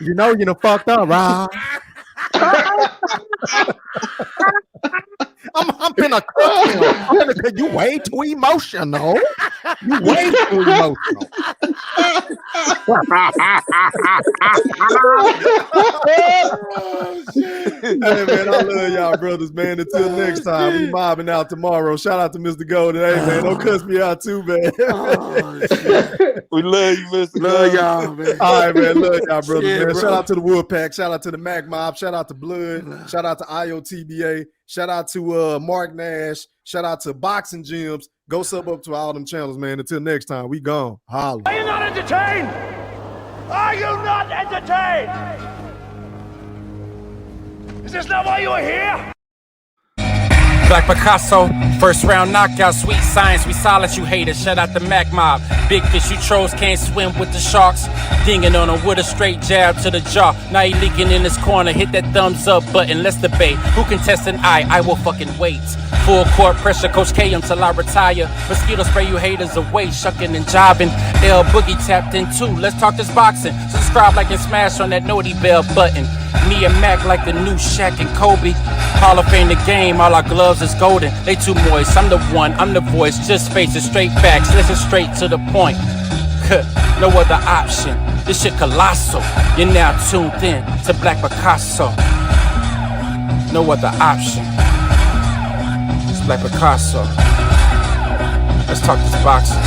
You know you done fucked up, right? I'm finna cook you. I'm finna cook you. Way too emotional. You way too emotional. Hey man, I love y'all brothers, man. Until next time, we mobbing out tomorrow. Shout out to Mr. Golden. Hey man, don't cuss me out too, man. We love you, Mr. Love y'all, man. All right, man. Love y'all, brothers, man. Bro. Shout out to the Woodpack. Shout out to the Mac Mob. Shout out to Blood. Shout out to IOTBA. Shout out to Mark Nash. Shout out to Boxing Gyms. Go sub up to all them channels, man. Until next time, we gone. Holla. Are you not entertained? Are you not entertained? Is this not why you are here? Black Picasso, first round knockout, sweet science, we silence you haters. Shout out the Mac Mob, big fish you trolls can't swim with the sharks. Dinging on him with a straight jab to the jaw. Now he leaking in his corner, hit that thumbs up button, let's debate. Who can test an eye? I will fucking wait. Full court pressure, Coach K until I retire. Mosquito spray you haters away, shucking and jobbing. L Boogie tapped in too, let's talk this boxing. Subscribe, like, and smash on that naughty bell button. Me and Mac like the new Shaq and Kobe. Hall of Fame the game, all our gloves is golden. They too moist, I'm the one, I'm the voice. Just face it, straight facts, listen straight to the point. No other option, this shit colossal. You're now tuned in to Black Picasso. No other option. It's Black Picasso. Let's talk this boxing.